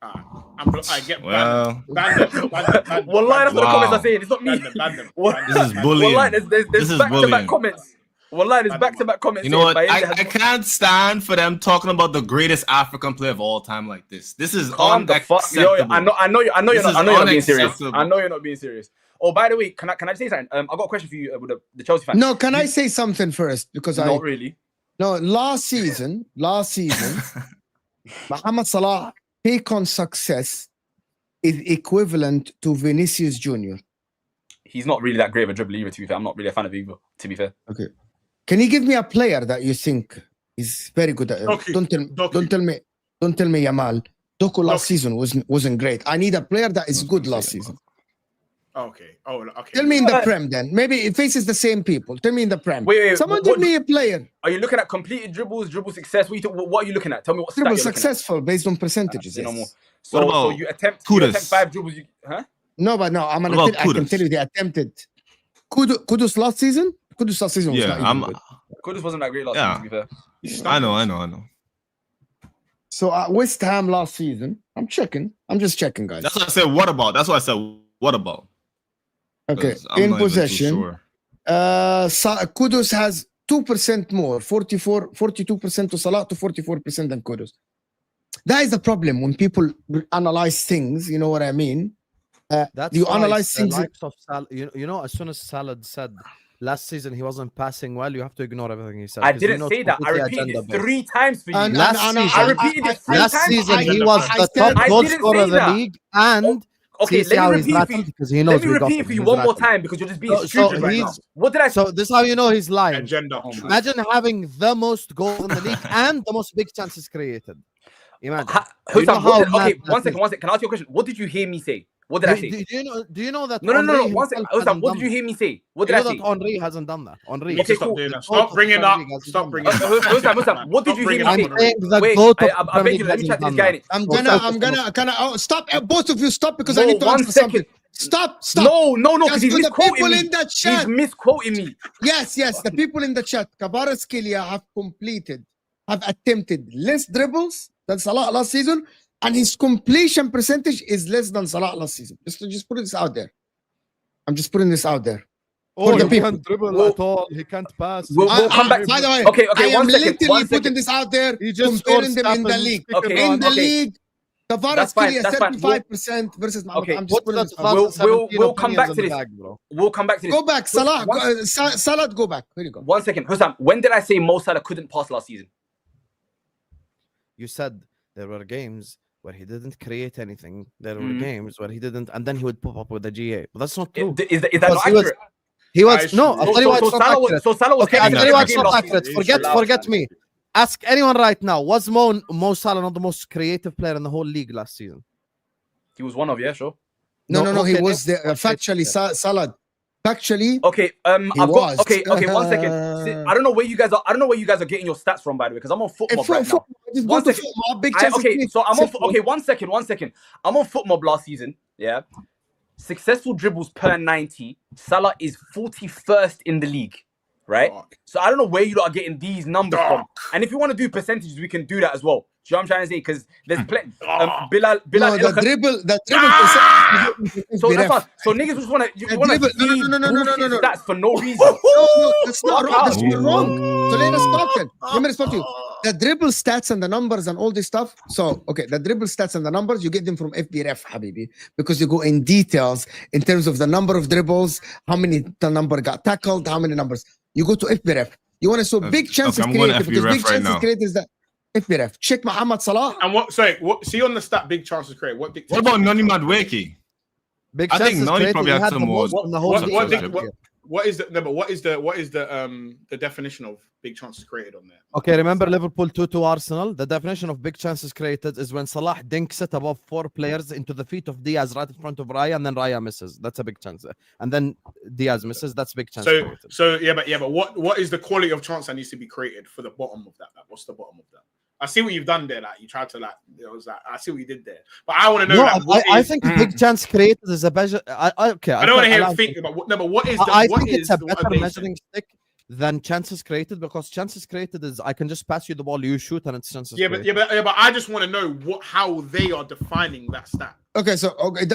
I get Well, banned. Wallahi, that's what the Wow. comments are saying. It's not me. Ban them. What? This is bullying. Wallahi, there's This is back-to-back bullying. comments. Wallahi, there's back-to-back comments. you know what? saying Bayende I has more- can't stand for them talking about the greatest African player of all time like this. This is Calm the fuck. Yo, unacceptable. I know you're This is not being serious. unacceptable. I know you're not being serious. Oh, by the way, can I say something? I got a question for you with the Chelsea fan. No, can I say something first? Because Not really. last season, Mohamed Salah take on success is equivalent to Vinicius Jr. He's not really that great of a dribbler either, to be fair. I'm not really a fan of either, to be fair. Okay. Can you give me a player that you think is very good at it? Doku. Don't tell me Yamal. Doku last season wasn't great. I need a player that is good last season. Okay. Oh, okay. Tell me in the Prem then. Maybe it faces the same people. Tell me in the Prem. Wait, Someone what- give me a player. Are you looking at completed dribbles, dribble success? What are you looking at? Tell me what stat Dribble you're looking at. successful based on percentages. Say no yes. more. What So about you attempt Kudus? 5 dribbles. Huh? No, but no, I'm gonna What about I can Kudus? tell you they attempted. Kudus last season? Kudus last season was Yeah, not even good. Kudus wasn't that great last Yeah. season, to be fair. I know. So at West Ham last season, I'm just checking, guys. That's what I said. What about? That's why I said. What about? Okay, 'Cause I'm in not even too possession, sure. Kudus has 2% more, 42% to Salah to 44% than Kudus. That is the problem when people analyze things. You know what I mean? That's you why analyze the things. likes of you know, as soon as Salah said last season he wasn't passing well, you have to ignore everything he said. I 'cause you didn't know say it's that. I completely repeated it agenda-based. 3 times for you. And- Last and- season, I repeated it 3 last times. season he I was said- the top I goal didn't scorer say of the that. league, and Okay, see how let me he's repeat for rattled you. because he knows Let me we got repeat him. for you He's one more rattled. time because you're just being So stupid right now. he's- What did I say? So this is how you know he's lying. Agenda. Oh my Imagine having the most goals in the league and the most big chances created. Imagine. Okay, You know how okay, mad one that second. Can I ask you a question? What did you hear me say? What did I say? Do you know that? No. Henry One second. himself hasn't What done did you hear me say? What that? did I You know say? that Henry hasn't done that. Henry. You Okay, stop cool. doing that. The Stop goat bringing of up. Premier League hasn't Stop done bringing that. up. What did you hear me Stop say? bringing I'm saying the Wait, goat of I Premier beg League you, let me hasn't chat to this done guy. that. innit? I'm What's gonna, up? I'm gonna, both of you stop because I No, need to one answer second. something. Stop. No, Just because he's for the people misquoting me. in the chat. He's misquoting me. Yes, the people in the chat. Kvaratskhelia have attempted less dribbles than Salah last season, and his completion percentage is less than Salah last season. Just put this out there. I'm just putting this out there. Oh, the he people. can't dribble at all. He can't pass. We'll come back. By the way, Okay, I am 1 second, literally 1 putting second. this out there, He just comparing scored them in the stats league. and Okay, speaking In the on. league, That's fine, Kvaratskhelia that's fine. 35% versus Mohamed. Okay, I'm just What's putting that this out there. 2017 We'll come back opinions to in the this. bag, bro? We'll come back to this. Go back, Salah. One- Salah, go back. Here you go. 1 second. Hussam, when did I say Mo Salah couldn't pass last season? You said there were games where he didn't create anything. There were games where he didn't, and then he would pop up with a GA. But that's not true. Is that Because not he was- accurate? He was no. I'll tell you why it's not accurate. So Salah was Okay, I'll every tell you why it's game not last accurate. season. Forget me. Ask anyone right now. Was Mo Salah not the most creative player in the whole league last season? He was one of, yeah, sure. No. okay, He was there. Factually, Salah. Factually, Okay, I've got was. okay, 1 second. See, I don't know where you guys are getting your stats from, by the way, because I'm on football right now. just go 1 to second. football. Big chances. Okay, so I'm on. Simple. Okay, 1 second. I'm on FootMob last season. Yeah, successful dribbles per 90. Salah is 41st in the league, right? So I don't know where you lot are getting these numbers from. And if you want to do percentages, we can do that as well. Do you know what I'm trying to say? Because there's plenty. Bilal, No, the El-Khan- dribble. So that's fine. So niggas just want to dribble- no. stats for no reason. No, that's not wrong. That's Fuck wrong. So let us talk then. Let me respond to you. The dribble stats and the numbers and all this stuff. So, okay, the dribble stats and the numbers, you get them from FBref, Habibi, because you go in details in terms of the number of dribbles, how many the number got tackled, how many numbers. You go to FBref. You want to show big chances I'm going to created because FBref big right chances now. created is that FBref. Check Mohamed Salah. And what? Sorry, what? See on the stat, big chances created. What? What about Noni Madweki? Big I think chances Nani created, probably he had the some more- most in the whole What, league. what, What- did- what, what is the no? But what is the definition of big chances created on there? Okay, remember Liverpool 2-2 Arsenal? The definition of big chances created is when Salah dinks it above 4 players into the feet of Diaz right in front of Raya, and then Raya misses. That's a big chance. And then Diaz misses. That's big chance created. So yeah, but what is the quality of chance that needs to be created for the bottom of that? Like, what's the bottom of that? I see what you've done there. Like you tried to I see what you did there. But I want to know. No, I think big chance created is a better. I don't want to hear it think about. But what is? I think it's a better measuring stick than chances created, because chances created is I can just pass you the ball, you shoot, and it's chances. But I just want to know how they are defining that stat. Okay, so okay.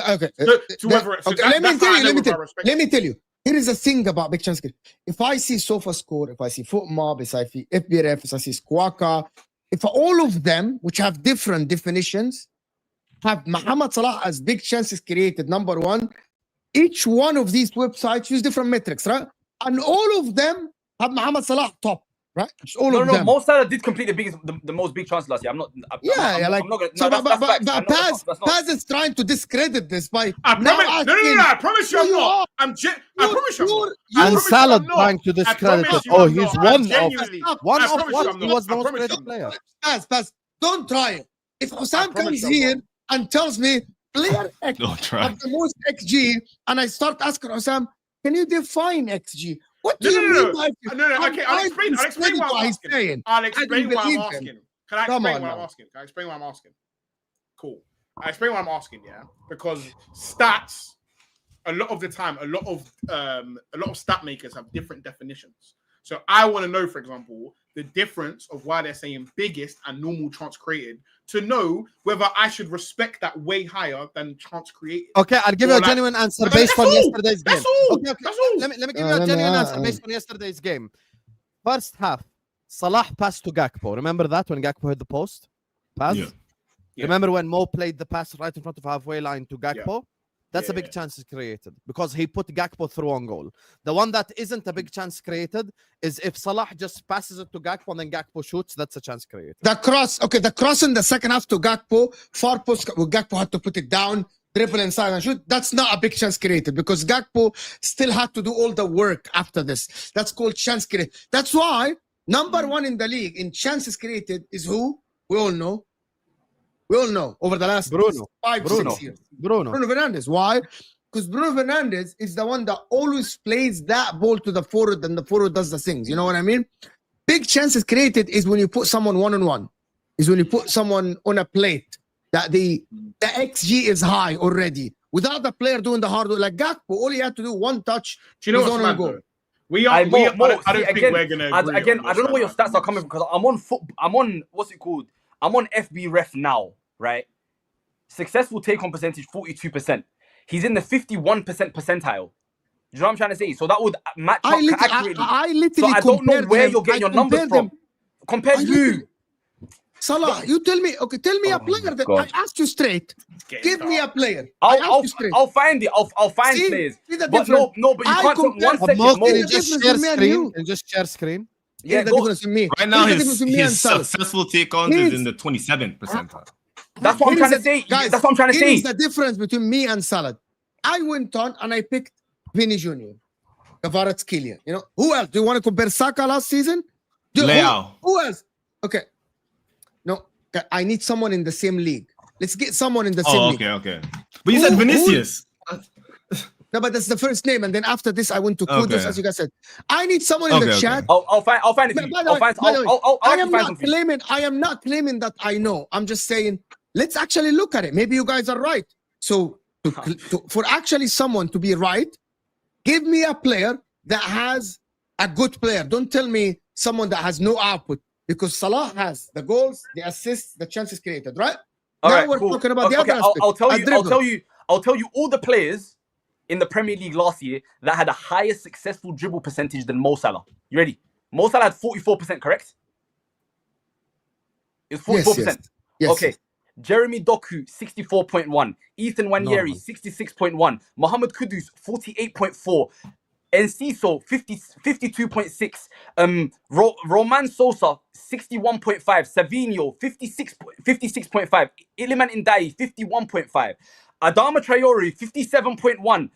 Let me tell you. Here is a thing about big chance. If I see SofaScore, if I see FootMob, if I see FBref, if I see Squawka, if all of them, which have different definitions, have Mohamed Salah as big chances created, number one, each one of these websites use different metrics, right? And all of them have Mohamed Salah top, right? It's all of them. Mo Salah did complete the most big chances last year. I'm not gonna. So, No, that's facts. I know Paz that's not- is trying to discredit this by I promise. No. I promise you, I'm not. I promise you, I'm not. And Salah trying to discredit it. Oh, he's one of what? He was the most creative player. Paz, don't try it. If Hussam promise comes you I'm here and tells me player X Don't try. have the most XG, and I start asking Hussam, can you define XG? What do No. you mean by No. Okay, I'll explain what he's saying. I'll explain what I'm believe him. asking. Can I Come explain on what I'm now. asking? Can I explain what I'm asking? Cool. I explain what I'm asking, yeah? Because stats, a lot of the time, a lot of stat makers have different definitions. So I want to know, for example, the difference of why they're saying biggest and normal chance created, to know whether I should respect that way higher than chance created. Okay, I'll give you a genuine answer based on yesterday's game. That's all. Okay. That's all. Let me give you a genuine answer based on yesterday's game. First half, Salah passed to Gakpo. Remember that when Gakpo hit the post? Pass? Yeah. Remember when Mo played the pass right in front of halfway line to Gakpo? That's a big chance created because he put Gakpo through on goal. The one that isn't a big chance created is if Salah just passes it to Gakpo and then Gakpo shoots, that's a chance created. The cross in the second half to Gakpo, far post, Gakpo had to put it down, dribble inside and shoot. That's not a big chance created because Gakpo still had to do all the work after this. That's called chance created. That's why number one in the league in chances created is who? We all know over the last 5-6 years. Bruno Fernandes. Why? Because Bruno Fernandes is the one that always plays that ball to the forward and the forward does the things. You know what I mean? Big chances created is when you put someone one-on-one. Is when you put someone on a plate that the XG is high already. without the player doing the hard work. Like Gakpo, all he had to do one touch. Do you know he's what's on mad, goal. though? I don't think we're gonna agree again, on I don't know where your this, stats are coming from because I'm on what's it called? I'm on FB Ref now, right? Successful take-on percentage 42%. He's in the 51% percentile. You know what I'm trying to say? So that would match up accurately. I literally so I don't know where you're getting your numbers from. Compared to who? Salah, you tell me. Okay, tell me a player that I asked you straight. Give me a player. I'll find it. I'll find players. But no, but you can't take 1 second. Can you just share screen? Can you just share screen? Yeah, the difference in me. Right now, his successful take-ons is in the 27th percentile. That's what I'm trying to say. Guys, that's what I'm trying to say. Here's the difference between me and Salah. I went on and I picked Vinny Jr., Kvaratskhelia. You know, who else? Do you want to compare Saka last season? Leao. Who else? Okay. No, I need someone in the same league. Let's get someone in the same league. Okay. But you said Vinicius. No, but that's the first name, and then after this, I went to Kudus, as you guys said. I need someone in the chat. I'll find it. I am not claiming that I know. I'm just saying, let's actually look at it. Maybe you guys are right. So, for actually someone to be right, give me a player that has a good player. Don't tell me someone that has no output, because Salah has the goals, the assists, the chances created, right? Now we're talking about the other aspect. I'll tell you all the players in the Premier League last year that had a higher successful dribble percentage than Mo Salah. You ready? Mo Salah had 44%, correct? It's 44%. Yes. Okay. Jeremy Doku, 64.1. Ethan Wanyeri, 66.1. Mohamed Kudus, 48.4. Enciso, 52.6. Roman Sosa, 61.5. Savinho, 56.5. Iliman Ndiaye, 51.5. Adama Traore, 57.1.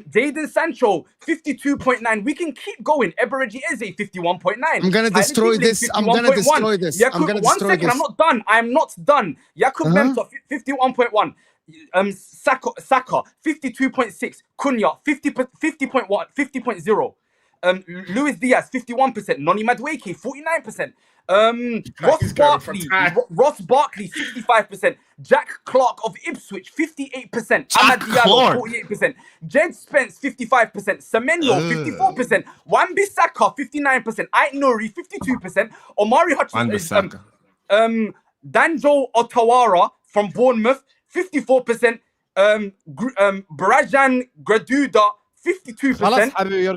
Jadon Sancho, 52.9. We can keep going. Eberechi Eze, 51.9. I'm gonna destroy this. I'm gonna destroy this. One second, I'm not done. I'm not done. Jakub Mensah, 51.1. Saka, 52.6. Cunha, 50.0. Luis Diaz, 51%. Noni Madueke, 49%. Ross Barkley, 65%. Jack Clark of Ipswich, 58%. Ahmad Diallo, 48%. Jed Spence, 55%. Semenyo, 54%. Wan-Bissaka, 59%. Ait Nouri, 52%. Omari Hutchinson, Danjo Otawara from Bournemouth, 54%. Brajan Graduda, 52%.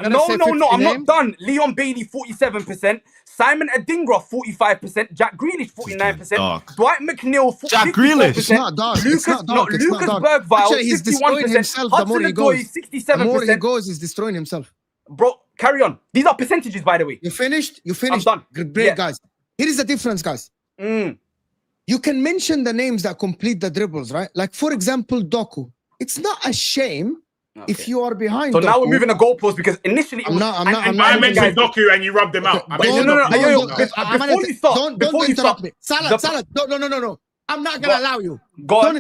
No, I'm not done. Leon Bailey, 47%. Simon Adingra, 45%. Jack Grealish, 49%. Dwight McNeil, 54%. Jack Grealish. It's not dark. Lucas Bergvall, actually, he's destroying 51%. himself the more he goes. 67%. The more he goes, he's destroying himself. Bro, carry on. These are percentages, by the way. You finished? I'm done. Great, guys. Here is the difference, guys. You can mention the names that complete the dribbles, right? Like, for example, Doku. It's not a shame if you are behind. So Doku. now we're moving the goalpost because initially I'm not I mentioned Doku and you rubbed them out. Before you start, don't interrupt me. Salah, no. I'm not gonna allow you. Go on.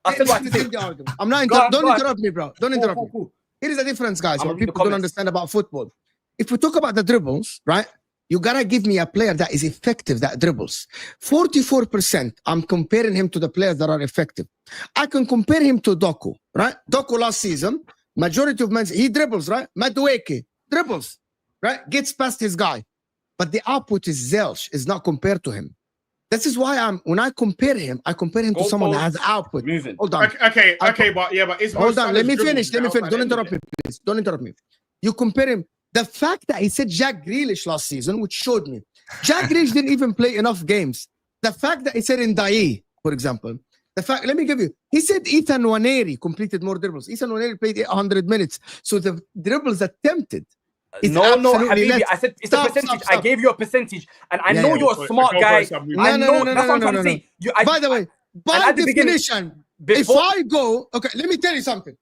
I said what I said. I'm not. Don't interrupt me, bro. Don't interrupt me. Here is the difference, guys. What people don't understand about football. If we talk about the dribbles, right? You gotta give me a player that is effective, that dribbles. 44%, I'm comparing him to the players that are effective. I can compare him to Doku, right? Doku last season, majority of men, he dribbles, right? Madueke, dribbles, right? Gets past his guy. But the output is Zelsh, is not compared to him. This is why when I compare him to someone that has output. Hold on. Okay, but it's hold on, let me finish. Don't interrupt me, please. Don't interrupt me. You compare him. The fact that he said Jack Grealish last season, which showed me Jack Grealish didn't even play enough games. The fact that he said Ndiaye, for example, let me give you, he said Ethan Nwaneri completed more dribbles. Ethan Nwaneri played 800 minutes. So the dribbles attempted. No, Habibi, I said it's a percentage. I gave you a percentage. And I know you're a smart guy. I know, that's what I'm trying to say. By the way, by definition, if I go, okay, let me tell you something.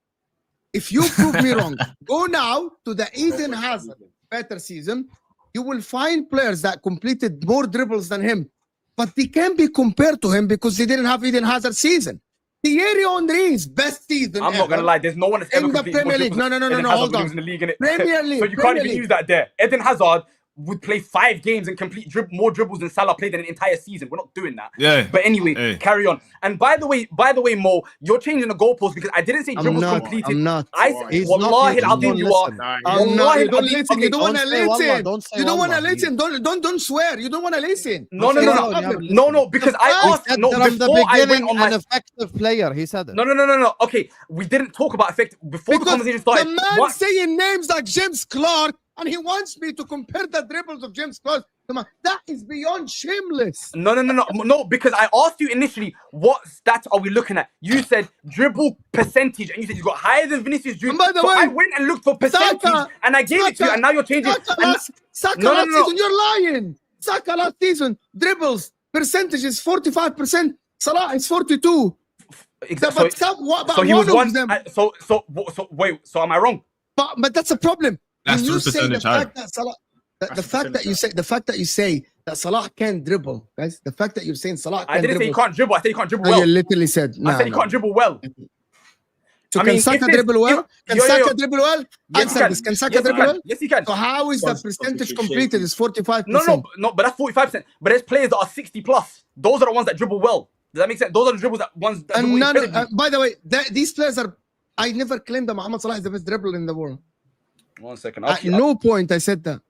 If you prove me wrong, go now to the Eden Hazard better season. You will find players that completed more dribbles than him, but they can't be compared to him because they didn't have Eden Hazard season. Thierry Henry's best season. I'm not gonna lie. There's no one that's ever in the Premier League. No. Hold on. In the league, Premier League. So you can't even use that there. Eden Hazard would play 5 games and complete more dribbles than Salah played in an entire season. We're not doing that. Yeah. But anyway, Hey. carry on. And by the way, Mo, you're changing the goalpost because I didn't say dribbles completed. I'm not. I said, He's Wallahi not, al-Azim, you are. I'm not. You don't Wallahi, listen. You don't want to say wallah, listen. don't say You don't want to wallah. listen. Don't swear. You don't want to listen. No, because I He asked, said no, that from the before I went beginning, on my... an effective player. He said it. No. Okay, we didn't talk about effective before the Because conversation started. the man What? saying names like James Clark, and he wants me to compare the dribbles of James Clark. Come on, that is beyond shameless. No, because I asked you initially, what stats are we looking at? You said dribble percentage, and you said you got higher than Vinicius Junior. And by the so way, I went and looked for percentage, Saka, and I gave it to you, and now you're changing. Saka No. last season, you're lying. Saka last season, dribbles percentage is 45%. Salah is 42. Exactly. But So he was one one. of them. Wait. So am I wrong? But that's a problem. That's When you 3% say the higher. fact that Salah, the fact that you say that Salah can't dribble, guys. The fact that you're saying Salah I can't didn't say dribble. he can't dribble. I said he can't dribble No, well. you literally said. I said he can't dribble well. So I can mean, Saka if there's- dribble well? if- Can yo, yo, Saka yo. dribble well? Yes, Answer this. Can Saka dribble well? Yes, he can. So how is the Plus, percentage it's completed? shaky. Is 45%? No, but that's 45%. But there's players that are 60 plus. Those are the ones that dribble well. Does that make sense? Those are the dribbles that ones that dribble And incredibly. by the way, these players are. I never claimed that Mohamed Salah is the best dribbler in the world. 1 second. At no point I said that.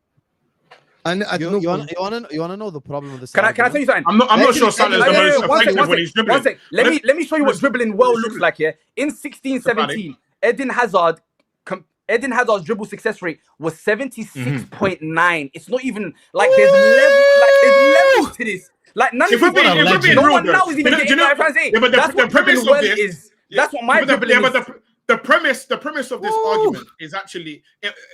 And at You no want point. to know the problem with this? Can I tell you something? I'm not sure Salah is the most effective when he's dribbling. One sec. Let me show you what dribbling well looks like here. In 16-17, Eden Hazard's dribble success rate was 76.9. It's not even like there's levels to this. Like none If of we're being no real, one though, now is even getting that. yeah, but That's what dribbling well is. That's what my dribbling is. but the premise of this argument is actually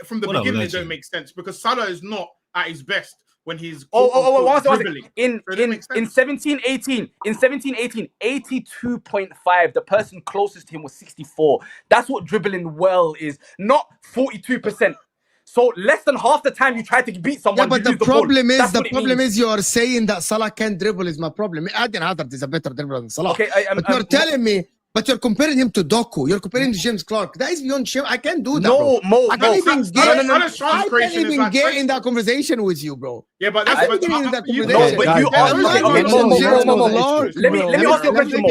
from the beginning it don't make sense because Salah is not at his best when he's One second. dribbling. In So it doesn't make sense. 17-18, 82.5. The person closest to him was 64. That's what dribbling well is, not 42%. So less than half the time you try to beat someone. Yeah, but you the lose ball. problem is That's what it means. you are saying that Salah can't dribble is my problem. Eden Hazard is a better dribbler than Salah. Okay, but you're telling me. But you're comparing him to Doku. You're comparing him to James Clark. That is beyond shame. I can't do that, bro. I can't even get in that conversation with you, bro. Yeah, but that's I can't get in that conversation. No, but you asked. Let me ask you a question, Mo.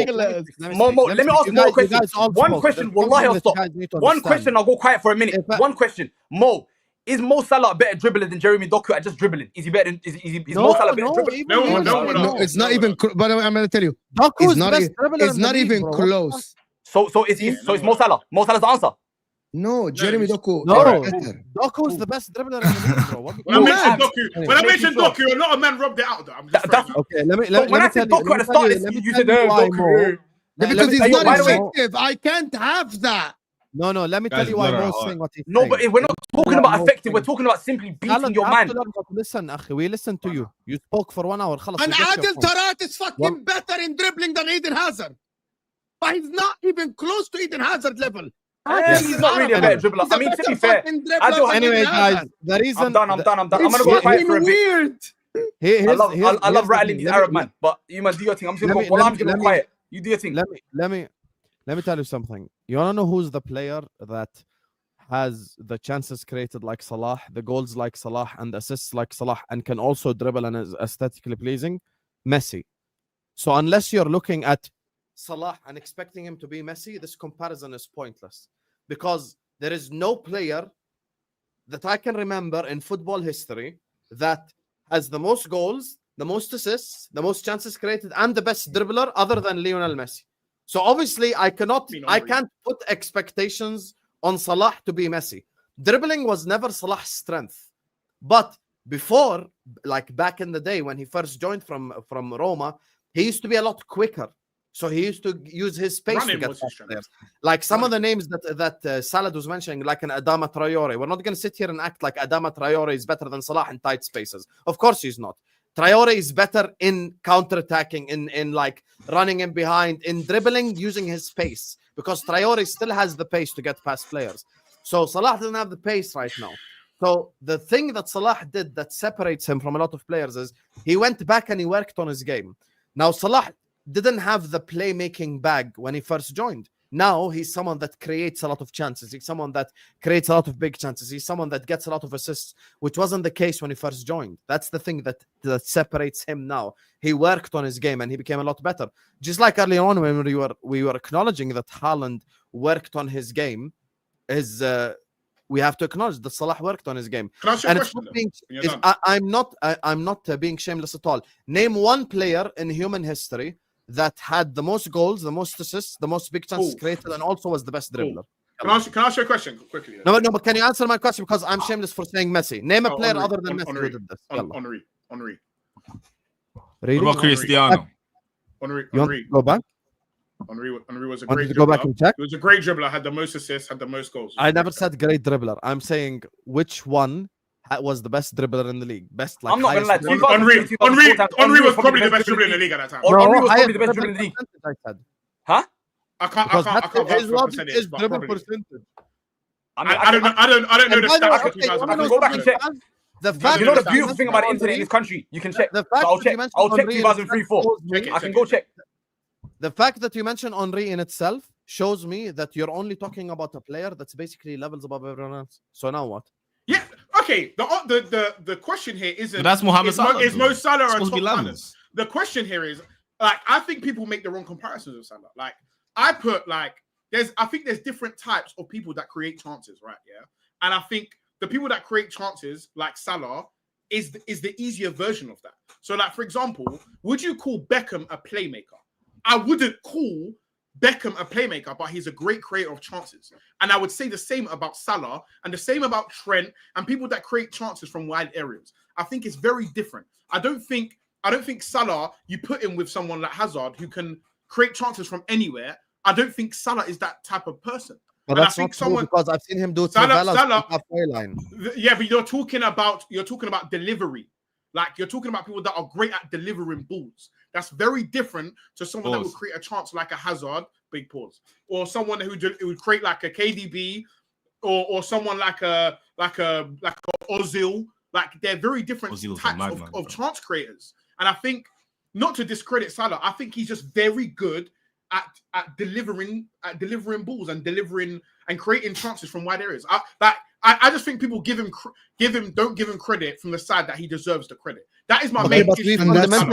Let me ask you more questions. One question, wallahi, I'll stop. One question, I'll go quiet for a minute. One question, Mo. Is Mo Salah a better dribbler than Jeremy Doku at just dribbling? Is he better? Is Mo Salah a better dribbler? No, it's not even. But I'm gonna tell you, it's not even close. So it's Mo Salah. Mo Salah's the answer. No, Jeremy Doku. No, Doku's the best dribbler in the league, bro. When I mentioned Doku, a lot of men rubbed it out. Though. Okay, let me when I said Doku at the start, you said Doku. Because it's not effective. I can't have that. No, let me tell you why Mo's saying what he's saying. No, but we're not talking about effective. We're talking about simply beating your man. Listen, akhi, we listened to you. You spoke for 1 hour. And Adel Tarat is fucking better in dribbling than Eden Hazard. But he's not even close to Eden Hazard level. He's not really a better dribbler. I mean, to be fair. Anyway, guys, the reason... I'm done. I'm gonna go quiet for a bit. Weird. I love rattling these Arab man, but you man do your thing. I'm just gonna go quiet. You do your thing. Let me tell you something. You want to know who's the player that has the chances created like Salah, the goals like Salah, and the assists like Salah, and can also dribble and is aesthetically pleasing? Messi. So unless you're looking at Salah and expecting him to be Messi, this comparison is pointless. Because there is no player that I can remember in football history that has the most goals, the most assists, the most chances created, and the best dribbler other than Lionel Messi. So obviously I can't put expectations on Salah to be Messi. Dribbling was never Salah's strength. But before, like back in the day when he first joined from Roma, he used to be a lot quicker. So he used to use his pace to get past players. Like some of the names that Salah was mentioning, like an Adama Traore. We're not going to sit here and act like Adama Traore is better than Salah in tight spaces. Of course he's not. Traore is better in counter-attacking, in like running in behind, in dribbling, using his pace. Because Traore still has the pace to get past players. So Salah doesn't have the pace right now. So the thing that Salah did that separates him from a lot of players is he went back and he worked on his game. Now Salah didn't have the playmaking bag when he first joined. Now he's someone that creates a lot of chances. He's someone that creates a lot of big chances. He's someone that gets a lot of assists, which wasn't the case when he first joined. That's the thing that separates him now. He worked on his game and he became a lot better. Just like earlier on when we were acknowledging that Haaland worked on his game, we have to acknowledge that Salah worked on his game. Can I ask you a question? I'm not being shameless at all. Name one player in human history that had the most goals, the most assists, the most big chances created, and also was the best dribbler. Can I ask you a question quickly? No, but can you answer my question? Because I'm shameless for saying Messi. Name a player other than Messi who did this. Henry. Really? What about Cristiano? Henry. You want to go back? Henry was a Want great to go back dribbler. and check? He was a great dribbler, had the most assists, had the most goals. I never said great dribbler. I'm saying which one was the best dribbler in the league. Best, like, I'm not gonna lie. Henry was probably the best dribbler in the league at that time. Henry was probably the best dribbler in the league. I said. Huh? I can't His vouch for percentage, but dribble probably. percentage. I don't know the stats for 2000. I can go back and check. The fact You know the that beautiful thing about the internet in this country, you can check. The So fact I'll that check. you mentioned I'll check Henry 2003-4. I can go check. The fact that you mention Henry in itself shows me that you're only talking about a player that's basically levels above everyone else. So now what? Yeah, okay. The question here isn't. But that's Mohamed Salah. Is Mo Salah a Supposed to be top man? levels. The question here is, like, I think people make the wrong comparisons with Salah. Like, I put like I think there's different types of people that create chances, right? Yeah, and I think the people that create chances, like Salah, is the easier version of that. So, like, for example, would you call Beckham a playmaker? I wouldn't call Beckham a playmaker, but he's a great creator of chances. And I would say the same about Salah and the same about Trent and people that create chances from wide areas. I think it's very different. I don't think Salah, you put him with someone like Hazard who can create chances from anywhere. I don't think Salah is that type of person. But And that's not true because I've seen him do it Salah, halfway line. yeah, but you're talking about delivery. Like, you're talking about people that are great at delivering balls. That's very different to someone that would create a chance like a Hazard, big pause, or someone who would create like a KDB, or someone like a Ozil. Like, they're very different types of chance creators. And I think, not to discredit Salah, I think he's just very good at delivering balls and delivering and creating chances from wide areas. I just think people don't give him credit from the side that he deserves the credit. That is my main issue. And that's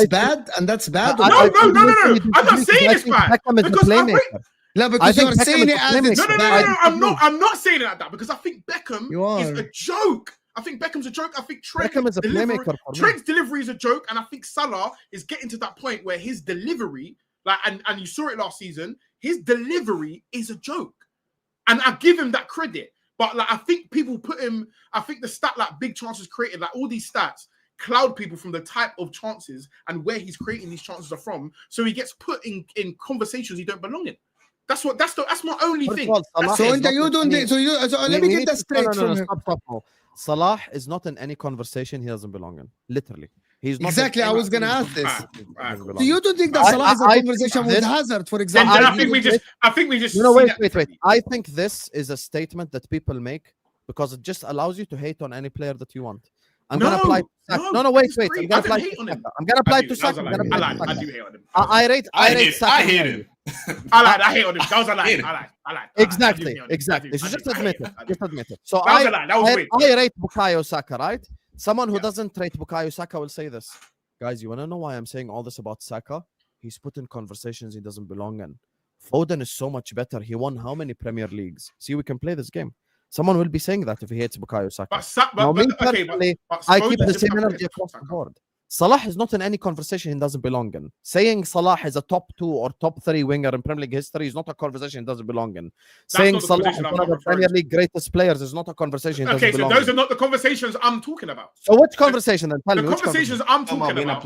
bad. And that's bad. No. I'm not saying it's bad because you're saying it as it's bad. I'm not saying it like that because I think Beckham is a joke. I think Beckham's a joke. I think Beckham is a playmaker. Trent's delivery is a joke, and I think Salah is getting to that point where his delivery, like, and you saw it last season, his delivery is a joke, and I give him that credit. But like, I think people put him. I think the stat like big chances created, like all these stats, cloud people from the type of chances and where he's creating these chances are from. So he gets put in conversations he don't belong in. That's my only thing. So let me get that straight from him. Stop. Salah is not in any conversation he doesn't belong in. Literally. He's not exactly. I was gonna ask this. So you don't think that Salah is a conversation with Hazard, for example? I think we just. You know, wait. I think this is a statement that people make because it just allows you to hate on any player that you want. I'm gonna apply. No, wait. I'm gonna apply to Saka. I do hate on him. I rate Saka. I hate him. I hate on him. That was a lie. I lied. Exactly. So just admit it. So I rate Bukayo Saka, right? Someone who doesn't rate Bukayo Saka will say this. Guys, you want to know why I'm saying all this about Saka? He's put in conversations he doesn't belong in. Foden is so much better. He won how many Premier Leagues? See, we can play this game. Someone will be saying that if he hates Bukayo Saka. I keep the same energy across the board. Salah is not in any conversation he doesn't belong in. Saying Salah is a top 2 or top 3 winger in Premier League history is not a conversation he doesn't belong in. Saying Salah is one of the Premier League greatest players is not a conversation he doesn't belong in. Okay, so those are not the conversations I'm talking about. So which conversation then? The conversations I'm talking about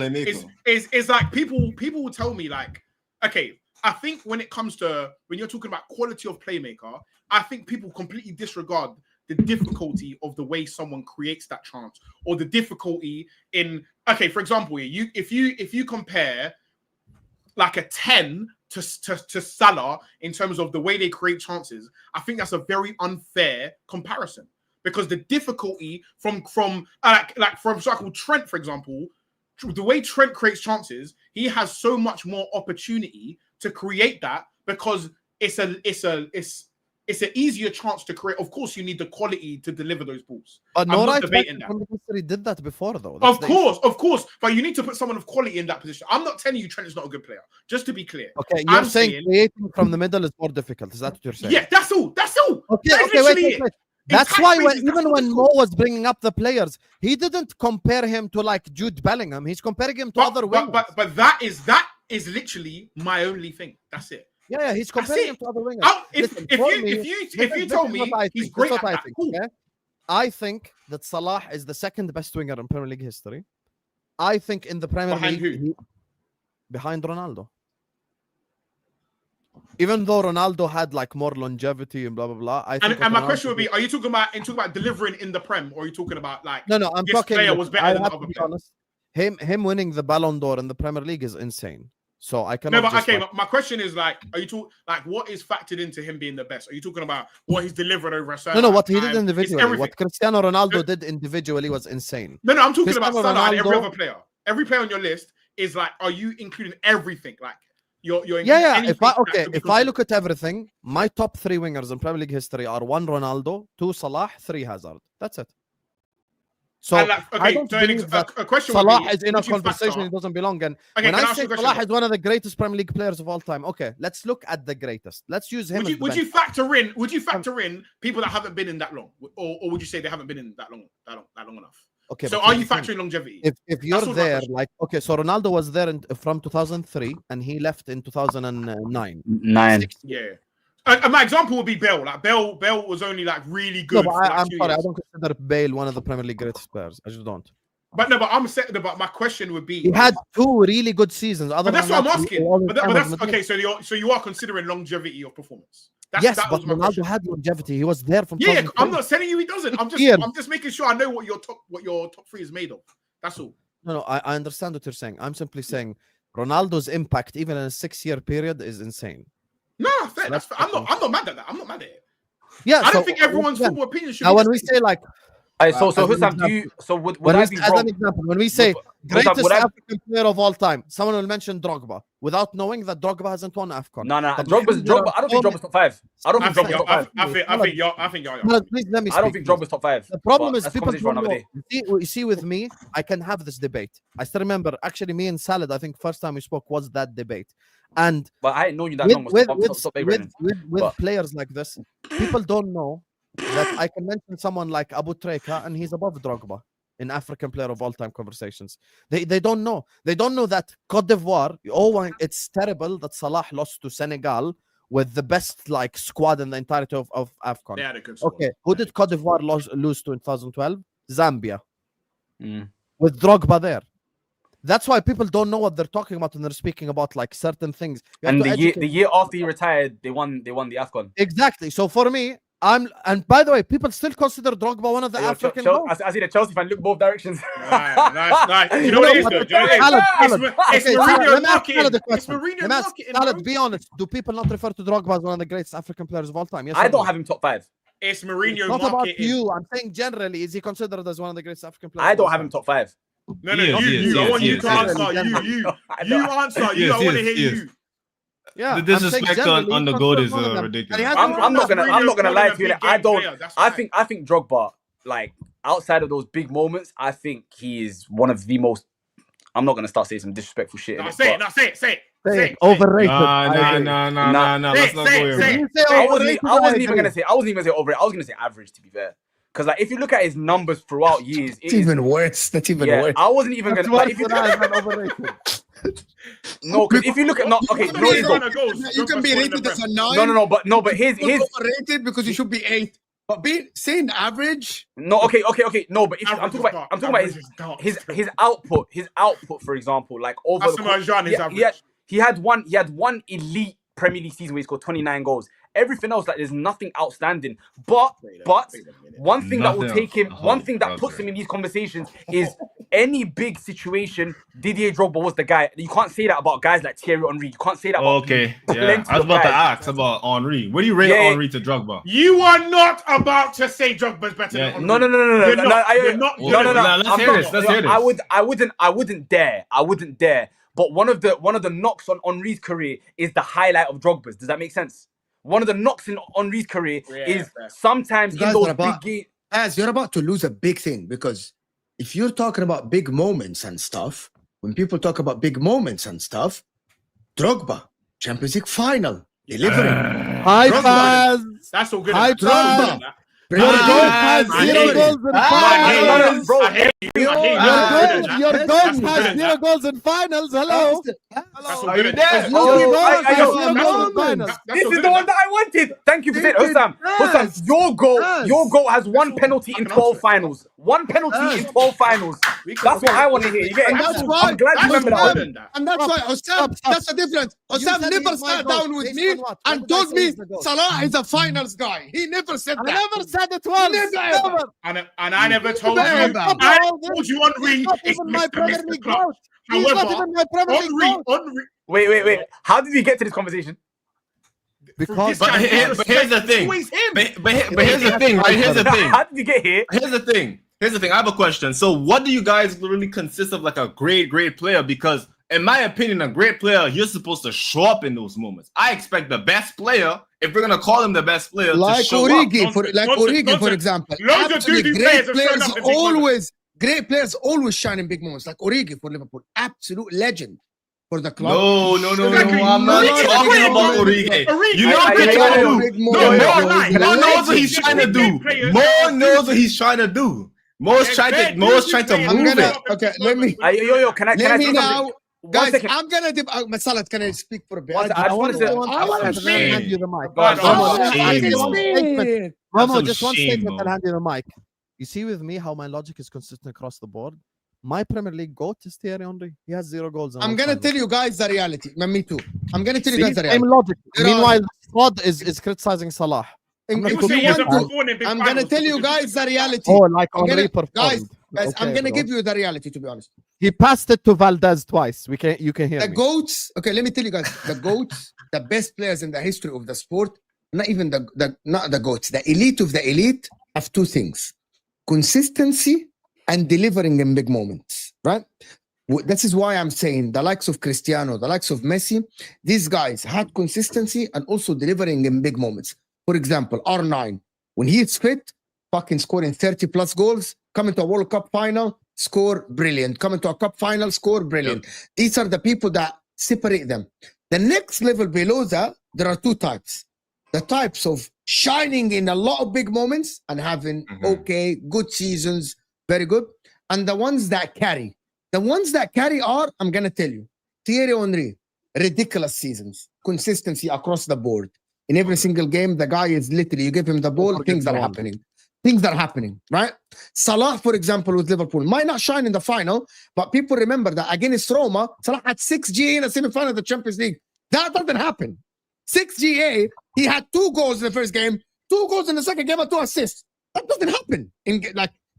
is like people will tell me like, okay, I think when it comes to when you're talking about quality of playmaker, I think people completely disregard the difficulty of the way someone creates that chance, or the difficulty in, okay, for example, if you compare like a 10 to Salah in terms of the way they create chances, I think that's a very unfair comparison because the difficulty from example, Trent, for example, the way Trent creates chances, he has so much more opportunity to create that because it's an easier chance to create. Of course, you need the quality to deliver those balls. But I'm no not right debating back that. in history did that before, though. Of course, but you need to put someone of quality in that position. I'm not telling you Trent is not a good player. Just to be clear. Okay, you're I'm saying creating from the middle is more difficult. Is that what you're saying? Yeah, that's all. That's all. Okay, That's okay, literally wait. it. That's In why tight spaces, that's even all when it's Mo called. was bringing up the players, he didn't compare him to like Jude Bellingham. He's comparing him to other wingers. But that is literally my only thing. That's it. Yeah, he's comparing him to other wingers. If you told me he's great at that, cool. Okay? I think that Salah is the second best winger in Premier League history. I think in the Premier Behind League, behind Ronaldo. Even though Ronaldo had like more longevity and blah blah blah, I think. And my question would be: are you talking about delivering in the Prem, or are you talking about like no? I'm this talking. player was better than I the have other to be player? honest. Him winning the Ballon d'Or in the Premier League is insane. So I cannot. No, but just, okay. like, My question is like, are you talking like what is factored into him being the best? Are you talking about what he's delivered over a certain? no, what he did time? individually, what Cristiano Ronaldo did individually was insane. No, I'm talking Cristiano about Salah and every Ronaldo- other player. Every player on your list is like, are you including everything? Like you're Yeah. anything If I that could be if I considered. look at everything, my top 3 wingers in Premier League history are 1 Ronaldo, 2 Salah, 3 Hazard. That's it. So And like, I okay, don't so believe that a question would Salah be, is in a would you conversation factor- he doesn't belong in. Okay, When can I ask you say a question, Salah bro? is one of the greatest Premier League players of all time, okay, let's look at the greatest. Let's use him. Would you factor in? Would you factor in people that haven't been in that long, or would you say they haven't been in that long enough? Okay. So but are here's you the thing. factoring longevity? If you're That's all my there, question. like, okay, so Ronaldo was there from 2003 and he left in 2009. 9. Yeah. And my example would be Bale. Like Bale was only like really good. No, but for like I'm 2 sorry, I years. don't consider Bale one of the Premier League greatest players. I just don't. But no, but I'm saying. But my question would be: He had 2 really good seasons. But that's what I'm asking. But But that's okay. So you are considering longevity of performance. Yes, that but was my Ronaldo question. had longevity. He was there from. Yeah, 2003. I'm not telling you he doesn't. I'm Years. just making sure I know what your top 3 is made of. That's all. No, I understand what you're saying. I'm simply saying Ronaldo's impact, even in a 6-year period, is insane. No, fair. So That's fair. I'm not mad at that. I'm not mad at it. Yeah, I don't so think everyone's again, football opinion should now be when the we same. say like So as an Hussam, do you? example- So would when I we, be as wrong? an example, when we say Would greatest I- African player of all time, someone will mention Drogba without knowing that Drogba hasn't won AFCON. No. But Drogba. I don't think Drogba's top 5. I don't I think think Drogba's top 5. I think y'all. No, please let me speak. I don't think please. Drogba's top 5. The problem but is that's people conversation for don't another know. day. You see, with me, I can have this debate. I still remember, actually, me and Salad, I think first time we spoke was that debate. And But I ain't known you that with, long. with, Stop with But- players like this, people don't know that I can mention someone like Abu Treka and he's above Drogba in African player of all time conversations. They don't know. They don't know that Cote d'Ivoire, it's terrible that Salah lost to Senegal with the best like squad in the entirety of AFCON. They had a good squad. Okay, who did Cote d'Ivoire lose to in 2012? Zambia. Mm. With Drogba there. That's why people don't know what they're talking about when they're speaking about like certain things. You have And to the educate- year after he retired, they won the AFCON. Exactly. So for me, and by the way, people still consider Drogba one of the African goats. I see the Chelsea fan look both directions. Nice. You know what it is, though? Do you know what it is? Salad. It's Okay, Mourinho let me ask Salad marketing. the It's question. Mourinho Let me ask marketing. Salad, bro. be honest. Do people not refer to Drogba as one of the greatest African players of all time? Yes. I or don't no? have him top 5. It's Mourinho Not about marketing. you. I'm saying generally, is he considered as one of the greatest African players? I of all don't have him time? top 5. No, Yes, you. yes, I want you yes, to yes. answer. You answer. I Yes, want to yes, hear yes. you. Yeah. The I'm saying disrespect generally, on the he's goat considered is one of them. ridiculous. And he has I'm one I'm not of them. gonna lie to you. Big I game don't. player, that's I fine. think Drogba, like outside of those big moments, I think he is one of the most. I'm not gonna start saying some disrespectful shit. No, innit, say it. but No, say it. Say Say it. it. Overrated. Nah. I agree. Let's not Say go it, here. say man. You say I overrated, wasn't even agree. gonna say. I wasn't even gonna say over it. I was gonna say average. To be fair, because like if you look at his numbers throughout years, It's even worse. That's even worse. I wasn't even That's gonna. Like, worse if you, than I am overrated. no, because if you look at okay, What no, the it's hell not. goals? You can be Drogba scored in rated the as a Prem. 9. But his overrated because you should be 8. But saying average, no, okay. No, but if I'm Average talking is about Average is dark. his output, for example, like over the course, Asamoah Gyan is average. he had one elite Premier League season where he scored 29 goals. Everything else, like there's nothing outstanding. But one thing that will Nothing take him, one thing that puts okay. him in these conversations is any big situation. Didier Drogba was the guy. You can't say that about guys like Thierry Henry. You can't say that about Okay, yeah. plenty I was of about to guys. ask about Henri. What do you rate Yeah. Henri to Drogba? You are not about to say Drogba's better Yeah. than No. You're not. You're not. Well, let's I'm hear not- this. Let's hear this. I wouldn't dare. But one of the knocks on Henry's career is the highlight of Drogba's. Does that make sense? One of the knocks in Henry's career is sometimes in those big games. As you're about to lose a big thing, because if you're talking about big moments and stuff, when people talk about big moments and stuff, Drogba, Champions League final, delivering. High Drogba. pass. That's all good. High Drogba. Your goal has I 0 hate it. goals in I finals. hate it. I hate it. Your That's goal good. has 0 goals in finals. Hello. That's all Are you good. there? Your goal has I- 0 I- goals in finals. This is the one that I wanted. Thank you for saying, Hussam. Yes. Your goal has one That's penalty in 12 finals. One penalty in 12 finals. That's what I want to hear. You get it? And that's I'm why- glad you remember that one. And that's why Osam, stop. that's the difference. You Osam said never he's my sat goat. down with Based me on what? and What did I told say me is the goat? Salah is a finals guy. He never said I that. never said it once. Never. Never. And I never told you. Never. I told you Henry He's not is even my Premier Mr. League Klopp. goat. He's not However, even my Premier League goat. Henry. Wait. How did we get to this conversation? Because But here's the thing. Always him. But here's the thing, right? Here's the thing. How did we get here? Here's the thing. I have a question. So, what do you guys really consist of like a great player? Because, in my opinion, a great player, you're supposed to show up in those moments. I expect the best player, if we're gonna call him the best player, Like to show up. Origi, for Nonsense. example. Loads of Absolutely, doo-doo great players have shown players up in big moments. great players always shine in big moments. Like Origi for Liverpool, absolute legend for the club. No. Exactly. I'm not Origi- talking about Origi- Origi. Origi- You know what I- they're I- trying I- to big do? moment. No, Legend. Mo knows what he's Legend. trying to do. Players Mo are knows what he's trying to do. Mo's trying to I'm move gonna it. okay. Let me Can I let me say now, something? One guys. second. I'm gonna Masalat. Can I speak for a bit? One second, I just wanted to- I want That's to a shame. hand you the mic. Go on, That's Momo, a just shame, one Mo. statement. That's Momo, some just one shame, statement Mo. and hand you the mic. You see with me how my logic is consistent across the board? My Premier League GOAT is Thierry Henry. He has 0 goals. I'm gonna tell you guys the reality. Me too. I'm gonna tell you guys the Same reality. logic. There are- Meanwhile, Slot is criticizing Salah. In- not if People say you he hasn't want to- performed in big I'm gonna finals. tell you guys the reality. Oh, like I'm Henry gonna- performed. Guys, I'm Okay, gonna bro. give you the reality. To be honest, He passed it to Valdez twice. You can hear the me. goats. Okay, let me tell you guys. The goats, the best players in the history of the sport, not even not the goats. The elite of the elite have 2 things: consistency and delivering in big moments. Right. This is why I'm saying the likes of Cristiano, the likes of Messi, these guys had consistency and also delivering in big moments. For example, R9, when he's fit, fucking scoring 30 plus goals, coming to a World Cup final, score brilliant. Coming to a cup final, score brilliant. These are the people that separate them. The next level below that, there are 2 types. The types of shining in a lot of big moments and having okay, good seasons, very good. And the ones that carry. The ones that carry are, I'm going to tell you, Thierry Henry, ridiculous seasons, consistency across the board. In every single game, the guy is literally, you give him the ball, things are happening. Things are happening, right? Salah, for example, with Liverpool, might not shine in the final, but people remember that against Roma, Salah had 6 GA in the semi-final of the Champions League. That doesn't happen. 6 GA, he had 2 goals in the first game, 2 goals in the second game, and 2 assists. That doesn't happen.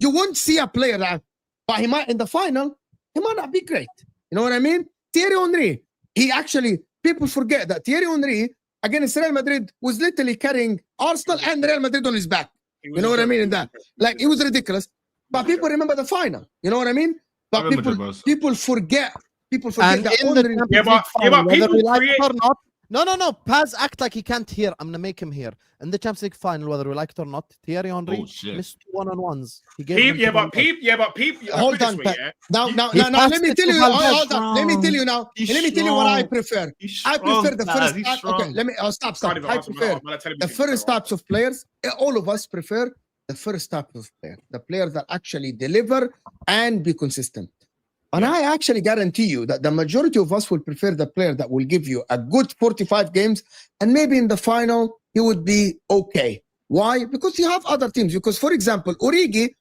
You won't see a player that, but he might in the final, he might not be great. You know what I mean? Thierry Henry, people forget that Thierry Henry against Real Madrid was literally carrying Arsenal and Real Madrid on his back. You know what I mean? In that, it was ridiculous. But people remember the final. You know what I mean? But people forget. People forget And that in the Henry. Champions but League final, whether people we like it create- or not. No. Paz act like he can't hear. I'm gonna make him hear. In the Champions League final, whether we like it or not, Thierry Henry Oh, shit. missed 2 1-on-1s. He gave them to Van Dijk. Hold on, now, He let me passed tell it you. to Valdez. Hold on. Let me tell you now. He's Let me tell you what I strong. prefer. I prefer the first. Okay, stop. I prefer the first types of players. All of us prefer the first type of player, the players that actually deliver and be consistent. And I actually guarantee you that the majority of us will prefer the player that will give you a good 45 games and maybe in the final he would be okay. Why? Because you have other teams. Because, for example, Origi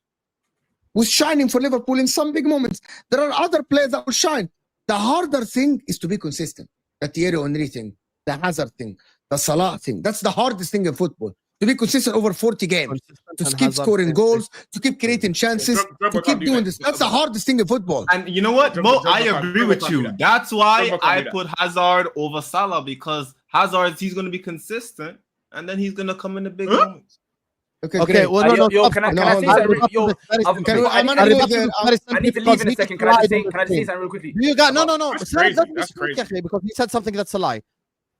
was shining for Liverpool in some big moments. There are other players that will shine. The harder thing is to be consistent. The Thierry Henry thing, the Hazard thing, the Salah thing. That's the hardest thing in football. To be consistent over 40 games, to keep scoring goals, to keep creating chances, to keep doing this. That's the hardest thing in football. And you know what, Mo? I agree with you. That's why I that. put Hazard over Salah, because Hazard, he's going to be consistent, and then he's going to come in the big moments. Okay, Okay, great. well, no, Yo, stop, can I stop. No, say hold on. something? Yo, Can we, I'm I gonna need go to there. leave in a second. Can I just say something real quickly? Do you got no? That's Sarah crazy. doesn't That's speak, crazy. because he said something that's a lie.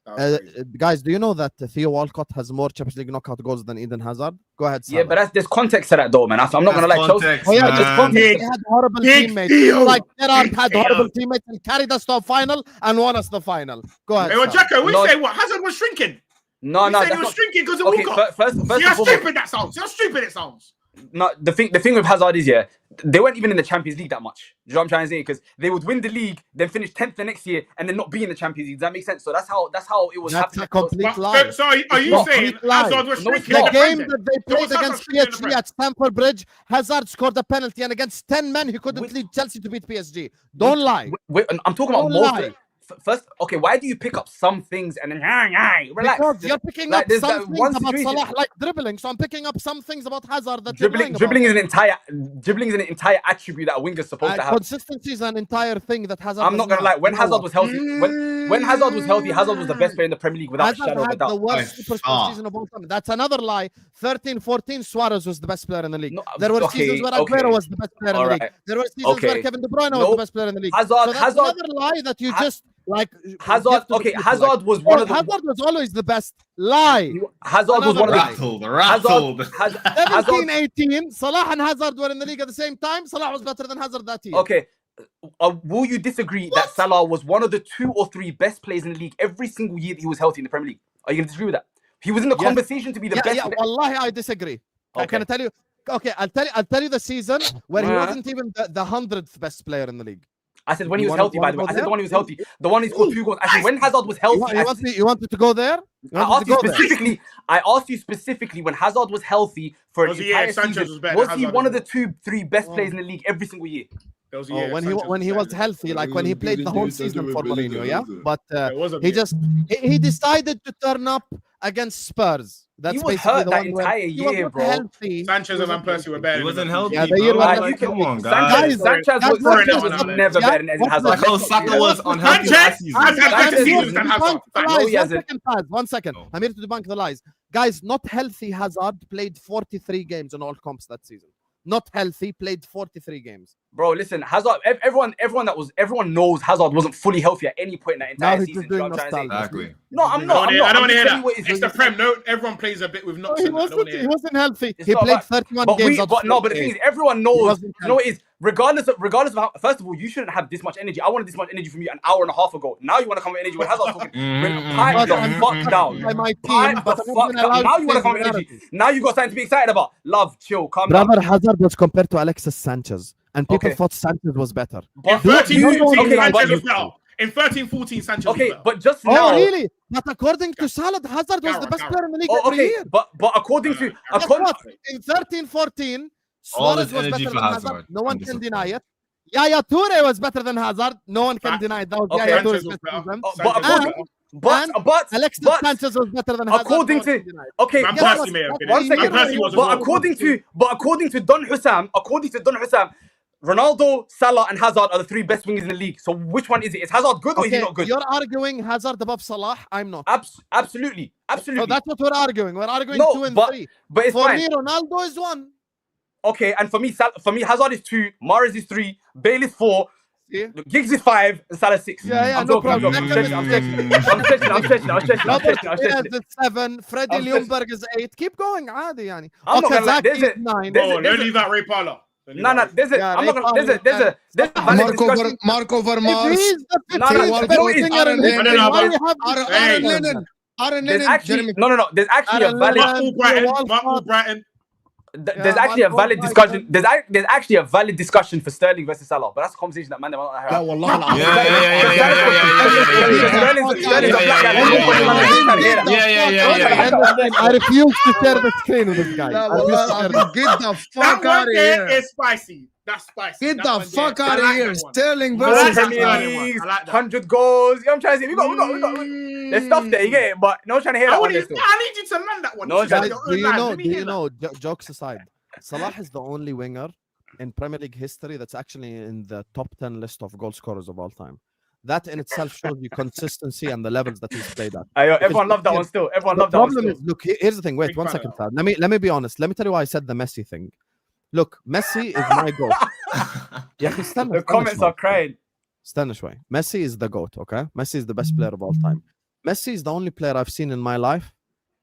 That was crazy. Guys, do you know that Theo Walcott has more Champions League knockout goals than Eden Hazard? Go ahead, Salah. Yeah, but there's context to that though, man. I'm not gonna lie. Chelsea, Context, Oh yeah, man. just context. Big- They had horrible Big teammates. Theo. Like Gerrard Big had Theo. horrible teammates and carried us to a final and won us the final. Go ahead. Hey, well, Salah. Jacko, we No. say what? Hazard was shrinking. no, We no, said he that's was not. shrinking because of Okay, Walcott. first See and how foremost, stupid that sounds. See how stupid it sounds. no, the thing with Hazard is, yeah, they weren't even in the Champions League that much. Do you know what I'm trying to say? Because they would win the league, then finish 10th the next year, and then not be in the Champions League. Does that make sense? So that's how it was That's happening. a complete But, lie. so are you not saying complete lie. Hazard was No, it's shrinking in The the game Prem? that they So played was Hazard against shrinking in the PSG Prem? at Stamford Bridge, Hazard scored a penalty, and against 10 men, he couldn't Wait. lead Chelsea to beat PSG. Don't lie. Wait, I'm talking about Don't most. lie. First, okay, why do you pick up some things and then relax? Because you're picking Like, up there's some that things one about situation- Salah like dribbling, so I'm picking up some things about Hazard that you're lying dribbling about. is an entire attribute that a winger's supposed to have. Consistency is an entire thing that Hazard. I'm not does gonna lie. When You know Hazard what? was healthy, when Hazard was healthy, Hazard was the best player in the Premier League without a Hazard shadow of a had the doubt. worst By Superstar far. season of all time. That's another lie. 13-14, Suarez was the best player in the league. No, There were okay, seasons where Aguero okay. was the best player in the league. Alright. There were seasons where Okay. Kevin De Bruyne was Nope. the best player in the league. Hazard- so that's Hazard- another lie that you just like. Hazard, give to okay, the people, Hazard was oh, one of the Hazard was always the best. Lie. Hazard was another one of the Rattled. Hazard, 17-18, Salah and Hazard were in the league at the same time. Salah was better than Hazard that year. Okay. Will you disagree that Salah was one of the 2 or 3 best players in the league every single year that he was healthy in the Premier League? Are you going to disagree with that? He was in the Yes. conversation to be the best. Yeah, wallahi, I disagree. Okay. Can I tell you? Okay, I'll tell you the season where he Uh-huh. wasn't even the 100th best player in the league. I said when he You was wanna- healthy, by the way. wanna I go said the one he was there? healthy. The one he scored 2 goals. I said when Hazard was healthy. You wanted to go there? You I wanted asked to you go there? specifically. I asked you specifically when Hazard was healthy for an Was he- yeah, entire Sanchez season. was better Was than he Hazard one as of the 2-3 best players in the league every single year? There was, Oh, yeah, when Sanchez he was better. healthy, like when he played the whole season for Mourinho, yeah. But It wasn't he me. just he decided to turn up against Spurs. That's was basically hurt the that one where entire he was year, not bro. healthy. Sanchez and Van Persie were better. He than wasn't him. healthy, Yeah, the bro. year Like, when- you can- come on, Guys, guys. Sanchez guys, was guys, never yeah, better than Eden what's Hazard. the- Like how Saka was unhealthy last Sanchez season. has had better Sanchez seasons was than Debunk Hazard. the Facts. lies. No, he One hasn't. second, Paz. 1 second. No. I'm here to debunk the lies. Guys, not healthy Hazard played 43 games in all comps that season. Not healthy, played 43 games. Bro, listen, Hazard. Everyone knows Hazard wasn't fully healthy at any point in that entire Now he's season. just Do you know doing what I'm trying to say? nostalgia. Exactly. No, I'm I not. don't want to hear telling that. you what it is. It's the Prem. No, everyone plays a bit with No, knocks. he in that. I don't wanna wasn't. hear He that. wasn't healthy. It's He not played about- 31 But games. but the thing is, everyone knows. wasn't You know what it is? Regardless of how. First of all, you shouldn't have this much energy. I wanted this much energy from you an hour and a half ago. Now you want to come with energy when Hazard's talking. Pipe the fuck down. by my team, Pipe but the I'm not fuck even down. allowed Now to you want to say come with energy. narrative. Now you got something to be excited about. Love, chill, calm down. Brother Hazard was compared to Alexis Sanchez, and people Okay. thought Sanchez was better. In But- 13-14, okay, Sanchez but- was better. In 13-14, Sanchez was Okay, better. but just Oh, now. really? But according to Salad, Hazard was the best player in the league Oh, every okay, year. but according to Guess according what? In 13-14, All Suarez this was energy better for than Hazard. Hazard. No one I'm can disappointed. deny it. Yaya Toure was better than Hazard. No one can Fact. deny it. That was Okay, Yaya Sanchez Toure's was best better. season. but Sanchez was according- better. but Alexis but Sanchez was better than Hazard. according No one to can deny it. okay, Van Guess Persie what? may have been. One second. Van Persie was But wrong. according to Don Hussam, Ronaldo, Salah, and Hazard are the 3 best wingers in the league. So which one is it? Is Hazard good or is he Okay, not good? you're arguing Hazard above Salah. I'm not. Absolutely. So that's what we're arguing. We're arguing No, 2 and but- 3. But it's For fine. me, Ronaldo is 1. Okay, and for me, Hazard is 2, Mahrez is 3, Bale is 4, See? Giggs is 5, and Salah 6. Yeah, I'm no joking, I'm problem. joking, I'm stretching. Robert Diaz is 7. Freddie I'm stretching. Ljungberg is 8. Keep going, عادي يعني. I'm not gonna lie, Okazaki there's is a- 9. there's Oh, a- don't leave out Ray Parlour. No, there's a Yeah, I'm not gonna Ray there's a valid discussion. Marco If Vermaas. he's the No, 15th no, best no, it's winger in Aaron history, Lennon. why you have Aaron this Hey. Lennon. Aaron There's Lennon. actually Jeremy. no. There's actually a Aaron valid. Lennon. Mark Brighton. Walcott. Mark Brighton. There's Yeah, actually a Marco valid Brighton. discussion. There's actually a valid discussion for Sterling versus Salah, but that's a conversation that man. لا والله العظيم. I refuse to share the screen with this guy. لا I refuse والله to share العظيم. Get the That fuck one out of there here. is spicy. That's spicy. Get That the one fuck there. I out of like here. that one. Sterling I like versus that Premier one. Leagues, I like that. 100 goals. You know what I'm trying to say? We got there's stuff there, you get it, but no one's trying to hear that one there still. I need you to land that one. No, You should have Guys, your do own you line. know? Let me Do hear you that. know? Jokes aside, Salah is the only winger in Premier League history that's actually in the top 10 list of goal scorers of all time. that in itself shows you consistency and the levels that he's played at. Everyone loved that one still. Everyone The loved that one problem still. is, look, here's the thing. Wait Big one fan second, of Tad. Let me be honest. Let me tell you why I said the Messi thing. Look, Messi is my goat. Yeah, The comments are crying. استنى شوي. Messi is the GOAT, okay? Messi is the best player of all time. Messi is the only player I've seen in my life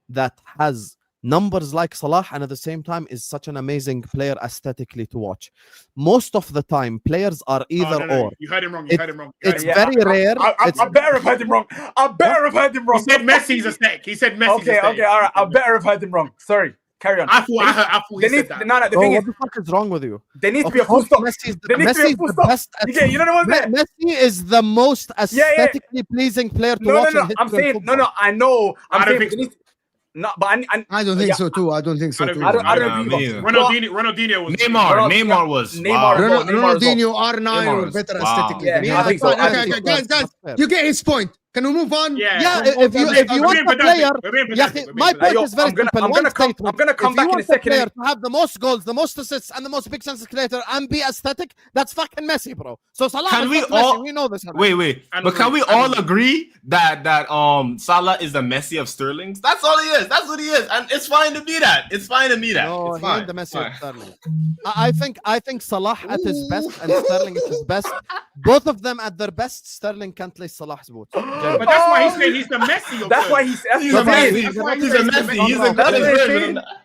that has numbers like Salah and at the same time is such an amazing player aesthetically to watch. Most of the time, players are either or. You heard him wrong. You heard him wrong. It's very rare. I better have heard him wrong. I better have heard him wrong. He said Messi's a stick. He said Messi's a stick. Okay, all right. I better have heard him wrong. Sorry. Carry on. I thought he said that. No, the Bro, thing what is, the fuck is wrong with you? there needs to Of be a full course, stop. Messi is There needs to be a full the stop. best. You know what I'm saying? Messi is the most aesthetically pleasing player to watch. No. I'm saying, no. I know. I don't saying, think so. no, but I don't think so too. I don't think so too. I don't agree. either. Ronaldinho was Neymar was. Neymar Wow. as well. Ronaldinho, R9 Neymar were is- better wow. aesthetically. Yeah, than him. I think so. Okay, guys, you get his point. Can we move on? Yeah, We're if you being want the player, pedantic. We're being yeah, pedantic. my point Yo, is very simple. I'm gonna come back in a second. Player to have the most goals, the most assists, and the most big chances creator, and be aesthetic, that's fucking Messi, bro. So Salah Can is we not all- Messi. We know this. already. Wait. I But can agree. we all agree that Salah is the Messi of Sterling's? That's all he is. That's what he is, and it's fine to be that. It's fine to be that. No, it's he fine. ain't the Messi Fine. of Sterling. I think Salah at his best and Sterling at his best. Both of them at their best. Sterling can't lace Salah's boots. But that's why he's saying he's the Messi of That's the- why he's. That's He's what a I'm saying. Messi. That's why He's a Messi. He's a That's better what I'm version saying. of that.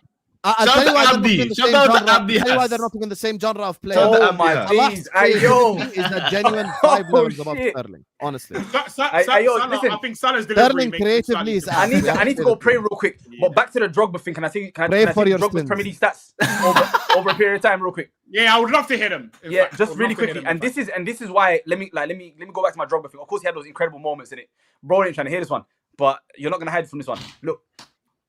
I'll Shout tell you out why to they're not Abdi. in the Shout same out to genre. Abdi, I'll tell you why yes. they're not in the same genre of player. Shout out to Oh my Abdi. Salah's days, ayo. is a genuine 5 Oh, levels above shit. Sterling, honestly. Salah, listen. I think Salah's delivery Sterling makes him creatively is slightly I need to go pray real quick. But back to the Drogba thing. Can I Pray see for your Drogba's sins. Premier League stats over a period of time, real quick? Yeah, I would love to hit him. In Yeah, fact, I just would really love to hit quickly. him, in And fact. this is why. Let me go back to my Drogba thing. Of course, he had those incredible moments in it. Bro, ain't trying to hear this one, but you're not gonna hide from this one. Look,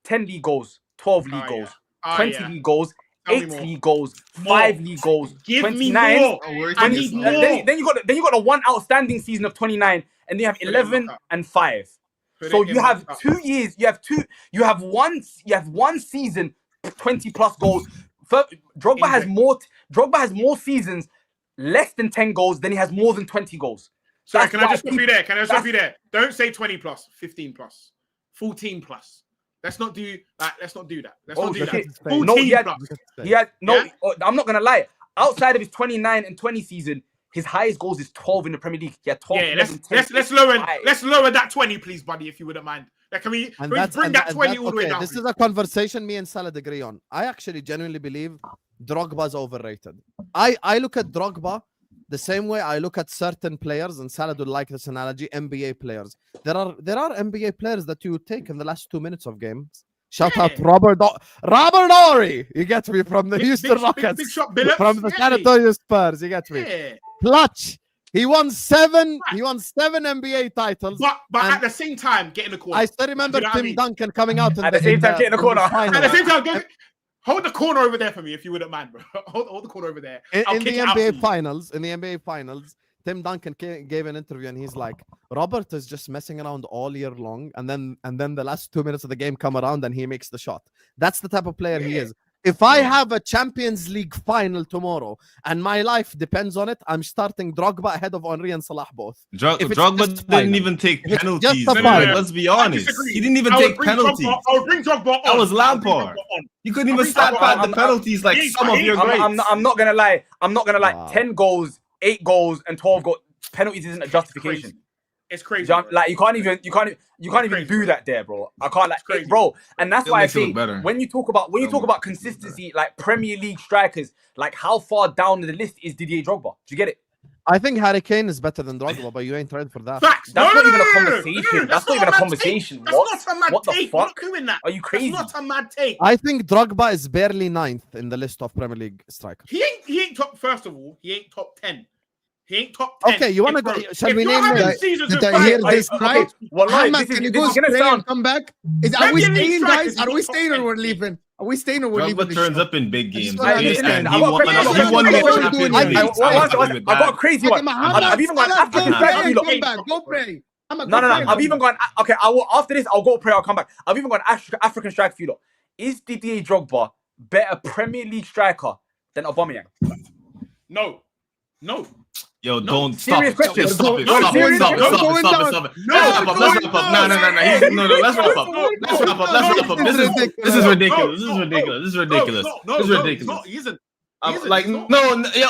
10 league goals, 12 league Oh, goals, yeah. Oh, 20 yeah. league goals, Tell me 8 more. league goals, More. 5 league goals, Give me 29. more. Oh, where's I this need now? more. Then you got the one outstanding season of 29, and then you have Put it in 11 my cup. and 5. Put So it in you my have cup. 2 years. You have one season, 20 plus goals. Drogba has more seasons, less than 10 goals than he has more than 20 goals. Sorry, That's can I why just stop you there? Can I stop you there? Don't say 20 plus, 15 plus, 14 plus. Let's not do that. Let's not do that. Let's not do shit. that. 14 No, he had- plus. He had no. Yeah? I'm not gonna lie. Outside of his 29 and 20 season, his highest goals is 12 in the Premier League. He had 12. Yeah, 11, 10, let's 8, lower 5. let's lower that 20, please, buddy, if you wouldn't mind. Like, can we bring that 20 all the way okay, down? this please? is a conversation me and Salah agree on. I actually genuinely believe Drogba's overrated. I look at Drogba the same way I look at certain players, and Salah would like this analogy, NBA players. There are NBA players that you take in the last 2 minutes of games. Shout out Yeah. Robert Ory. You get me, from the Big- Houston big- Rockets. big shot Billups. From the Yeah, San Antonio Spurs. You get me. Yeah. Clutch. He won 7 NBA titles. But And- at the same time, get in the corner. I still remember You know what I Tim mean? Duncan coming out in At the same time, get in the corner. final. At the same time, hold the corner over there for me, if you wouldn't mind, bro. Hold the corner over there. I'll in kick the it out for NBA you. finals, Tim Duncan gave an interview and he's like, Robert is just messing around all year long, and then the last 2 minutes of the game come around and he makes the shot. That's the type of player he is. If I have a Champions League final tomorrow and my life depends on it, I'm starting Drogba ahead of Henry and Salah both. If it's Drogba just didn't final. even take If it's just penalties. a man. final. Let's be I honest. disagree. He didn't even I would take bring penalties. Drogba- I would bring Drogba on. That was I would bring Lampard. Drogba on. You couldn't I even mean, stand I'm- by I'm- the penalties like I'm- some of your greats. I'm not gonna lie. Wow. 10 goals, 8 goals, and 12 goals. Penalties isn't a justification. It's crazy. Jump, bro. like you can't even crazy, do bro. that there, bro. I can't like It's crazy. bro, and that's It why I makes it say look better. when you talk about consistency, like Premier League strikers, like how far down the list is Didier Drogba? Do you get it? I think Harry Kane is better than Drogba, but you ain't ready for that. Facts. That's No, not even a no, no, no, no, conversation. no, That's not even a mad conversation. take. That's What? not a mad What the take. We're fuck? not doing that. Are you crazy? That's not a mad take. I think Drogba is barely 9th in the list of Premier League strikers. He ain't top. First of all, he ain't top 10. He ain't top 10. Okay, you wanna If, go- bro, shall if we you're name having names? seasons Did with I hear five- this right? Well, Ahmad, can you go this is gonna spray sound. and come back? Are we Premier League staying, strikers, guys? Are we he's staying top or we're 10. leaving? Are we staying or we're leaving? Drogba this turns show? up in big I just games. wanna And understand. he I got won a crazy the one. Champions League. I got a crazy one. I've even gone African Go pray strike. and Look, come back. Go pray. No. I've even gone. Okay, I will. After this, I'll go pray. I'll come back. I've even gone African strike for you. Lot. Is Didier Drogba better Premier League striker than Aubameyang? No. Yo, No, don't stop. serious question. Yo, stop it. No, Stop serious it. Stop it. question. Stop it. Stop it. Stop it. Let's wrap up. Let's wrap up. No. Let's wrap up. Let's wrap up. Let's wrap up. This is ridiculous. This is ridiculous. This is ridiculous. No, This is no, ridiculous. he isn't. Like yo,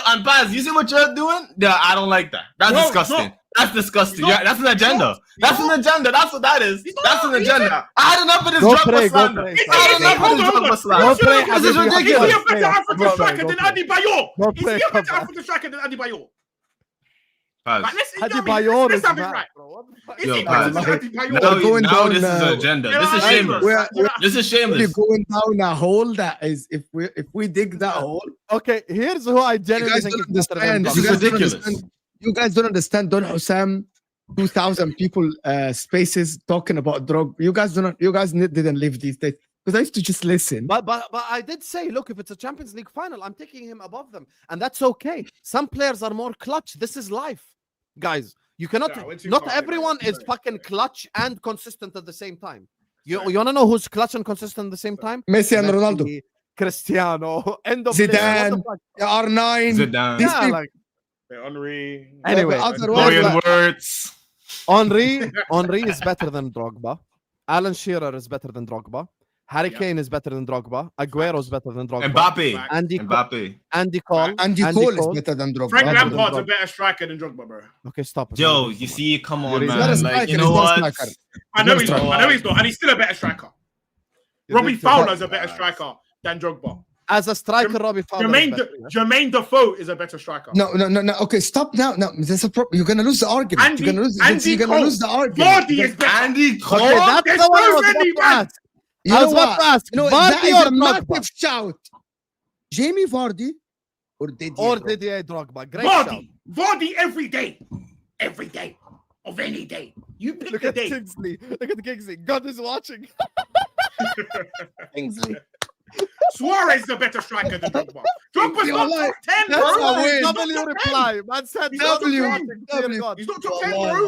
and Baz, you see what you're doing? Yeah, I don't like that. That's No, disgusting. no. That's disgusting. He's not. Yeah, that's an agenda. That's an agenda. That's what that is. He's not. That's an He's agenda. I had enough of this Go drug pray, go slander. pray. Is I had enough of this hold drug on. slander. Go pray, This is Habibi, Is he ridiculous. a better African Go striker play, than go Andy Bayor? Go Is play, he a come better back. African striker than Andy Bayor? Paz. Like, let's, Hadi you know what I mean? Bayor Let's is have it mad, right. bro. What the fuck? Is Yo, he Paz. better than Andy Bayor? We're going Now down, this is an agenda. You know This is what I mean? shameless. We're This is really shameless. going down a hole that is, if we dig that hole, Okay, here's who I you genuinely guys think don't is better than understand. This You is guys don't ridiculous. understand. You guys don't understand. Don Hussam, 2,000 people spaces talking about drug. You guys don't. You guys didn't live these days because I used to just listen. But I did say, look, if it's a Champions League final, I'm taking him above them, and that's okay. Some players are more clutch. This is life, guys. You cannot. Yeah, I went too Not far, everyone yeah. is fucking clutch and consistent at the same time. You wanna know who's clutch and consistent at the same time? Messi and Ronaldo, Messi, Cristiano, end of list. Zidane, What the fuck? R9. Zidane. These Yeah, people- like Henry. anyway. Otherwise, Dorian like, Wirtz. Henry is better than Drogba. Alan Shearer is better than Drogba. Harry Yeah. Kane is better than Drogba. Aguero is better than Drogba. Mbappe. Andy Cole, Mbappe. Andy Cole. Andy Cole is better than Drogba. Frank Better than Lampard's a Drogba. better striker than Drogba, bro. Okay, stop it. Yo, you see, come on, He's not a man. striker, Like, you he's know not a what? striker. I know He's he's not not. I know he's not, and he's still a better striker. Robbie Fowler's a better striker than Drogba. As a striker, Robbie Fowler. is better, yeah? Jermaine Defoe is a better striker. No. Okay, stop now. No, there's a problem. You're gonna lose the argument. You're gonna lose. Andy You're gonna lose the Cole. argument. Vardy is better. Andy Cole. Okay, that's There's the one I so was many about to man. ask. You I know was about what? to ask, You know, that Vardy is or a Drogba? massive shout. Jamie Vardy or Didier Or Drogba? Didier Drogba. Great shout. Vardy every day. Every day. Of any day. You pick Look the at day. Kingsley. Look at Kingsley. God is watching. Kingsley. Suarez is a better striker than Drogba. Drogba's You're not like- top 10, that's bro. a win. He's not W top 10. reply. Man said He's not top W. 10. W. God. He's not top 10, bro.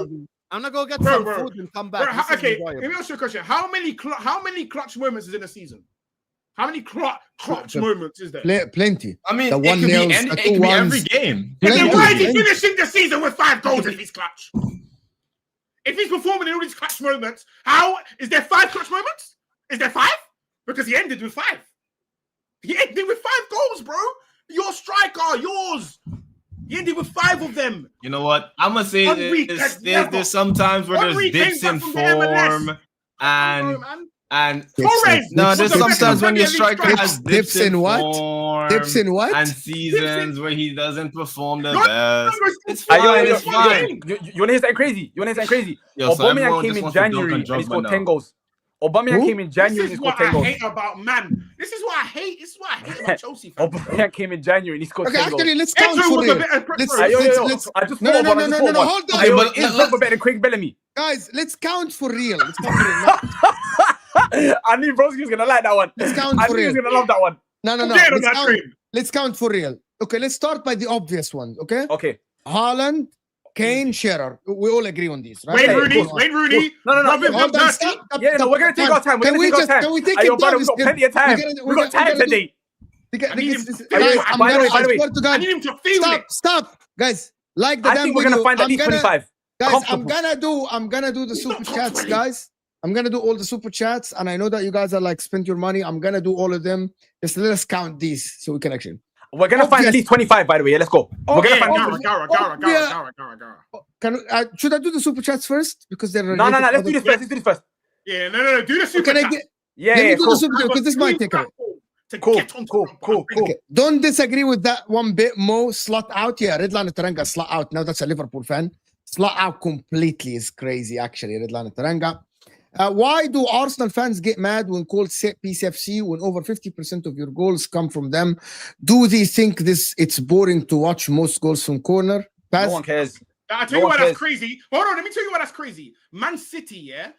I'm gonna go get Bro, some bro. food and come Bro, back. This is okay, enjoyable. let me ask you a question. How many clutch moments is in a season? How many clutch moments is there? Plenty. I mean, The it could be 1-0s, any, the it could be 2-1s. every game. And then Plenty. why is he Plenty. finishing the season with 5 goals if he's clutch? If he's performing in all these clutch moments, how is there 5 clutch moments? Is there 5? Because he ended with 5. He ended with 5 goals, bro. Your striker, yours. He ended with 5 of them. You know what? I'm gonna say Henry there's, has there's, never- there's sometimes where Henry there's dips came in back from the MLS. form and Man. and Torres. no, Dips there's in- sometimes when your Premier League striker has strikers. Dips in what? form Dips in what? and seasons where he doesn't perform the No, best. no, It's Yo, fine. yo, It's yo, fine. You wanna hear something crazy? You wanna hear something crazy? Yo, so Aubameyang everyone came just in wants to dunk January on and he scored Drogba 10 now. goals. Aubameyang Who? came in January This and he is scored what 10 I goals. hate about man. This is what I hate. This is what I hate about Chelsea fans. Aubameyang came in January and he scored Okay, 10 goals. actually, let's count Enzo for was a real. better Let's- player. let's- I just No, thought no, one, no, I just no, thought no, one. hold on. Okay, but Is Drogba better than Craig Bellamy? Guys, let's count for real. Let's count for real. I knew Broski was gonna like that one. Let's count I for knew he was real. gonna love that one. No. Get on Let's that count, train. let's count for real. Okay, let's start by the obvious ones. Okay, Okay. Haaland, Kane, Shearer. We all agree on these, right? Wayne Okay, Rooney, cool. Wayne Rooney. No. Robin Hold on, Van Persie. stop. Yeah, no, we're gonna take our time. We're Can gonna we take our just- time. can we take Hey, it yo, brother, down we've got this- plenty of time. we're We've got gonna time do- today. I need him to- Guys, By the way, I'm by the gonna, way, I swear to I God, need him to feel it. stop, guys. Like the I damn think we're gonna video. find at I'm least gonna- 25. Guys, Comfortable. I'm gonna do the He's not super top chats, 20. guys. I'm gonna do all the super chats, and I know that you guys are like spend your money. I'm gonna do all of them. Just let us count these so we can actually. We're gonna find at least 25, by the way. Let's go. We're gonna Yeah, find. Gara. Can should I do the super chats first because they're No. related Let's to do other- this first. Let's do this first. Yeah, no. Do the super Can I chat. get? Yeah, Let me yeah, do cool. the super because this might take a bit. To Cool, get onto cool, the- cool. Okay. Don't disagree with that one bit. Mo slot out. Yeah, Redline Taranga slot out. Now that's a Liverpool fan. Slot out completely is crazy. Actually, Redline Taranga. Why do Arsenal fans get mad when called set piece FC when over 50% of your goals come from them? Do they think it's boring to watch most goals from corner? No Pass. one cares. I'll tell No you one why that's cares. crazy. Hold on, let me tell you why that's crazy. Man City, yeah,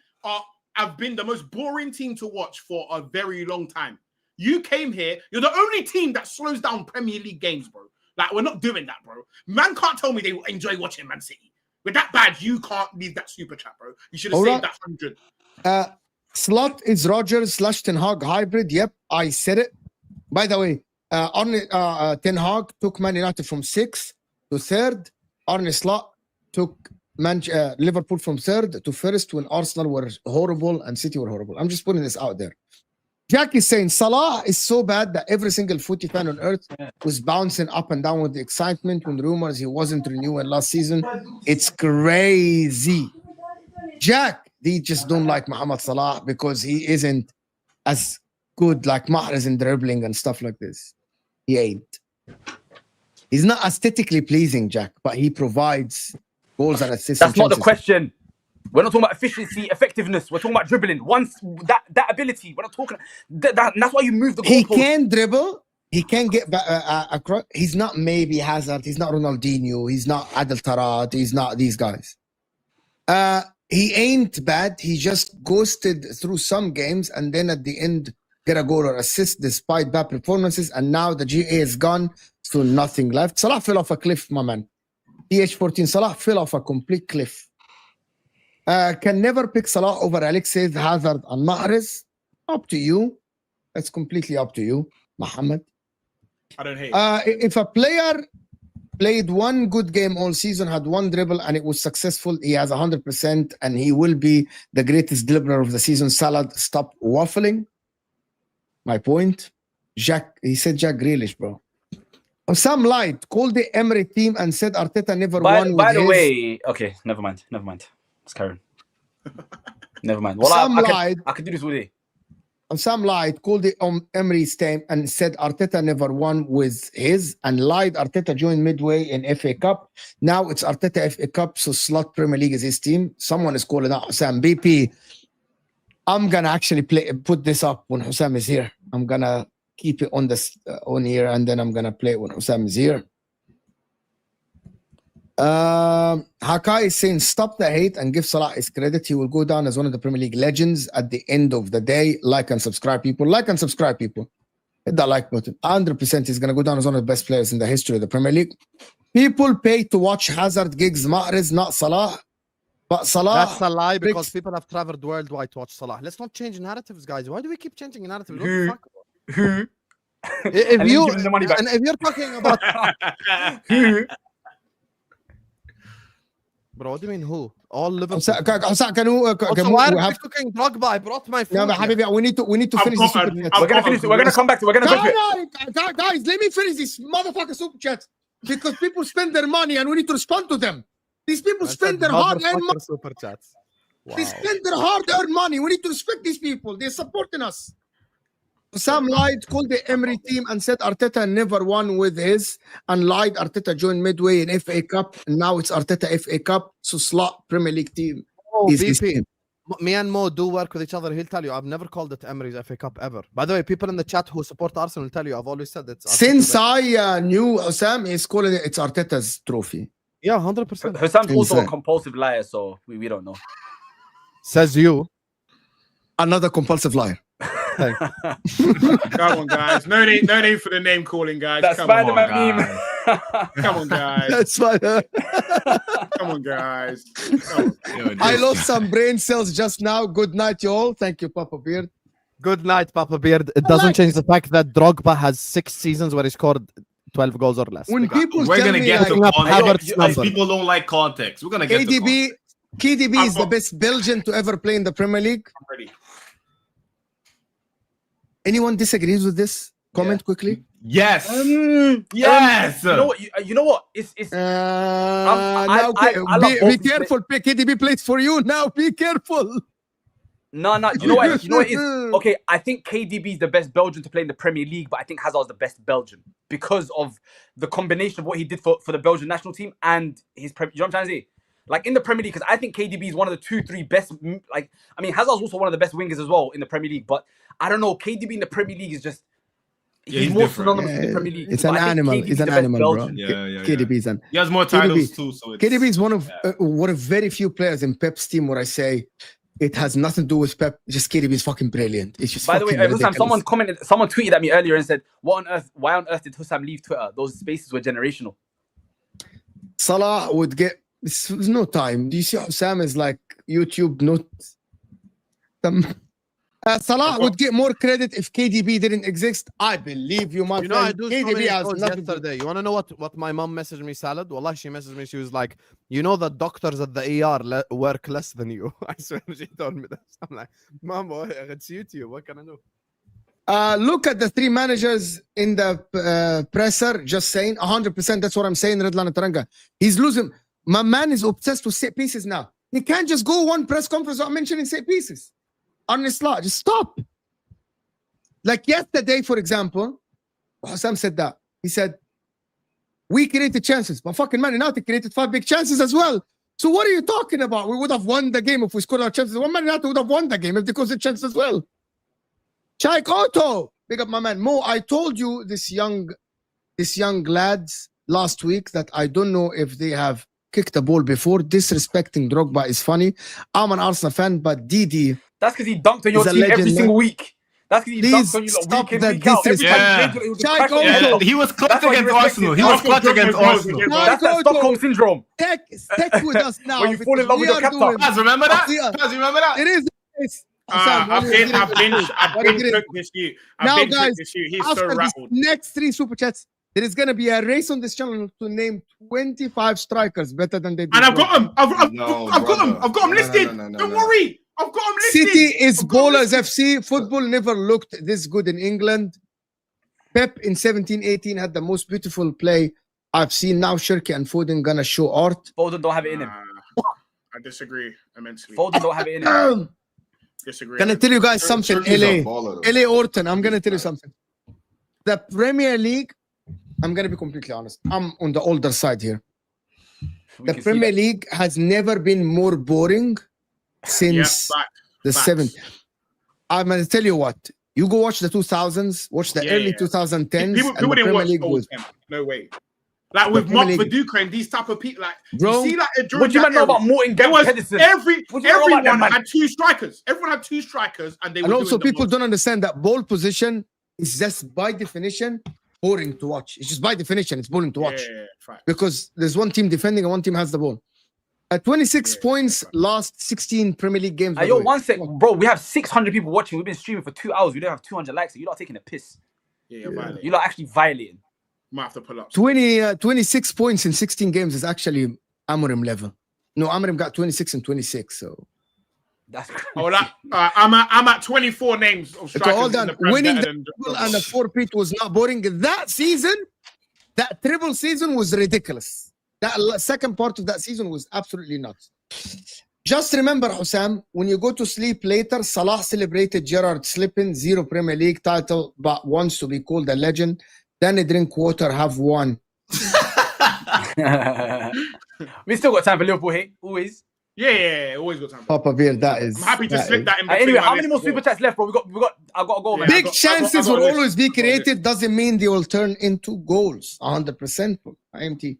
have been the most boring team to watch for a very long time. You came here, you're the only team that slows down Premier League games, bro. Like, we're not doing that, bro. Man can't tell me they enjoy watching Man City. With that badge, you can't leave that super chat, bro. You should have Hold saved on. that 100. Slot is Rodgers / Ten Hag hybrid. Yep, I said it. By the way, Ten Hag took Man United from 6th to 3rd. Arne Slot took Liverpool from third to first when Arsenal were horrible and City were horrible. I'm just putting this out there. Jack is saying Salah is so bad that every single footy fan on earth was bouncing up and down with the excitement when rumors he wasn't renewing last season. It's crazy. Jack, they just don't like Mohamed Salah because he isn't as good like Mahrez in dribbling and stuff like this. He ain't. He's not aesthetically pleasing, Jack, but he provides goals and assists. That's not the question. We're not talking about efficiency, effectiveness. We're talking about dribbling. Once that ability, we're not talking. That's why you move the goalpost. He can dribble. He can get back across. He's not maybe Hazard. He's not Ronaldinho. He's not Adel Tarat. He's not these guys. He ain't bad. He just ghosted through some games and then at the end get a goal or assist despite bad performances. And now the GA is gone, so nothing left. Salah fell off a cliff, my man. PH14 Salah fell off a complete cliff. Can never pick Salah over Alexis, Hazard, and Mahrez. Up to you. That's completely up to you, Mohammed. I don't hate. If a player played one good game all season, had one dribble, and it was successful, he has 100%, and he will be the greatest dribbler of the season. Salah, stop waffling. My point. He said Jack Grealish, bro. Sam lied, called the Emery team and said Arteta never won. By the way, okay, never mind. Let's carry on. Never mind. Well, Sam lied. I could do this all day. Sam lied, called the Emery's team and said Arteta never won with his, and lied Arteta joined midway in FA Cup. Now it's Arteta FA Cup, so Slot Premier League is his team. Someone is calling out Sam BP. I'm gonna actually put this up when Hussam is here. I'm gonna keep it on here, and then I'm gonna play it when Hussam is here. Hakai is saying stop the hate and give Salah his credit. He will go down as one of the Premier League legends at the end of the day. Like and subscribe, people. Like and subscribe, people. Hit that like button. 100% he's gonna go down as one of the best players in the history of the Premier League. People pay to watch Hazard, Giggs, Mahrez, not Salah. But Salah, that's a lie because people have traveled worldwide to watch Salah. Let's not change narratives, guys. Why do we keep changing narratives? What the fuck? Who? If you're talking about Who? bro, what do you mean who? All Liverpool. Why are we cooking Drogba? I brought my food. No, but Habibi, we need to finish this super chat. We're gonna finish. We're gonna come back to. We're gonna go to it. Guys, let me finish this motherfucker super chat because people spend their money and we need to respond to them. These people spend their hard-earned money. Super chats. Wow. They spend their hard-earned money. We need to respect these people. They're supporting us. Sam lied, called the Emery team and said Arteta never won with his, and lied Arteta joined midway in FA Cup, and now it's Arteta FA Cup, so Slot Premier League team. BP. Me and Mo do work with each other. He'll tell you I've never called it Emery's FA Cup ever. By the way, people in the chat who support Arsenal will tell you I've always said it's Arteta. Since I knew Sam is calling it's Arteta's trophy. Yeah, 100%. Hussam's also a compulsive liar, so we don't know. Says you. Another compulsive liar. Come on, guys. No need for the name calling, guys. That's Spider-Man meme. Come on, guys. That's fine. Come on, guys. Come on. I lost some brain cells just now. Good night, you all. Thank you, Papa Beard. Good night, Papa Beard. It doesn't change the fact that Drogba has 6 seasons where he scored 12 goals or less. When people we're tell gonna me get to like, context. People don't like context. We're gonna get to context. KDB is the best Belgian to ever play in the Premier League. I'm ready. Anyone disagrees with this? Comment quickly. Yes. Yes. You know what? It's now, be careful. KDB plays for you now. Be careful. No. You know what? You know what it is? Okay, I think KDB is the best Belgian to play in the Premier League, but I think Hazard's the best Belgian because of the combination of what he did for the Belgian national team and his. You know what I'm trying to say? Like in the Premier League, because I think KDB is one of the 2-3 best. Like, I mean, Hazard's also one of the best wingers as well in the Premier League. But I don't know, KDB in the Premier League is just he's more synonymous with the Premier League. It's an animal. He's an animal, bro. KDB is he has more titles too. So KDB is one of very few players in Pep's team where I say it has nothing to do with Pep. Just KDB is fucking brilliant. It's just. By the way, Hussam, someone tweeted at me earlier and said, "Why on earth did Hussam leave Twitter? Those spaces were generational." Salah would get. There's no time. Do you see how Sam is like YouTube? Salah would get more credit if KDB didn't exist. I believe you, my You know, I friend. do so many KDB has shows nothing to yesterday. You want to know what my mom messaged me, Salad? Wallah, she messaged me. She was like, you know, the doctors at the ER work less than you. I swear she told me this. I'm like, Mom, it's YouTube. What can I do? Look at the three managers in the presser. Just saying, 100%. That's what I'm saying. Redlan and Taranga. He's losing. My man is obsessed with set pieces now. He can't just go one press conference without mentioning set pieces. Arne Slot, just stop. Like yesterday, for example, Hussam said that. He said, we created chances, but fucking Man United created 5 big chances as well. So what are you talking about? We would have won the game if we scored our chances. One Man United would have won the game if they caused chances as well. Shaikh Otto, big up my man. Mo, I told you this young lads last week that I don't know if they have kicked the ball before. Disrespecting Drogba is funny. I'm an Arsenal fan, but Didi. That's because he dunked on your He's a team every legend, single week. That's because he Please dunked on you like, stop week in, the week out. Every disrespect. time he played, it was a Shaikh crack on your Otto. head. He was clutch That's why you against respect Arsenal. him. He was clutch against Arsenal. Shaikh That's that Otto. Stockholm syndrome. Stick with us now. When you fall in love with your captain. Paz, remember that? Yeah. Paz, you remember that? It is. I've been took this year. Now, guys, He's so after this rattled. next 3 super chats, there is going to be a race on this channel to name 25 strikers better than they did. And I've got them. I've got brother. them. I've got them No, listed. no. Don't worry. I've got them listed. City is I've got 'em ballers listed. FC. Football never looked this good in England. Pep in 17-18 had the most beautiful play I've seen. Now Shirky and Foden gonna show art. Foden don't have it in him. I disagree immensely. Foden don't have it in him. Disagree. Can I tell you guys something? Turkey's a LA baller, though. LA Orton, I'm gonna tell you something. The Premier League, I'm gonna be completely honest. I'm on the older side here. We The can see Premier that. League has never been more boring since the facts. 70s. I'm gonna tell you what. You go watch the 2000s, watch the early 2010s. People and the didn't Premier watch League old was, Tem. No way. Like with Premier Mark League- Viduka and these type of people, like Bro, you see, like during What do you that know era, about Morton there was Pedersen? everyone What do you know about them, man? had 2 strikers. Everyone had 2 strikers, and they were and also doing the people most. don't understand that ball position is just by definition boring to watch. It's just by definition, it's boring to watch fact. because there's one team defending and one team has the ball. At 26 Yeah, points, last 16 Premier League games. by Yo, the way. 1 sec, bro. We have 600 people watching. We've been streaming for 2 hours. We don't have 200 likes. You're not taking a piss. Yeah, you're violating. You're not actually violating. Might have to pull up. 26 points in 16 games is actually Amorim level. No, Amorim got 26 and 26. So That's crazy. Oh, that, I'm at 24 names of strikers. all in done. the Prem Winning better the than- triple and the 4-peat was not boring. That season, that triple season was ridiculous. That second part of that season was absolutely nuts. Just remember, Hussam, when you go to sleep later, Salah celebrated Gerrard slipping, 0 Premier League title, but wants to be called a legend. Then he drink water, have one. We still got time for Liverpool hate. Always. Yeah, always got time. Papa Beer, that is. I'm happy to that slip is- that in between. Anyway, my how many list more as well. super chats left, bro? I got to go, man. Yeah. Big I got chances a will list. always be I got a list. created. Doesn't mean they will turn into goals. 100%. IMT.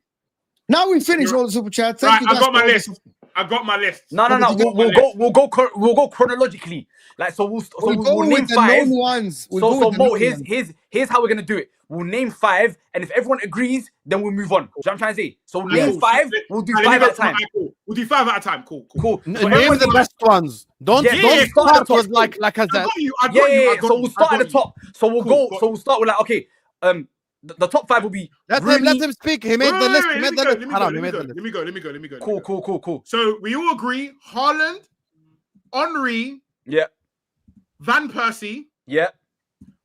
Now we finish You're- all the super chats. Right, Thank you I guys got my for all the list. I got my list. No. We'll go chronologically. Like so, We'll go we'll with name the 5. known ones. We'll So go with the Mo, known ones. here's how we're gonna do it. We'll name 5, and if everyone agrees, then we'll move on. Do you know what I'm trying to say? So we'll name Cool. 5. We'll do Alright, 5 let me at a go- time. alright, cool. We'll do 5 at a time. Cool. Cool. So Name everyone the do- best ones. Don't Yeah, don't start at the start top. with like I a got that. you. I got Yeah, you. I yeah. got So you. we'll start I at the got you. top. So we'll Cool, go. got So you. we'll start with like okay. The top 5 will be Let Rooney. him speak. He made the list. He made the list. Haram, he made the list. Let me go. Cool. So we all agree: Haaland, Henry, Yeah, Van Persie, yeah,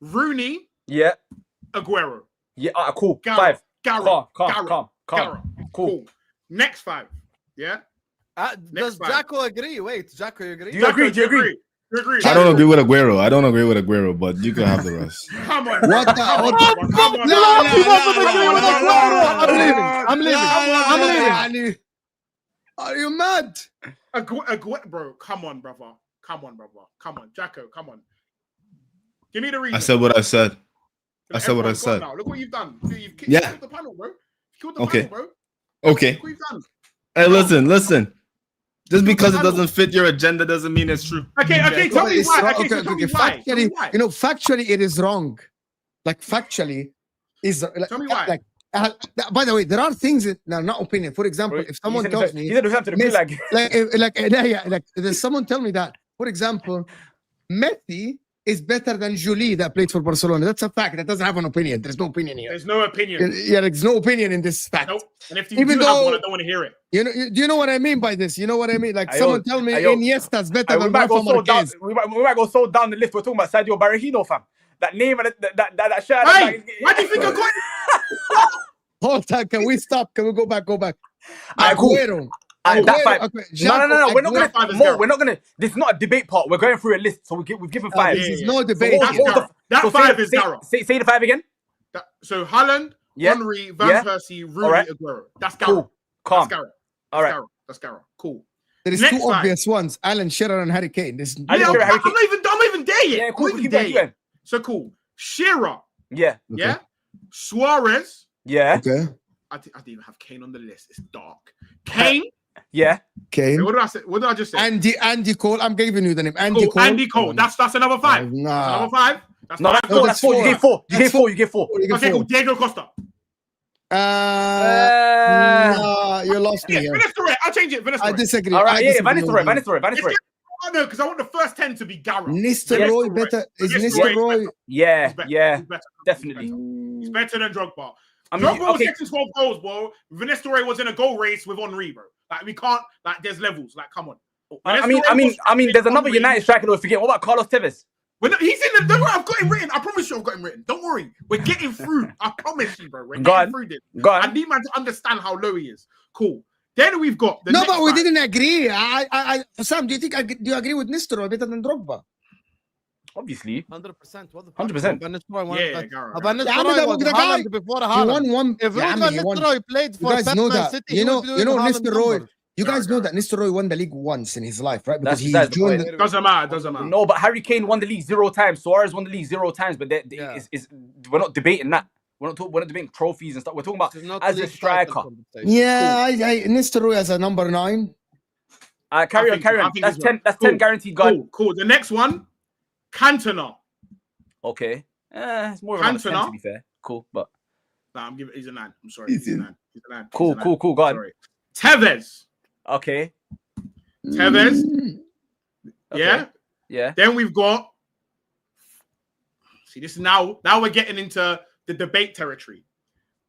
Rooney, yeah, Aguero. yeah. Cool. Gareth, 5. Gareth, Calm. Gareth. Cool. Next 5. Yeah. Does Next 5. Jacko agree? Wait, Jacko, you agree? Do you agree? Do you agree? You agree? I don't agree with Aguero. but you can have the rest. Come on. What the- Come what on, the- come on. No, I'm leaving. Are you mad? Bro, come on, brother. Come on, Jacko, come on. Give me the reason. I said what I said. I said what I Everyone's gone said. now. Look what you've done. You've killed Yeah. the panel, bro. You killed the Okay. panel, bro. Okay. Look what you've done. Hey, listen. Just because it doesn't fit your agenda doesn't mean it's true. Okay, tell me It's why. wrong. Okay, so tell me why. Tell me Factually, why. factually, it is wrong. Like factually, is like, Tell me why. Like, by the way, there are things that are not opinion. For example, if someone tells me, he said something to be like, like, there's someone tell me that. For example, Messi is better than Jolie that played for Barcelona. That's a fact. That doesn't have an opinion. There's no opinion here. There's no opinion. Yeah, there's no opinion in this fact. Nope. And if you Even do have though- one, I don't want to hear it. Do you know what I mean by this? You know what I mean? Like Ayo, someone tell me ayo. Iniesta's better We than might go Rafa so down. Marquez. We might go so down the list. We're talking about Sadio Barahino, fam. That name and that shirt. Hey, why do you think I got it? Hold on, can we stop? Can we go back? Alright, cool. Aguero. That five. Okay, No. We're not Aguero. gonna. Mo, we're not gonna. This is not a debate part. We're going through a list, so we've given five. This is yeah. no debate. what- here. what was the- That so five is Gareth. Say the five again. So Haaland, Yeah. Henry, Van Yeah. Persie, Rooney, Alright. Aguero. That's Gareth. Cool. Calm. That's Gareth. All right. That's Gareth. Cool. There is Next two five. obvious ones: Alan Shearer and Harry Kane. This I Yeah, didn't I'm hear Harry not even there yet. Yeah, cool. I'm not Keep even going. there yet. So cool. Shearer. Yeah. Yeah. Suarez. Yeah. Okay. I didn't even have Kane on the list. It's dark. Kane. Yeah. Kane. What did I say? What did I just say? Andy Cole. I'm giving you the name. Andy Cool. Cole. Andy Cole. That's another five. Nah. That's another five. That's No, five. that's four. That's four. You gave four. You gave four. You gave four. You get Okay, four. cool. Diego Costa. Nah, you lost me Yeah, here. Vinicius. I'll change it. Vinicius. I disagree. All I right. Yeah. disagree Van Nistelrooy. Oh no, because I want the first 10 to be Gareth. Nistelrooy better. Is Nistelrooy? Yeah. He's better. Yeah. He's better. Definitely. He's better than Drogba. I mean, Drogba was okay. getting 12 goals, bro. Vinicius was in a goal race with Henry, bro. Like we can't. Like there's levels. Like come on. I mean, there's another United striker that we forget. What about Carlos Tevez? He's in the. Don't worry, I've got him written. I promise you, I've got him written. Don't worry, we're getting through. I promise you, bro. We're Go getting on. through this. Go I on. need man to understand how low he is. Cool. Then we've got the No, next but we five. didn't agree. Sam, do you agree with Nistelrooy better than Drogba? Obviously. 100%. What the 100%. Van Nistelrooy won Yeah, that. Gareth. Van Yeah, Nistelrooy but was the guy- Haaland before He Haaland. won one. If Yeah, Van he won. Nistelrooy played You for guys know Man that. City, You he know would be doing Haaland Nistelrooy. numbers. You guys Yeah, know that Nistelrooy won the league once in his life, right? Because That's he besides the joined. point. Doesn't matter. No, but Harry Kane won the league 0 times. Suarez won the league 0 times. But Yeah. we're not debating that. We're not debating trophies and stuff. We're talking about This is not as a league striker. title conversation. Yeah, Nistelrooy as a number 9. Carry I on. think That's he's 10. right. That's Cool. 10 guaranteed. God. Cool. The next one, Cantona. Okay. It's more of a 10 Cantona. to be fair. Cool, but Nah, I'm giving. He's a 9. I'm sorry. He's a 9. He's a 9. cool. Go on. Sorry. Tevez. Okay. Tevez. Okay. Yeah. Yeah. Then we've got. See, this is now we're getting into the debate territory.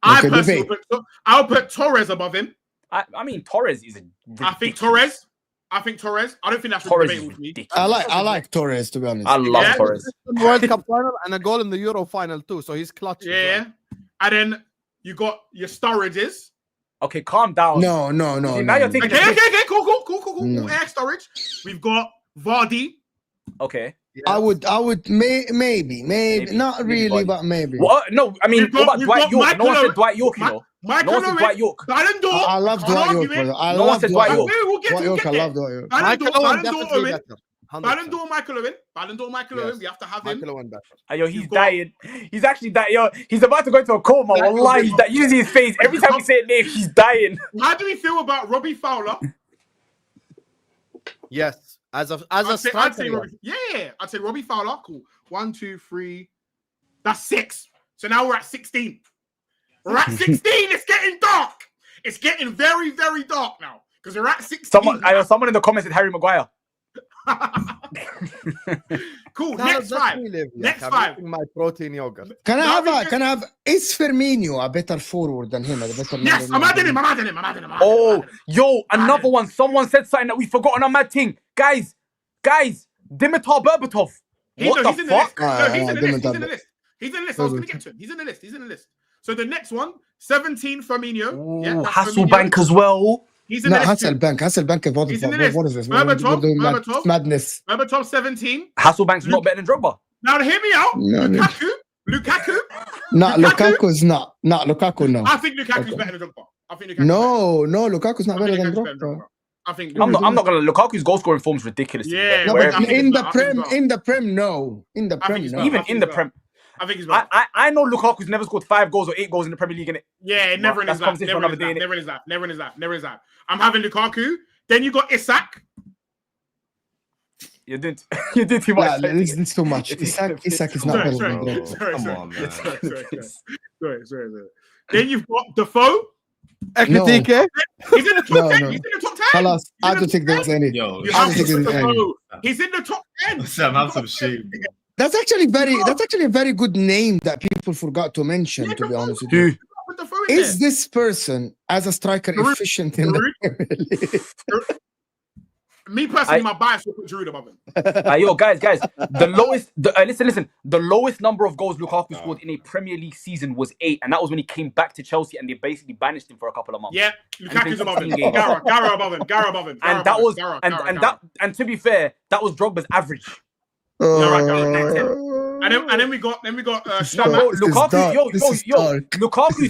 Okay, I personally debate. I'll put Torres above him. I mean, Torres is a. I think ridiculous. Torres. I don't think that's a Torres debate is with me. ridiculous. I like Torres, to be honest. I love Yeah. Torres. World Cup final and a goal in the Euro final too. So he's clutch. as Yeah. well. And then you got your Sturridges. Okay, calm down. No. See, now no. you're taking- Okay. Cool. No. Air Sturridge. We've got Vardy. Okay. I would maybe, not maybe really, Vardy. but maybe. What? No, I mean, We've got- what about we've Dwight got York? No Michael one said Owen. Dwight York, you know. Michael No one said Owen. Dwight York. Ballon d'Or. I love Can't Dwight argue York, it. brother. I No one love said Dwight Dwight York. York. We'll get Dwight to York, I get love there. Dwight York. Ballon d'Or, Michael Owen Ballon d'Or definitely Owen. better. Ballon 100%. d'Or Michael Owen. Ballon d'Or Michael Owen. Yes. We have to have him. Michael Owen better. Yo, he's You've got- dying. He's actually dying. Yo, he's about to go into a coma. Wallahi, he's dying. You see his face. Every time we say a name, he's dying. How do we feel about Robbie Fowler? Yes. As a I'd striker. say Robbie. Yeah, I'd say Robbie Fowler. Cool. 1, 2, 3. That's 6. So now we're at 16. We're at 16. It's getting dark. It's getting very, very dark now because we're at 16. Someone in the comments said Harry Maguire. Cool. No, Next that's 5. really- Next I'm 5. eating my protein yogurt. Can Now I have is Firmino a better forward than him? A better Yes, I'm adding him. Oh, yo, another one. Someone said something that we forgot on a mad thing. Guys, Dimitar Berbatov. What the he's in fuck? The list. No, he's in the list. Dimitar. He's in the list. I was going to get to him. He's in the list. So the next one, 17, Firmino. Ooh, Yeah, that's Hasselbank Firmino. as well. He's in No, the list. too. Hasselbank. He's in the list. What is this? Berbatov, We're doing Berbatov. madness. Berbatov 17. Hasselbank's not better than Drogba. Now hear me out. No, no. Lukaku. No, Lukaku? Lukaku's not. No, Lukaku, no. I think Lukaku's Okay. better than Drogba. I think Lukaku's No, Lukaku's not better. better I than think Lukaku's better than Drogba. Drogba. I think I'm not gonna. Lukaku's goal scoring form is ridiculous. to be Yeah, fair. No, but Where- I think in it's the better. I think Prem, it's better. in the Prem, no. In the I think Prem, it's no. better. even I think in the it's Prem, I think he's better. I know Lukaku's never scored 5 goals or 8 goals in the Premier League, innit? Yeah, never in That's his life. conversation for Never in another his day, life. innit? Never in his life. I'm having Lukaku. Then you got Isak. You're doing too much. Yeah, this is too much. Isak is not better Sorry, than Drogba. Come on, man. Sorry. Then you've got Defoe. Ekitike. He's in the top No, 10. no. He's in the top 10. Halas, I don't think there's any. Yo, You I have don't to think put there's any. Defoe. He's in the top Sam, have some shame. That's actually a very good name that people forgot to mention. To be honest with you, is this person as a striker efficient in the Premier League? Me personally, my bias will put Giroud above him. Yo, guys, the lowest. Listen. The lowest number of goals Lukaku scored in a Premier League season was 8, and that was when he came back to Chelsea, and they basically banished him for a couple of months. Yeah, Lukaku's above him. Gara above him. Gara above him. And that was, and to be fair, that was Drogba's average. And then we got Lukaku's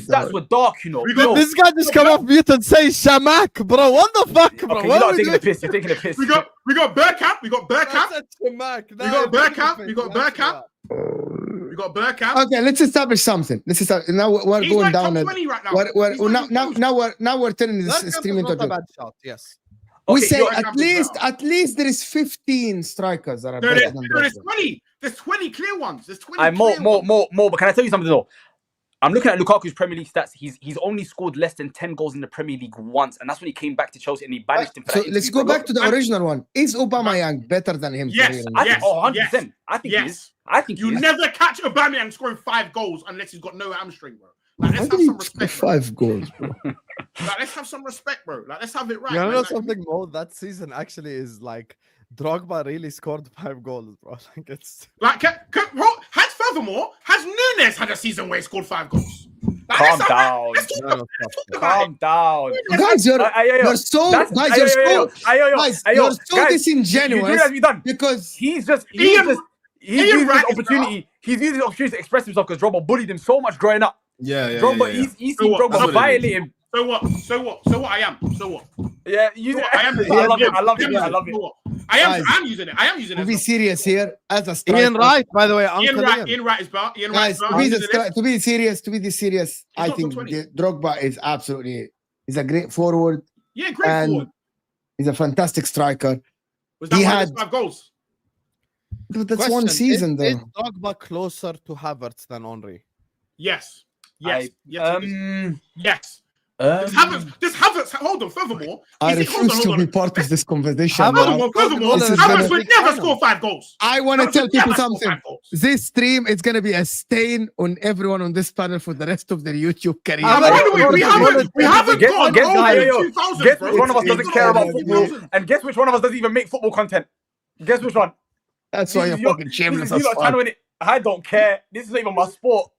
stats were dark, you know. This guy just come off mute and say Shamak, bro. What the fuck, bro? Okay, you're not taking the piss. You're taking the piss. We got Bergkamp. We got Bergkamp. We got Bergkamp. We got Bergkamp. We got Bergkamp. Okay, let's establish something. Now we're He's going like down. top 20 right now. Now we're turning this stream into a joke. bad shot. Yes. We Okay, say yo, at least there is 15 strikers that are better than There's Drogba. 20. There's 20 clear ones. There's 20 more. But can I tell you something though? I'm looking at Lukaku's Premier League stats. He's only scored less than 10 goals in the Premier League once, and that's when he came back to Chelsea and he banished him for So that. let's go back to the original one. Is Aubameyang better than him? Yes. I think, Yes. 100%. I think he Yes. is. I think You he is. never catch Aubameyang scoring 5 goals unless he's got no hamstring, bro. Like, How let's did have he some score respect, bro. 5 goals, bro? Like, let's have some respect, bro. Like, let's have it right. You know man. Like, something more? That season actually is like Drogba really scored 5 goals, bro. Like it's has Nunes had a season where he scored 5 goals? Like, Calm let's have- down. Let's talk about it. Calm down. Guys, you're so disingenuous You know what we've done? because He's used Ian his Wright is opportunity. He's used his opportunity to express himself because Drogba bullied him so much growing up. Yeah. Drogba, he's So seen what? Drogba That's what violate him. So what? I am. So what? Yeah, I am. I love it. I love it. So what? I am. Guys, I'm using it. I am using to it. be serious here as a striker. Ian Wright, by the way. Uncle Ian Wright is better. Ian Wright Guys, is better. to be serious, I not think top 20. Drogba is absolutely he's a great forward. Yeah, great and forward. he's a fantastic striker. Was that he one of had- his 5 goals? But that's one season Is though. Drogba closer to Havertz than Henry? Yes. Yes. Yes. This Havertz. Hold on. Furthermore, I is it- hold refuse on, to hold be on. part of this conversation. Havertz- now. Furthermore, This is Havertz gonna- would never score 5 goals. I want to Havertz tell would people never score something. 5 goals. This stream is going to be a stain on everyone on this panel for the rest of their YouTube career. And by the way, we haven't Guess- gone guess- over yo, yo, 2000, Guess bro. which one of us It's doesn't care about over football, 2000. and guess which one of us doesn't even make football content. Guess which one? That's why you're fucking shameless as You lot trying fuck. to win it. I don't care. This is not even my sport.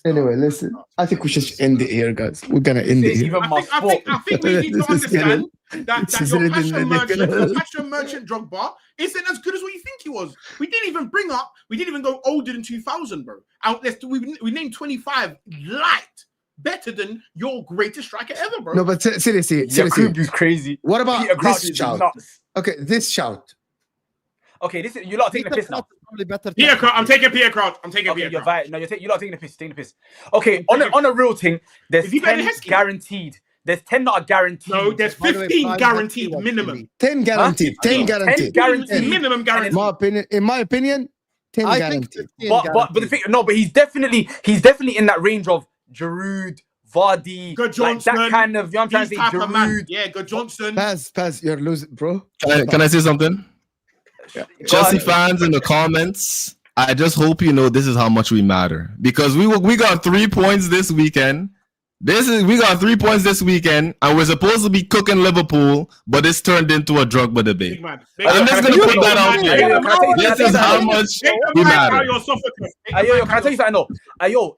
Anyway, listen. I think we should end it here, guys. We're gonna end it This is here. even my sport. I think we need to This is understand that this is your getting ridiculous. passion merchant Drogba isn't as good as what you think he was. We didn't even go older than 2000, bro. We named 25 light better than your greatest striker ever, bro. No, but seriously. Yakubu's crazy. What about Peter Crouch this is shout? nuts. Okay, this shout. Okay, this is you lot are taking the piss now. Probably better. Peter Crouch, I'm taking Peter Crouch. I'm taking Okay, Peter you're Crouch. right. No, you lot are taking the piss. Taking the piss. Okay, on a real thing, there's Is he better 10 than Heskey? guaranteed. There's 10 that are guaranteed. No, there's By the way, 15 five guaranteed guaranteed, minimum. 10 guaranteed. 10 guaranteed. guaranteed. Minimum guaranteed. In my opinion, 10 I think guaranteed. 15 But the thing, no, but he's definitely in that range of Giroud, Vardy, Good like Johnson. that kind of. You know what I'm trying to These say? type of man. Giroud. Yeah, good Johnson. Pass, you're losing, bro. Can I say something? Chelsea fans in the comments, I just hope you know this is how much we matter, because we got 3 points this weekend. We got 3 points this weekend, and we're supposed to be cooking Liverpool, but it's turned into a Drogba debate. Big man. I'm just gonna put that out there. This is how much we matter. Ayo, can I tell you something? No, ayo,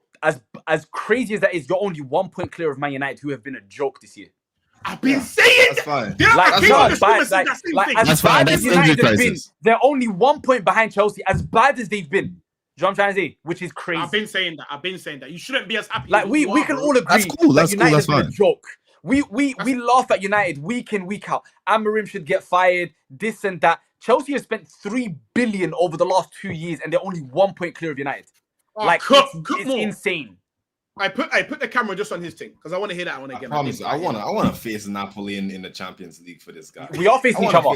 as crazy as that is, you're only 1 point clear of Man United, who have been a joke this year. I've been saying That's fine. Did I Like, not came no, on the stream and bad, said that same thing? as That's fine, bad as that's injury United have been, crisis. they're only 1 point behind Chelsea, as bad as they've been. Do you know what I'm trying to say? Which is crazy. I've been saying that. You shouldn't be as happy. Like as we you are, can bro. all agree That's cool, that that's United cool, has that's been a fine. joke. We laugh at United week in, week out. Amorim should get fired, this and that. Chelsea has spent 3 billion over the last 2 years, and they're only 1 point clear of United. Oh, Like cook it's more. insane. I put the camera just on his thing because I want to hear that one I again. promise. I wanna face Napoli in the Champions League for this guy. We are facing each other.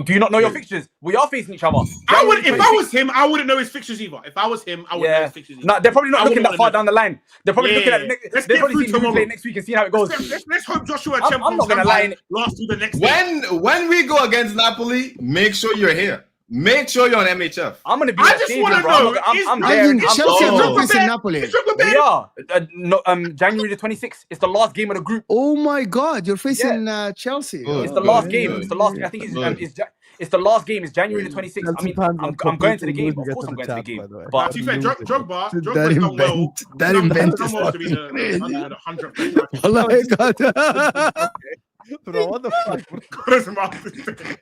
Do you not know your fixtures? We are facing each other. If I was him, I wouldn't know his fixtures either. If I was him, I wouldn't know his fixtures either. No, they're probably not I looking wouldn't that far know. down the line. They're probably looking at Let's they're get probably through seeing who we play tomorrow. next week and seeing how it goes. Let's hope Joshua I'm Champ not gonna lie. last to the next day. When we go against Napoli, make sure you're here. Make sure you're on MHF. I'm gonna be. I at just stadium, wanna bro. know, I'm I there. think I'm Chelsea are Oh. not facing Napoli. We are. No, January the 26th. It's the last game of the group. Oh my God, you're facing Chelsea. Good. It's the Good, last good, game. good. It's the last. I think it's the last game. It's January the 26th. I mean, I'm going to the game. Of course, I'm going to the game. But To be fair, Drogba That done well. invent, that invent is Done well to be fucking crazy. the 100th. Oh my God. Bro, what the fuck? His mouth is big.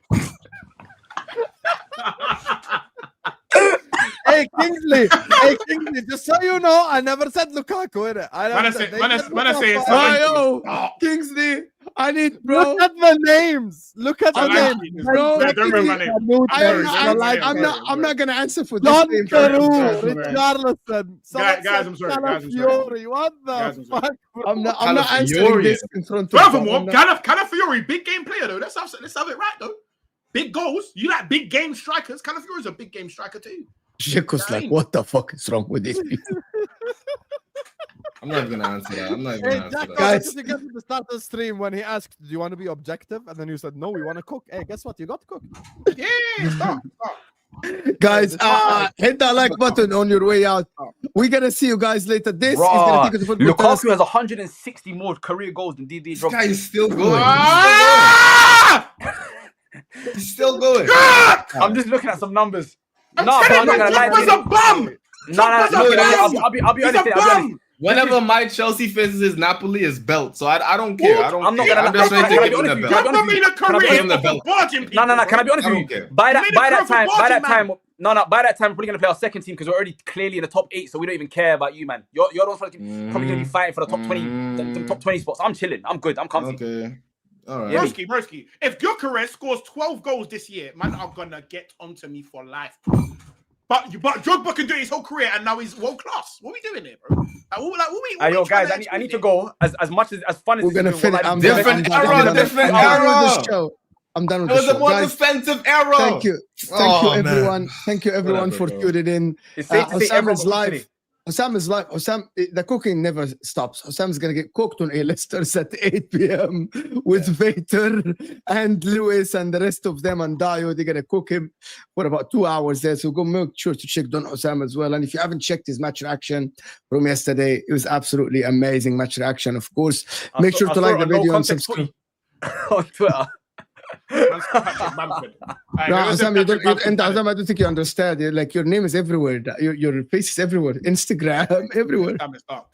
Hey Kingsley, just so you know, I never said Lukaku in it. Man, I say it's Oh, yo, Kingsley, I need, bro. Look at the names. Look at the I like names. it. Bro, Don't remember my name. I'm not gonna answer for this John name. Carew, Guys, Richarlison, guys, I'm sorry, Salah guys, I'm sorry. Fiore. What the Guys, I'm sorry. fuck? Bro? I'm not answering Calafiori. this in front of Furthermore, I'm not- Calafiori, big game player though. Let's have it right though. Big goals. You like big game strikers. Calafiori's a big game striker too. Chico's like, what the fuck is wrong with these people? I'm not even gonna answer that. I'm not even Hey, gonna answer Jack, that. Guys. you get to the start of the stream when he asked, "Do you want to be objective?" And then you said, "No, we want to cook." Hey, guess what? You got to cook. Yeah, stop. Guys, hit that like button on your way out. We're gonna see you guys later. This is Bruh, gonna take us to football. Lukaku has 160 more career goals than Didier This Drogba. guy is still going. Ah! He's still going. I'm just looking at some numbers. I'm Nah, telling but I'm you, not gonna lie to Drogba's you. a bum. Nah, Drogba's a I'll be He's honest. a I'll be honest. bum. Whenever my Chelsea faces Napoli is belt, so I don't care. I don't I'm not care. gonna I'm just lie. ready Can I to be give him honest the with you? belt. Drogba made a Can I career be- for barging people. No. Can I be honest I with don't you? care. By You that made a career for time, barging, man. by that time, we're probably gonna play our second team because we're already clearly in the top 8, so we don't even care about you, man. You're the ones probably gonna be fighting for the top 20, the top 20 spots. I'm chilling. I'm good. I'm comfy. Okay. All right. Yeah. Broski, if Gyökeres scores 12 goals this year, man, are gonna get onto me for life. But Drogba can do it his whole career, and now he's world class. What are we doing here, bro? Yo, guys, I need to go. As much as fun as We're gonna this is, finish. I'm Different done. era, different I'm done with era. this show. I'm done with It the was a show. more Guys, defensive era. thank you Oh, man. everyone. Thank you everyone Whatever, for bro. tuning in. It's safe to say Osam everyone is got live. today. Osam is live. Osam, the cooking never stops. Osam's gonna get cooked on A-listers at 8 p.m. with Vader and Lewis and the rest of them and Dio. They're gonna cook him for about 2 hours there. So go make sure to check Don Osam as well. And if you haven't checked his match reaction from yesterday, it was absolutely amazing match reaction. Of course, make sure to like the video and subscribe. On Twitter. No, Osam, Osam, I don't think you understand. Like your name is everywhere. Your face is everywhere. Instagram, everywhere.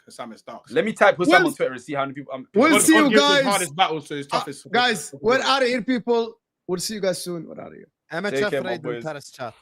Sam is dark. Let me type Hussam We'll- on Twitter and see how many people. We'll see you God gives his guys. hardest battle, so his toughest. Guys, we're out of here, people. We'll see you guys soon. We're out of here. Take MHF care, my raid in boys. Paris chat.